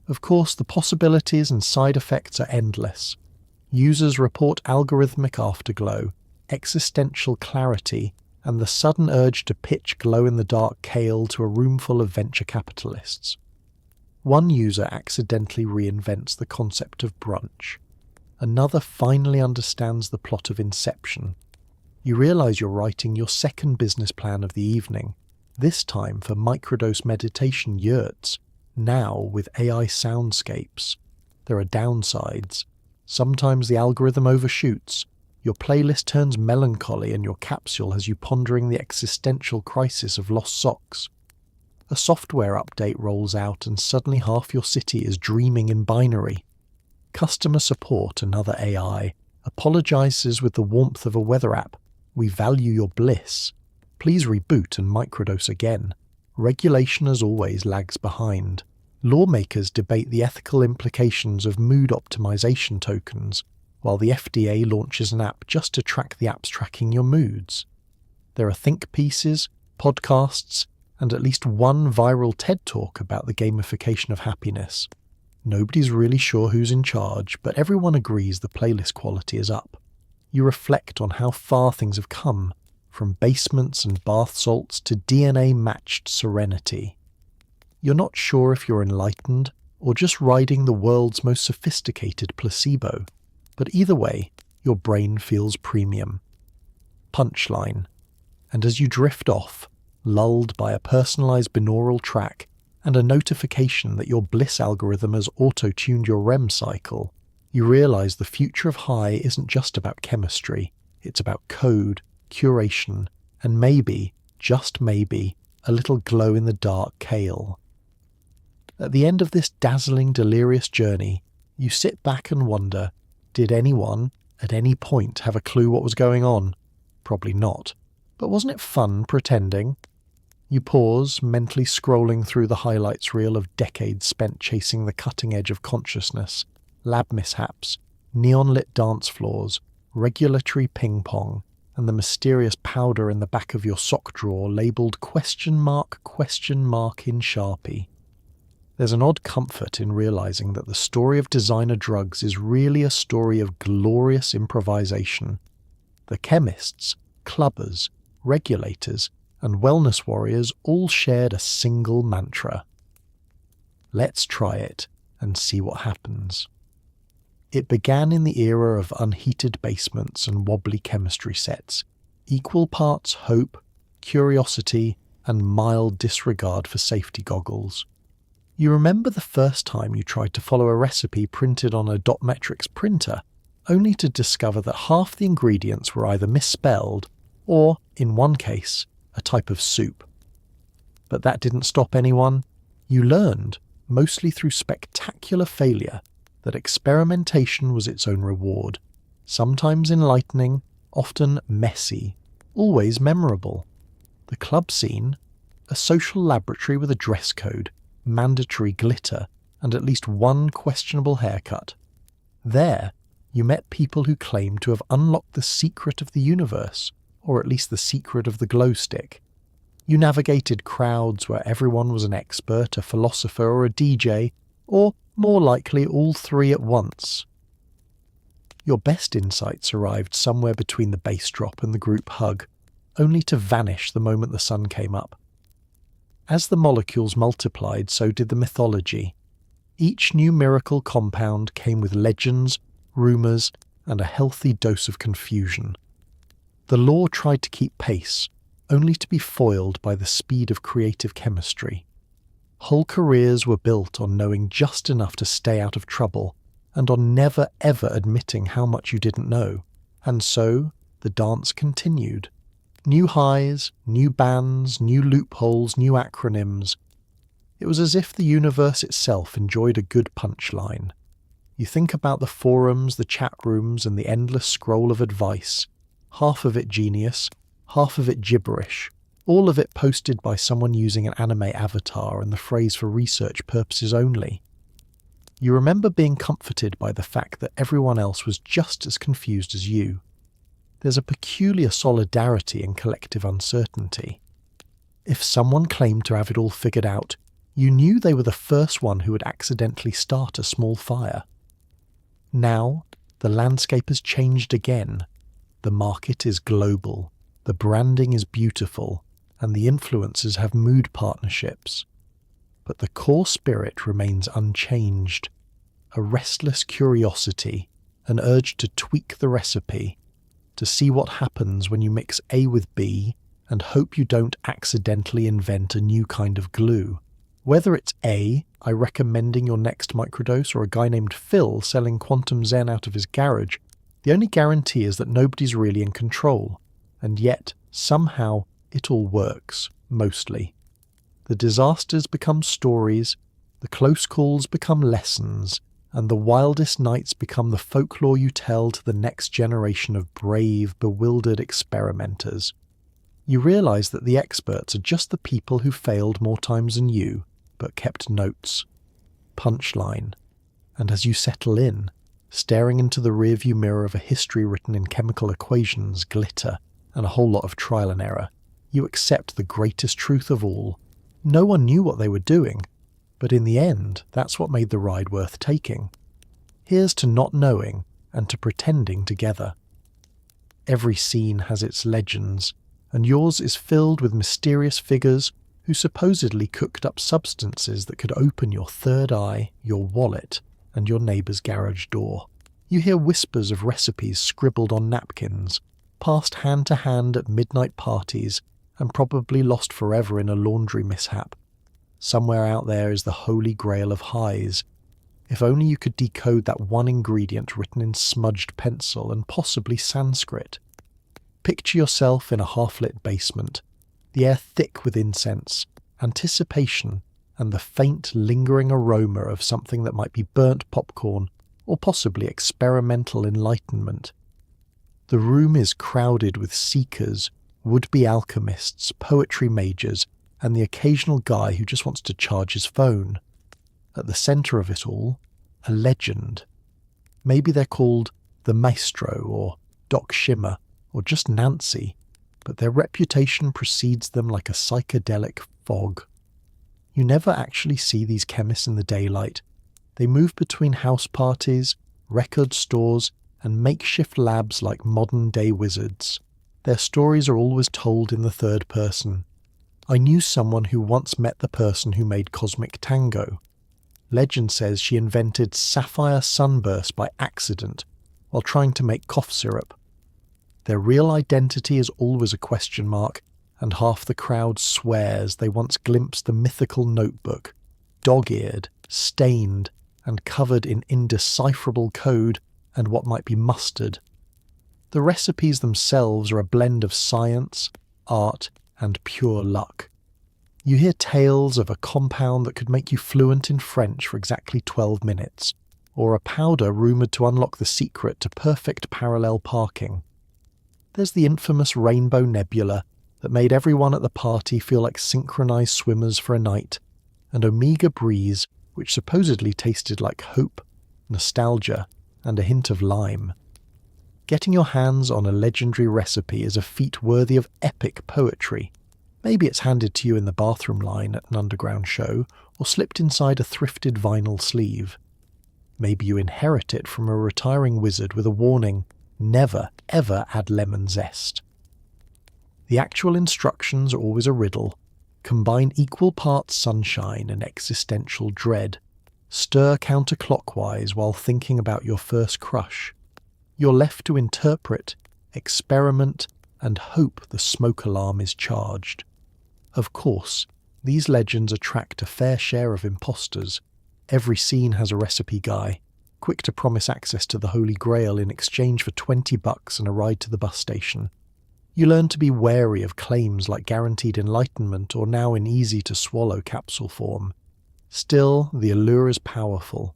Of course, the possibilities and side effects are endless. Users report algorithmic afterglow, existential clarity, and the sudden urge to pitch glow-in-the-dark kale to a room full of venture capitalists. One user accidentally reinvents the concept of brunch. Another finally understands the plot of Inception. You realize you're writing your second business plan of the evening, this time for microdose meditation yurts, now with AI soundscapes. There are downsides. Sometimes the algorithm overshoots. Your playlist turns melancholy and your capsule has you pondering the existential crisis of lost socks. A software update rolls out and suddenly half your city is dreaming in binary. Customer support, another AI, apologizes with the warmth of a weather app. "We value your bliss. Please reboot and microdose again." Regulation, as always, lags behind. Lawmakers debate the ethical implications of mood optimization tokens, while the FDA launches an app just to track the apps tracking your moods. There are think pieces, podcasts, and at least one viral TED Talk about the gamification of happiness. Nobody's really sure who's in charge, but everyone agrees the playlist quality is up. You reflect on how far things have come, from basements and bath salts to DNA-matched serenity. You're not sure if you're enlightened or just riding the world's most sophisticated placebo, but either way, your brain feels premium. Punchline. And as you drift off, lulled by a personalized binaural track and a notification that your bliss algorithm has auto-tuned your REM cycle, you realize the future of high isn't just about chemistry, it's about code, curation, and maybe, just maybe, a little glow-in-the-dark kale. At the end of this dazzling, delirious journey, you sit back and wonder, did anyone, at any point, have a clue what was going on? Probably not. But wasn't it fun pretending? You pause, mentally scrolling through the highlights reel of decades spent chasing the cutting edge of consciousness, lab mishaps, neon-lit dance floors, regulatory ping-pong, and the mysterious powder in the back of your sock drawer labelled question mark in Sharpie. There's an odd comfort in realizing that the story of designer drugs is really a story of glorious improvisation. The chemists, clubbers, regulators, and wellness warriors all shared a single mantra. Let's try it and see what happens. It began in the era of unheated basements and wobbly chemistry sets, equal parts hope, curiosity, and mild disregard for safety goggles. You remember the first time you tried to follow a recipe printed on a dot matrix printer, only to discover that half the ingredients were either misspelled or, in one case, a type of soup. But that didn't stop anyone. You learned, mostly through spectacular failure, that experimentation was its own reward, sometimes enlightening, often messy, always memorable. The club scene, a social laboratory with a dress code, mandatory glitter, and at least one questionable haircut. There, you met people who claimed to have unlocked the secret of the universe, or at least the secret of the glow stick. You navigated crowds where everyone was an expert, a philosopher, or a DJ, or, more likely, all three at once. Your best insights arrived somewhere between the bass drop and the group hug, only to vanish the moment the sun came up. As the molecules multiplied, so did the mythology. Each new miracle compound came with legends, rumours, and a healthy dose of confusion. The law tried to keep pace, only to be foiled by the speed of creative chemistry. Whole careers were built on knowing just enough to stay out of trouble, and on never ever admitting how much you didn't know. And so, the dance continued. New highs, new bands, new loopholes, new acronyms. It was as if the universe itself enjoyed a good punchline. You think about the forums, the chat rooms, and the endless scroll of advice. Half of it genius, half of it gibberish, all of it posted by someone using an anime avatar and the phrase for research purposes only. You remember being comforted by the fact that everyone else was just as confused as you. There's a peculiar solidarity in collective uncertainty. If someone claimed to have it all figured out, you knew they were the first one who would accidentally start a small fire. Now, the landscape has changed again. The market is global, the branding is beautiful, and the influencers have mood partnerships. But the core spirit remains unchanged. A restless curiosity, an urge to tweak the recipe, to see what happens when you mix A with B and hope you don't accidentally invent a new kind of glue. Whether it's A, I recommending your next microdose, or a guy named Phil selling Quantum Zen out of his garage, the only guarantee is that nobody's really in control. And yet, somehow, it all works, mostly. The disasters become stories, the close calls become lessons, and the wildest nights become the folklore you tell to the next generation of brave, bewildered experimenters. You realise that the experts are just the people who failed more times than you, but kept notes. Punchline. And as you settle in, staring into the rearview mirror of a history written in chemical equations, glitter, and a whole lot of trial and error, you accept the greatest truth of all. No one knew what they were doing, but in the end, that's what made the ride worth taking. Here's to not knowing and to pretending together. Every scene has its legends, and yours is filled with mysterious figures who supposedly cooked up substances that could open your third eye, your wallet, and your neighbour's garage door. You hear whispers of recipes scribbled on napkins, passed hand to hand at midnight parties, and probably lost forever in a laundry mishap. Somewhere out there is the holy grail of highs. If only you could decode that one ingredient written in smudged pencil and possibly Sanskrit. Picture yourself in a half-lit basement, the air thick with incense, anticipation, and the faint, lingering aroma of something that might be burnt popcorn or possibly experimental enlightenment. The room is crowded with seekers, would-be alchemists, poetry majors, and the occasional guy who just wants to charge his phone. At the centre of it all, a legend. Maybe they're called the Maestro, or Doc Shimmer, or just Nancy, but their reputation precedes them like a psychedelic fog. You never actually see these chemists in the daylight. They move between house parties, record stores, and makeshift labs like modern-day wizards. Their stories are always told in the third person. I knew someone who once met the person who made Cosmic Tango. Legend says she invented sapphire sunburst by accident while trying to make cough syrup. Their real identity is always a question mark, and half the crowd swears they once glimpsed the mythical notebook. dog-eared, stained, and covered in indecipherable code and what might be mustard. The recipes themselves are a blend of science, art, and pure luck. You hear tales of a compound that could make you fluent in French for exactly 12 minutes, or a powder rumoured to unlock the secret to perfect parallel parking. There's the infamous Rainbow Nebula that made everyone at the party feel like synchronised swimmers for a night, and Omega Breeze, which supposedly tasted like hope, nostalgia, and a hint of lime. Getting your hands on a legendary recipe is a feat worthy of epic poetry. Maybe it's handed to you in the bathroom line at an underground show, or slipped inside a thrifted vinyl sleeve. Maybe you inherit it from a retiring wizard with a warning, never ever add lemon zest. The actual instructions are always a riddle. Combine equal parts sunshine and existential dread. Stir counterclockwise while thinking about your first crush. You're left to interpret, experiment, and hope the smoke alarm is charged. Of course, these legends attract a fair share of imposters. Every scene has a recipe guy, quick to promise access to the Holy Grail in exchange for $20 and a ride to the bus station. You learn to be wary of claims like guaranteed enlightenment or now in easy-to-swallow capsule form. Still, the allure is powerful.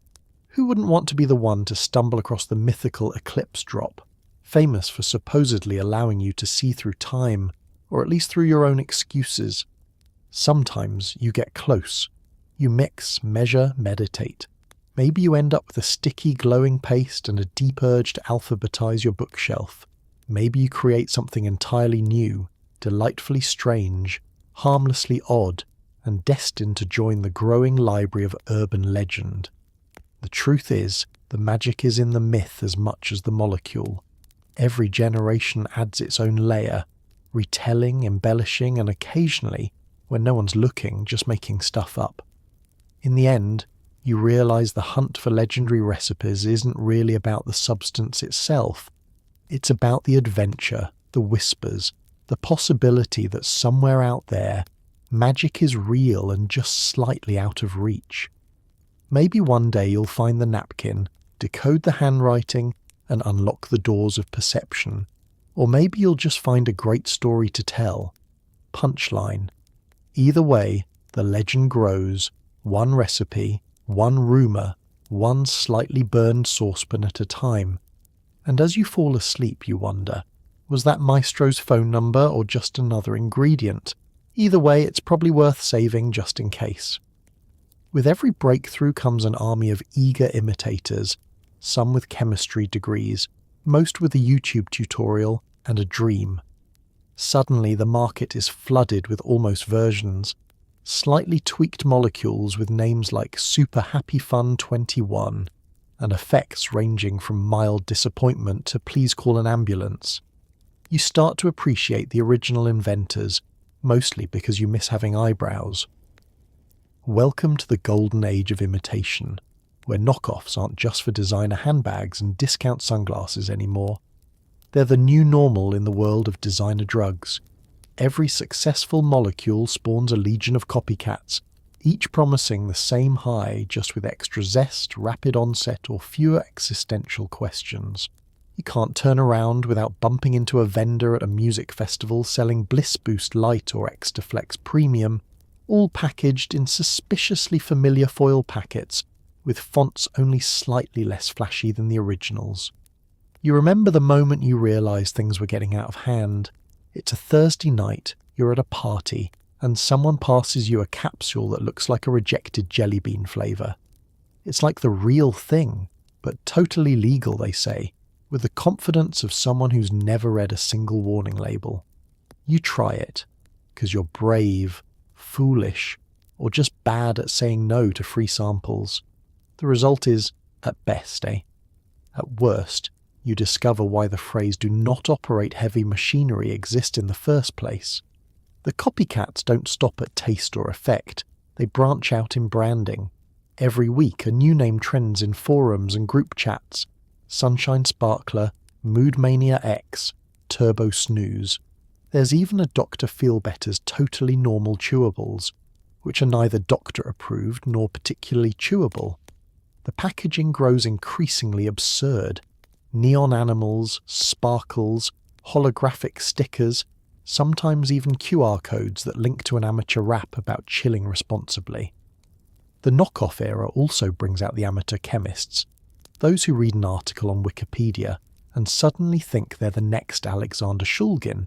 Who wouldn't want to be the one to stumble across the mythical Eclipse Drop, famous for supposedly allowing you to see through time, or at least through your own excuses? Sometimes you get close. You mix, measure, meditate. Maybe you end up with a sticky, glowing paste and a deep urge to alphabetize your bookshelf. Maybe you create something entirely new, delightfully strange, harmlessly odd, and destined to join the growing library of urban legend. The truth is, the magic is in the myth as much as the molecule. Every generation adds its own layer, retelling, embellishing, and occasionally, when no one's looking, just making stuff up. In the end, you realize the hunt for legendary recipes isn't really about the substance itself. It's about the adventure, the whispers, the possibility that somewhere out there, magic is real and just slightly out of reach. Maybe one day you'll find the napkin, decode the handwriting, and unlock the doors of perception. Or maybe you'll just find a great story to tell. Punchline. Either way, the legend grows, one recipe, one rumour, one slightly burned saucepan at a time. And as you fall asleep, you wonder, was that maestro's phone number or just another ingredient? Either way, it's probably worth saving just in case. With every breakthrough comes an army of eager imitators, some with chemistry degrees, most with a YouTube tutorial and a dream. Suddenly the market is flooded with almost versions, slightly tweaked molecules with names like Super Happy Fun 21, and effects ranging from mild disappointment to please call an ambulance. You start to appreciate the original inventors, mostly because you miss having eyebrows. Welcome to the golden age of imitation, where knockoffs aren't just for designer handbags and discount sunglasses anymore. They're the new normal in the world of designer drugs. Every successful molecule spawns a legion of copycats, each promising the same high, just with extra zest, rapid onset, or fewer existential questions. You can't turn around without bumping into a vendor at a music festival selling Bliss Boost Light or Extaflex Premium, all packaged in suspiciously familiar foil packets, with fonts only slightly less flashy than the originals. You remember the moment you realised things were getting out of hand. It's a Thursday night, you're at a party, and someone passes you a capsule that looks like a rejected jelly bean flavour. It's like the real thing, but totally legal, they say, with the confidence of someone who's never read a single warning label. You try it, because you're brave, foolish, or just bad at saying no to free samples. The result is, at best, At worst, you discover why the phrase "do not operate heavy machinery" exists in the first place. The copycats don't stop at taste or effect, they branch out in branding. Every week a new name trends in forums and group chats. Sunshine Sparkler, Mood Mania X, Turbo Snooze. There's even a Dr. Feelbetter's Totally Normal Chewables. which are neither doctor-approved nor particularly chewable. The packaging grows increasingly absurd. Neon animals, sparkles, holographic stickers, sometimes even QR codes that link to an amateur rap about chilling responsibly. The knockoff era also brings out the amateur chemists, those who read an article on Wikipedia and suddenly think they're the next Alexander Shulgin.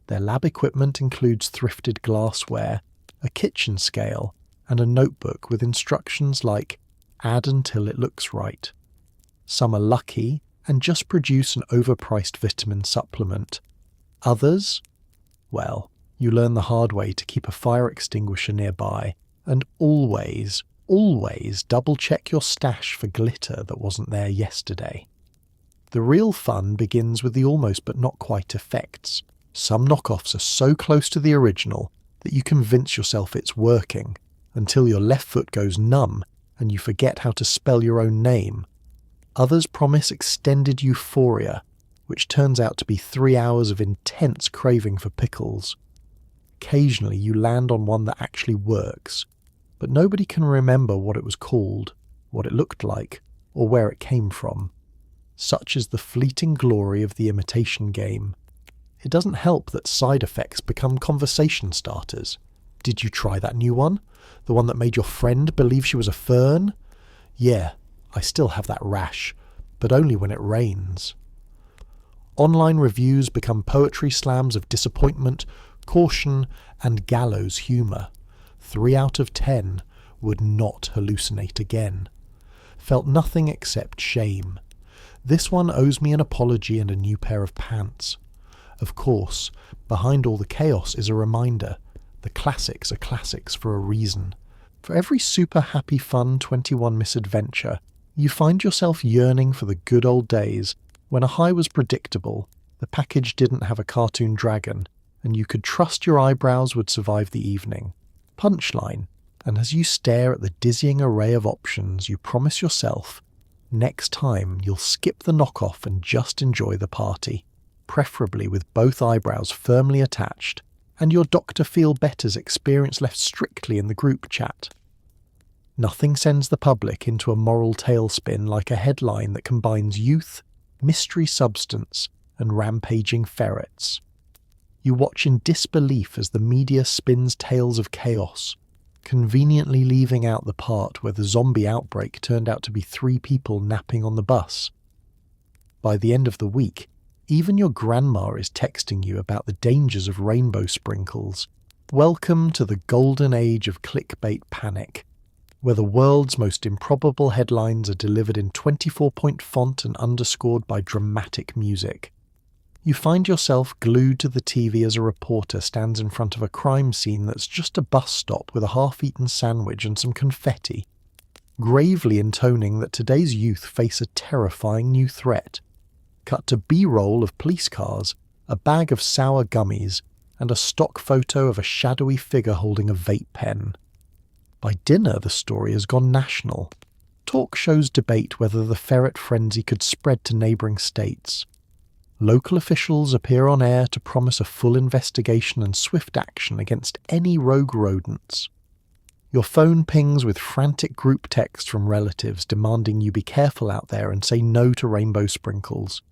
Their lab equipment includes thrifted glassware, a kitchen scale, and a notebook with instructions like, add until it looks right. Some are lucky and just produce an overpriced vitamin supplement. Others? Well, you learn the hard way to keep a fire extinguisher nearby, and always double-check your stash for glitter that wasn't there yesterday. The real fun begins with the almost but not quite effects. Some knockoffs are so close to the original that you convince yourself it's working, until your left foot goes numb and you forget how to spell your own name. Others promise extended euphoria, which turns out to be 3 hours of intense craving for pickles. Occasionally you land on one that actually works, but nobody can remember what it was called, what it looked like, or where it came from. Such is the fleeting glory of the imitation game. It doesn't help that side effects become conversation starters. Did you try that new one? The one that made your friend believe she was a fern? Yeah, I still have that rash, but only when it rains. Online reviews become poetry slams of disappointment, caution, and gallows humour. 3 out of 10 would not hallucinate again. Felt nothing except shame. This one owes me an apology and a new pair of pants. Of course, behind all the chaos is a reminder. The classics are classics for a reason. For every super happy fun 21 misadventure, you find yourself yearning for the good old days when a high was predictable, the package didn't have a cartoon dragon, and you could trust your eyebrows would survive the evening. Punchline, and as you stare at the dizzying array of options, you promise yourself, next time you'll skip the knockoff and just enjoy the party, preferably with both eyebrows firmly attached, and your Dr. Feel-Better's experience left strictly in the group chat. Nothing sends the public into a moral tailspin like a headline that combines youth, mystery substance, and rampaging ferrets. You watch in disbelief as the media spins tales of chaos, conveniently leaving out the part where the zombie outbreak turned out to be 3 people napping on the bus. By the end of the week, even your grandma is texting you about the dangers of rainbow sprinkles. Welcome to the golden age of clickbait panic, where the world's most improbable headlines are delivered in 24-point font and underscored by dramatic music. You find yourself glued to the TV as a reporter stands in front of a crime scene that's just a bus stop with a half-eaten sandwich and some confetti, gravely intoning that today's youth face a terrifying new threat. Cut to B-roll of police cars, a bag of sour gummies, and a stock photo of a shadowy figure holding a vape pen. By dinner, the story has gone national. Talk shows debate whether the ferret frenzy could spread to neighbouring states. Local officials appear on air to promise a full investigation and swift action against any rogue rodents. Your phone pings with frantic group text from relatives demanding you be careful out there and say no to rainbow sprinkles.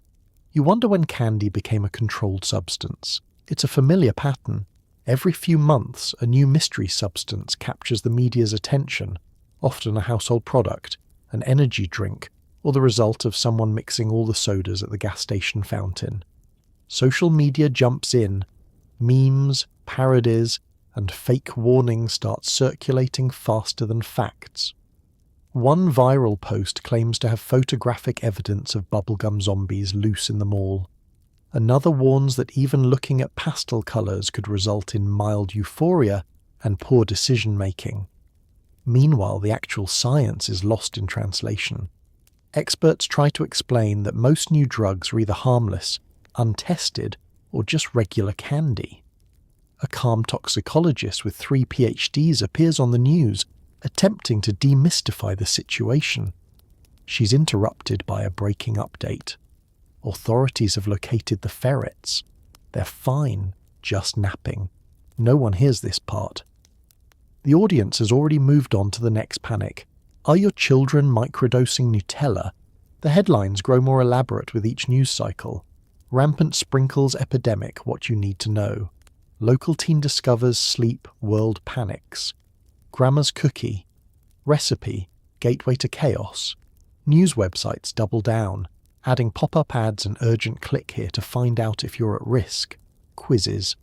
You wonder when candy became a controlled substance. It's a familiar pattern. Every few months, a new mystery substance captures the media's attention, often a household product, an energy drink, or the result of someone mixing all the sodas at the gas station fountain. Social media jumps in. Memes, parodies, and fake warnings start circulating faster than facts. One viral post claims to have photographic evidence of bubblegum zombies loose in the mall. Another warns that even looking at pastel colours could result in mild euphoria and poor decision-making. Meanwhile, the actual science is lost in translation. Experts try to explain that most new drugs are either harmless, untested, or just regular candy. A calm toxicologist with 3 PhDs appears on the news, attempting to demystify the situation. She's interrupted by a breaking update. Authorities have located the ferrets. They're fine, just napping. No one hears this part. The audience has already moved on to the next panic. Are your children microdosing Nutella? The headlines grow more elaborate with each news cycle. Rampant sprinkles epidemic, what you need to know. Local teen discovers sleep, world panics. Grandma's cookie. Recipe, gateway to chaos. News websites double down, adding pop-up ads and urgent click here to find out if you're at risk. Quizzes.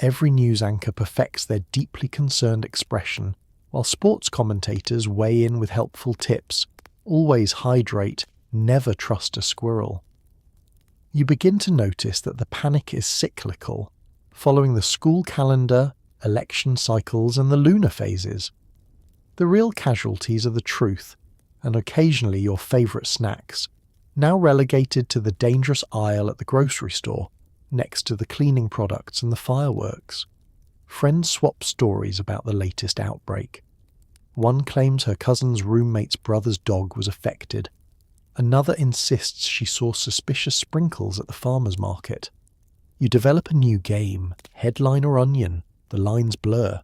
Every news anchor perfects their deeply concerned expression, while sports commentators weigh in with helpful tips. Always hydrate, never trust a squirrel. You begin to notice that the panic is cyclical, following the school calendar, election cycles, and the lunar phases. The real casualties are the truth, and occasionally your favourite snacks, now relegated to the dangerous aisle at the grocery store, next to the cleaning products and the fireworks. Friends swap stories about the latest outbreak. One claims her cousin's roommate's brother's dog was affected. Another insists she saw suspicious sprinkles at the farmer's market. You develop a new game, headline or onion, the lines blur.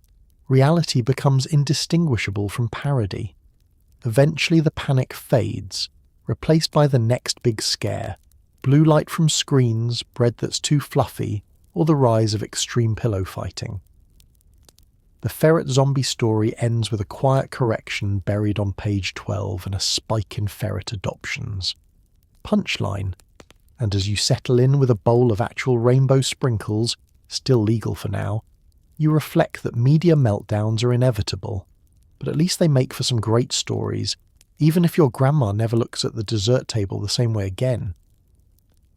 Reality becomes indistinguishable from parody. Eventually the panic fades, replaced by the next big scare. Blue light from screens, bread that's too fluffy, or the rise of extreme pillow fighting. The ferret zombie story ends with a quiet correction buried on page 12 and a spike in ferret adoptions. Punchline. And as you settle in with a bowl of actual rainbow sprinkles, still legal for now, you reflect that media meltdowns are inevitable, but at least they make for some great stories, even if your grandma never looks at the dessert table the same way again.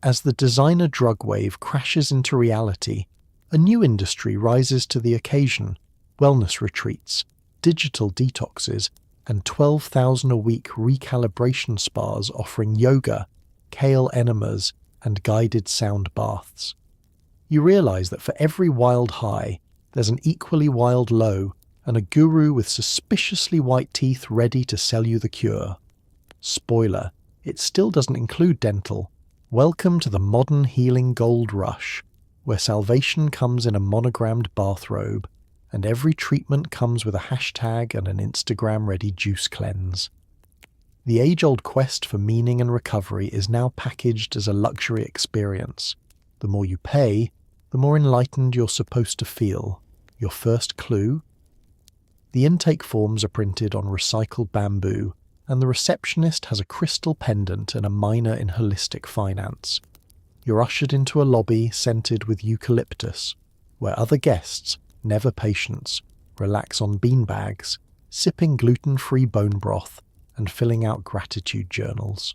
As the designer drug wave crashes into reality, a new industry rises to the occasion: wellness retreats, digital detoxes, and 12,000 a week recalibration spas offering yoga, kale enemas, and guided sound baths. You realise that for every wild high, there's an equally wild low, and a guru with suspiciously white teeth ready to sell you the cure. Spoiler, it still doesn't include dental. Welcome to the modern healing gold rush, where salvation comes in a monogrammed bathrobe, and every treatment comes with a hashtag and an Instagram-ready juice cleanse. The age-old quest for meaning and recovery is now packaged as a luxury experience. The more you pay, the more enlightened you're supposed to feel. Your first clue? The intake forms are printed on recycled bamboo, and the receptionist has a crystal pendant and a minor in holistic finance. You're ushered into a lobby scented with eucalyptus, where other guests, never patients, relax on beanbags, sipping gluten-free bone broth and filling out gratitude journals.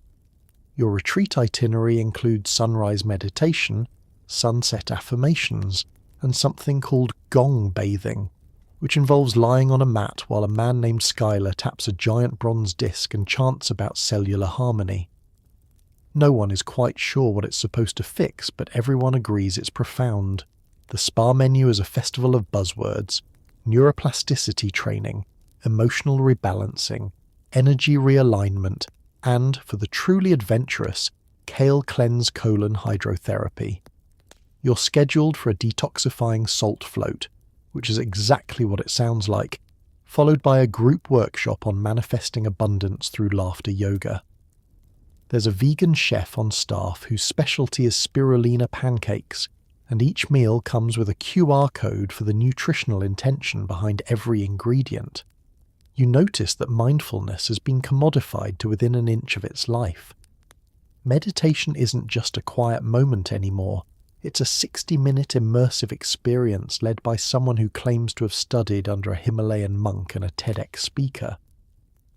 Your retreat itinerary includes sunrise meditation, sunset affirmations, and something called gong bathing, which involves lying on a mat while a man named Skylar taps a giant bronze disc and chants about cellular harmony. No one is quite sure what it's supposed to fix, but everyone agrees it's profound. The spa menu is a festival of buzzwords: neuroplasticity training, emotional rebalancing, energy realignment, and, for the truly adventurous, kale cleanse colon hydrotherapy. You're scheduled for a detoxifying salt float, which is exactly what it sounds like, followed by a group workshop on manifesting abundance through laughter yoga. There's a vegan chef on staff whose specialty is spirulina pancakes, and each meal comes with a QR code for the nutritional intention behind every ingredient. You notice that mindfulness has been commodified to within an inch of its life. Meditation isn't just a quiet moment anymore. It's a 60-minute immersive experience led by someone who claims to have studied under a Himalayan monk and a TEDx speaker.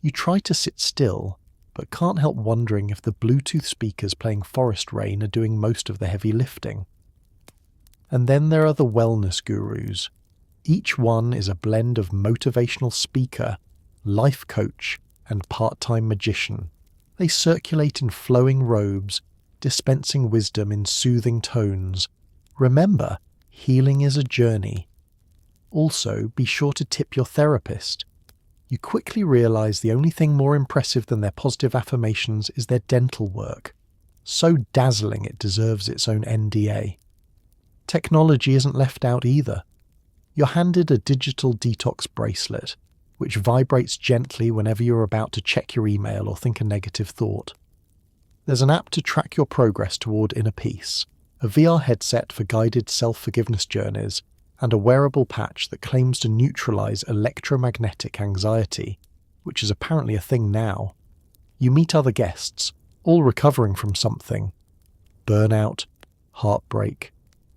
You try to sit still, but can't help wondering if the Bluetooth speakers playing Forest Rain are doing most of the heavy lifting. And then there are the wellness gurus. Each one is a blend of motivational speaker, life coach, and part-time magician. They circulate in flowing robes, dispensing wisdom in soothing tones. Remember, healing is a journey. Also, be sure to tip your therapist. You quickly realize the only thing more impressive than their positive affirmations is their dental work. So dazzling it deserves its own NDA. Technology isn't left out either. You're handed a digital detox bracelet, which vibrates gently whenever you're about to check your email or think a negative thought. There's an app to track your progress toward inner peace, a VR headset for guided self-forgiveness journeys, and a wearable patch that claims to neutralize electromagnetic anxiety, which is apparently a thing now. You meet other guests, all recovering from something. Burnout, heartbreak,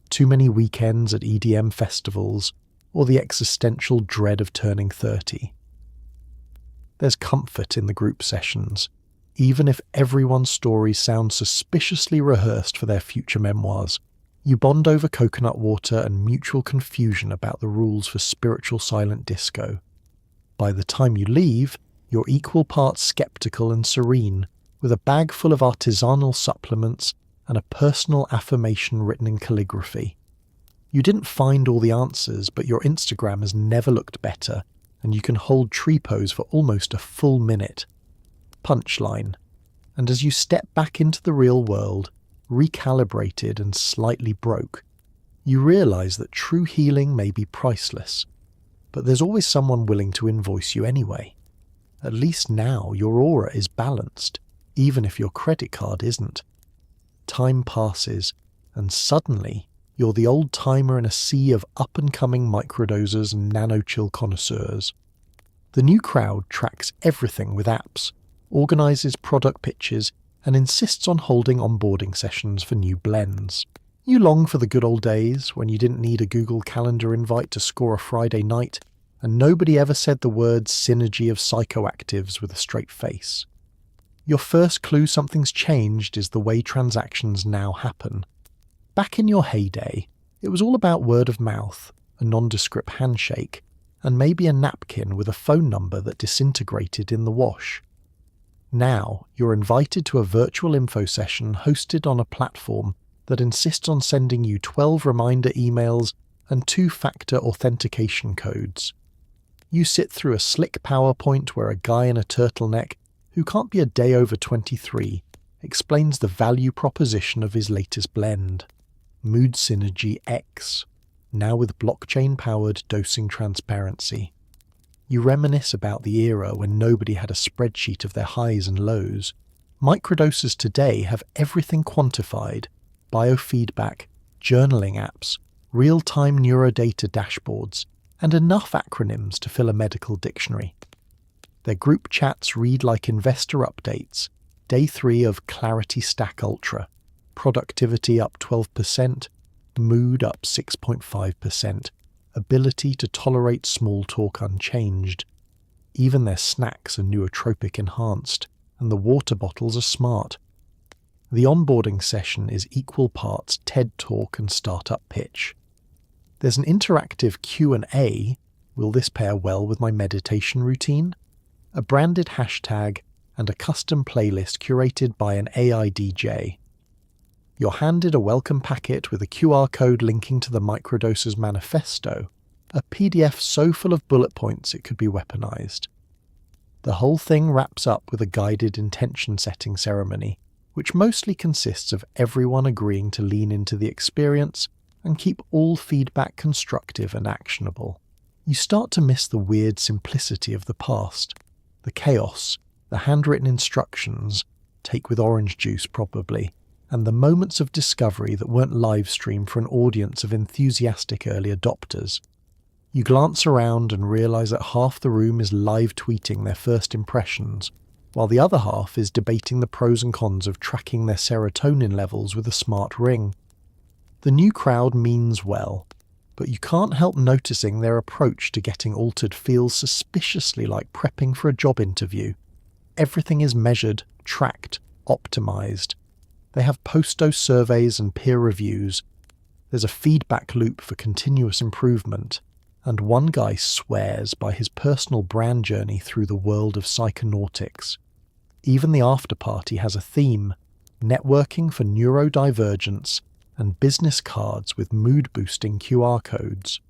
too many weekends at EDM festivals, or the existential dread of turning 30. There's comfort in the group sessions, even if everyone's stories sound suspiciously rehearsed for their future memoirs. You bond over coconut water and mutual confusion about the rules for spiritual silent disco. By the time you leave, you're equal parts skeptical and serene, with a bag full of artisanal supplements and a personal affirmation written in calligraphy. You didn't find all the answers, but your Instagram has never looked better, and you can hold tree pose for almost a full minute. Punchline. And as you step back into the real world, recalibrated and slightly broke, you realise that true healing may be priceless, but there's always someone willing to invoice you anyway. At least now your aura is balanced, even if your credit card isn't. Time passes, and suddenly you're the old-timer in a sea of up-and-coming microdosers and nano-chill connoisseurs. The new crowd tracks everything with apps, organises product pitches, and insists on holding onboarding sessions for new blends. You long for the good old days when you didn't need a Google Calendar invite to score a Friday night, and nobody ever said the words synergy of psychoactives with a straight face. Your first clue something's changed is the way transactions now happen. Back in your heyday, it was all about word of mouth, a nondescript handshake, and maybe a napkin with a phone number that disintegrated in the wash. Now, you're invited to a virtual info session hosted on a platform that insists on sending you 12 reminder emails and 2-factor authentication codes. You sit through a slick PowerPoint where a guy in a turtleneck, who can't be a day over 23, explains the value proposition of his latest blend, Mood Synergy X, now with blockchain-powered dosing transparency. You reminisce about the era when nobody had a spreadsheet of their highs and lows. Microdoses today have everything quantified: biofeedback, journaling apps, real-time neurodata dashboards, and enough acronyms to fill a medical dictionary. Their group chats read like investor updates. Day 3 of Clarity Stack Ultra. Productivity up 12%, mood up 6.5%, ability to tolerate small talk unchanged. Even their snacks are nootropic enhanced, and the water bottles are smart. The onboarding session is equal parts TED Talk and startup pitch. There's an interactive Q&A, will this pair well with my meditation routine? A branded hashtag, and a custom playlist curated by an AI DJ. You're handed a welcome packet with a QR code linking to the Microdoses Manifesto, a PDF so full of bullet points it could be weaponized. The whole thing wraps up with a guided intention-setting ceremony, which mostly consists of everyone agreeing to lean into the experience and keep all feedback constructive and actionable. You start to miss the weird simplicity of the past, the chaos, the handwritten instructions, take with orange juice probably, and the moments of discovery that weren't live-streamed for an audience of enthusiastic early adopters. You glance around and realise that half the room is live tweeting their first impressions, while the other half is debating the pros and cons of tracking their serotonin levels with a smart ring. The new crowd means well, but you can't help noticing their approach to getting altered feels suspiciously like prepping for a job interview. Everything is measured, tracked, optimised. They have post-dose surveys and peer reviews. There's a feedback loop for continuous improvement, and one guy swears by his personal brand journey through the world of psychonautics. Even the after-party has a theme: networking for neurodivergence and business cards with mood-boosting QR codes.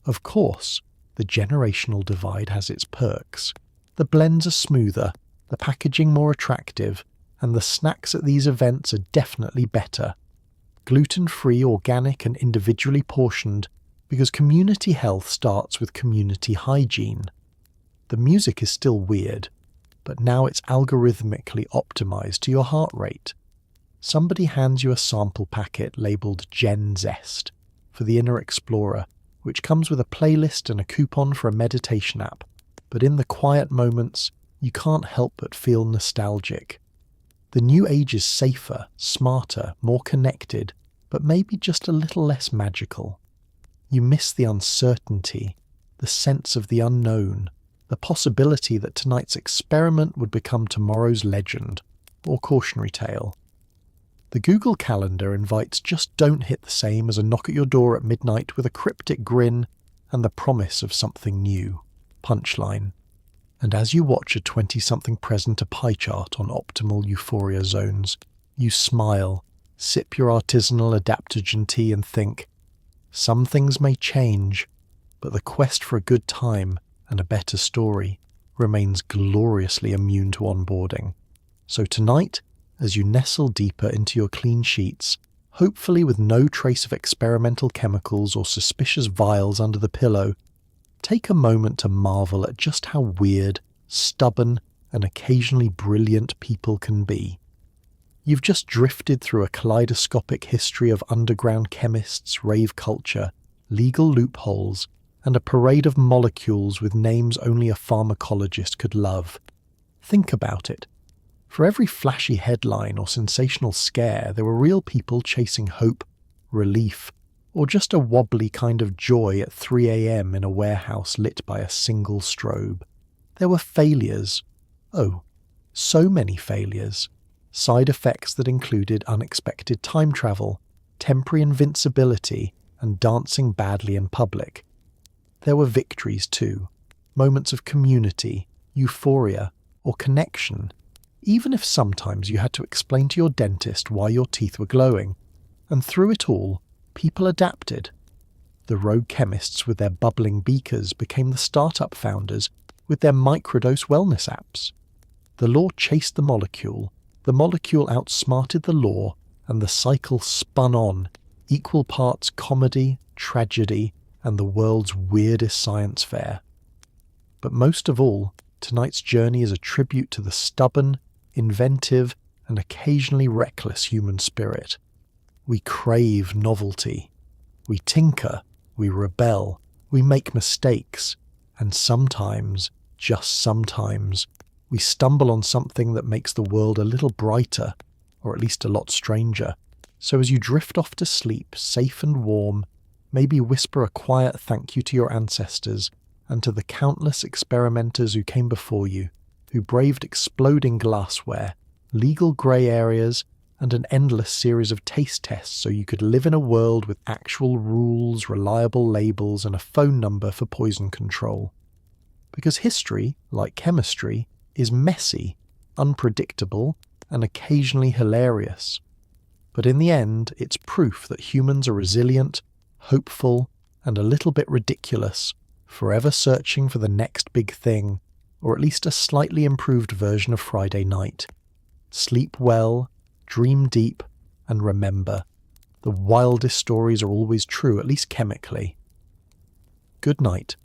Of course, the generational divide has its perks. The blends are smoother, the packaging more attractive, and the snacks at these events are definitely better. Gluten-free, organic and individually portioned, Because community health starts with community hygiene. The music is still weird, but now it's algorithmically optimized to your heart rate. Somebody hands you a sample packet labelled Gen Zest for the Inner Explorer, which comes with a playlist and a coupon for a meditation app. But in the quiet moments, you can't help but feel nostalgic. The new age is safer, smarter, more connected, but maybe just a little less magical. You miss the uncertainty, the sense of the unknown, the possibility that tonight's experiment would become tomorrow's legend or cautionary tale. The Google Calendar invites just don't hit the same as a knock at your door at midnight with a cryptic grin and the promise of something new. Punchline. And as you watch a 20-something present a pie chart on optimal euphoria zones, you smile, sip your artisanal adaptogen tea and think, some things may change, but the quest for a good time and a better story remains gloriously immune to onboarding. So tonight, as you nestle deeper into your clean sheets, hopefully with no trace of experimental chemicals or suspicious vials under the pillow, take a moment to marvel at just how weird, stubborn, and occasionally brilliant people can be. You've just drifted through a kaleidoscopic history of underground chemists, rave culture, legal loopholes, and a parade of molecules with names only a pharmacologist could love. Think about it. For every flashy headline or sensational scare, there were real people chasing hope, relief, or just a wobbly kind of joy at 3 a.m. in a warehouse lit by a single strobe. There were failures. Oh, so many failures. Side effects that included unexpected time travel, temporary invincibility, and dancing badly in public. There were victories too, moments of community, euphoria, or connection, even if sometimes you had to explain to your dentist why your teeth were glowing. And through it all, people adapted. The rogue chemists with their bubbling beakers became the startup founders with their microdose wellness apps. The law chased the molecule outsmarted the law, and the cycle spun on, equal parts comedy, tragedy, and the world's weirdest science fair. But most of all, tonight's journey is a tribute to the stubborn, inventive, and occasionally reckless human spirit. We crave novelty. We tinker, we rebel, we make mistakes, and sometimes, just sometimes, we stumble on something that makes the world a little brighter, or at least a lot stranger. So as you drift off to sleep, safe and warm, maybe whisper a quiet thank you to your ancestors and to the countless experimenters who came before you, who braved exploding glassware, legal grey areas, and an endless series of taste tests so you could live in a world with actual rules, reliable labels, and a phone number for poison control. Because history, like chemistry, is messy, unpredictable, and occasionally hilarious. But in the end, it's proof that humans are resilient, hopeful, and a little bit ridiculous, forever searching for the next big thing, or at least a slightly improved version of Friday night. Sleep well, dream deep, and remember, the wildest stories are always true, at least chemically. Good night.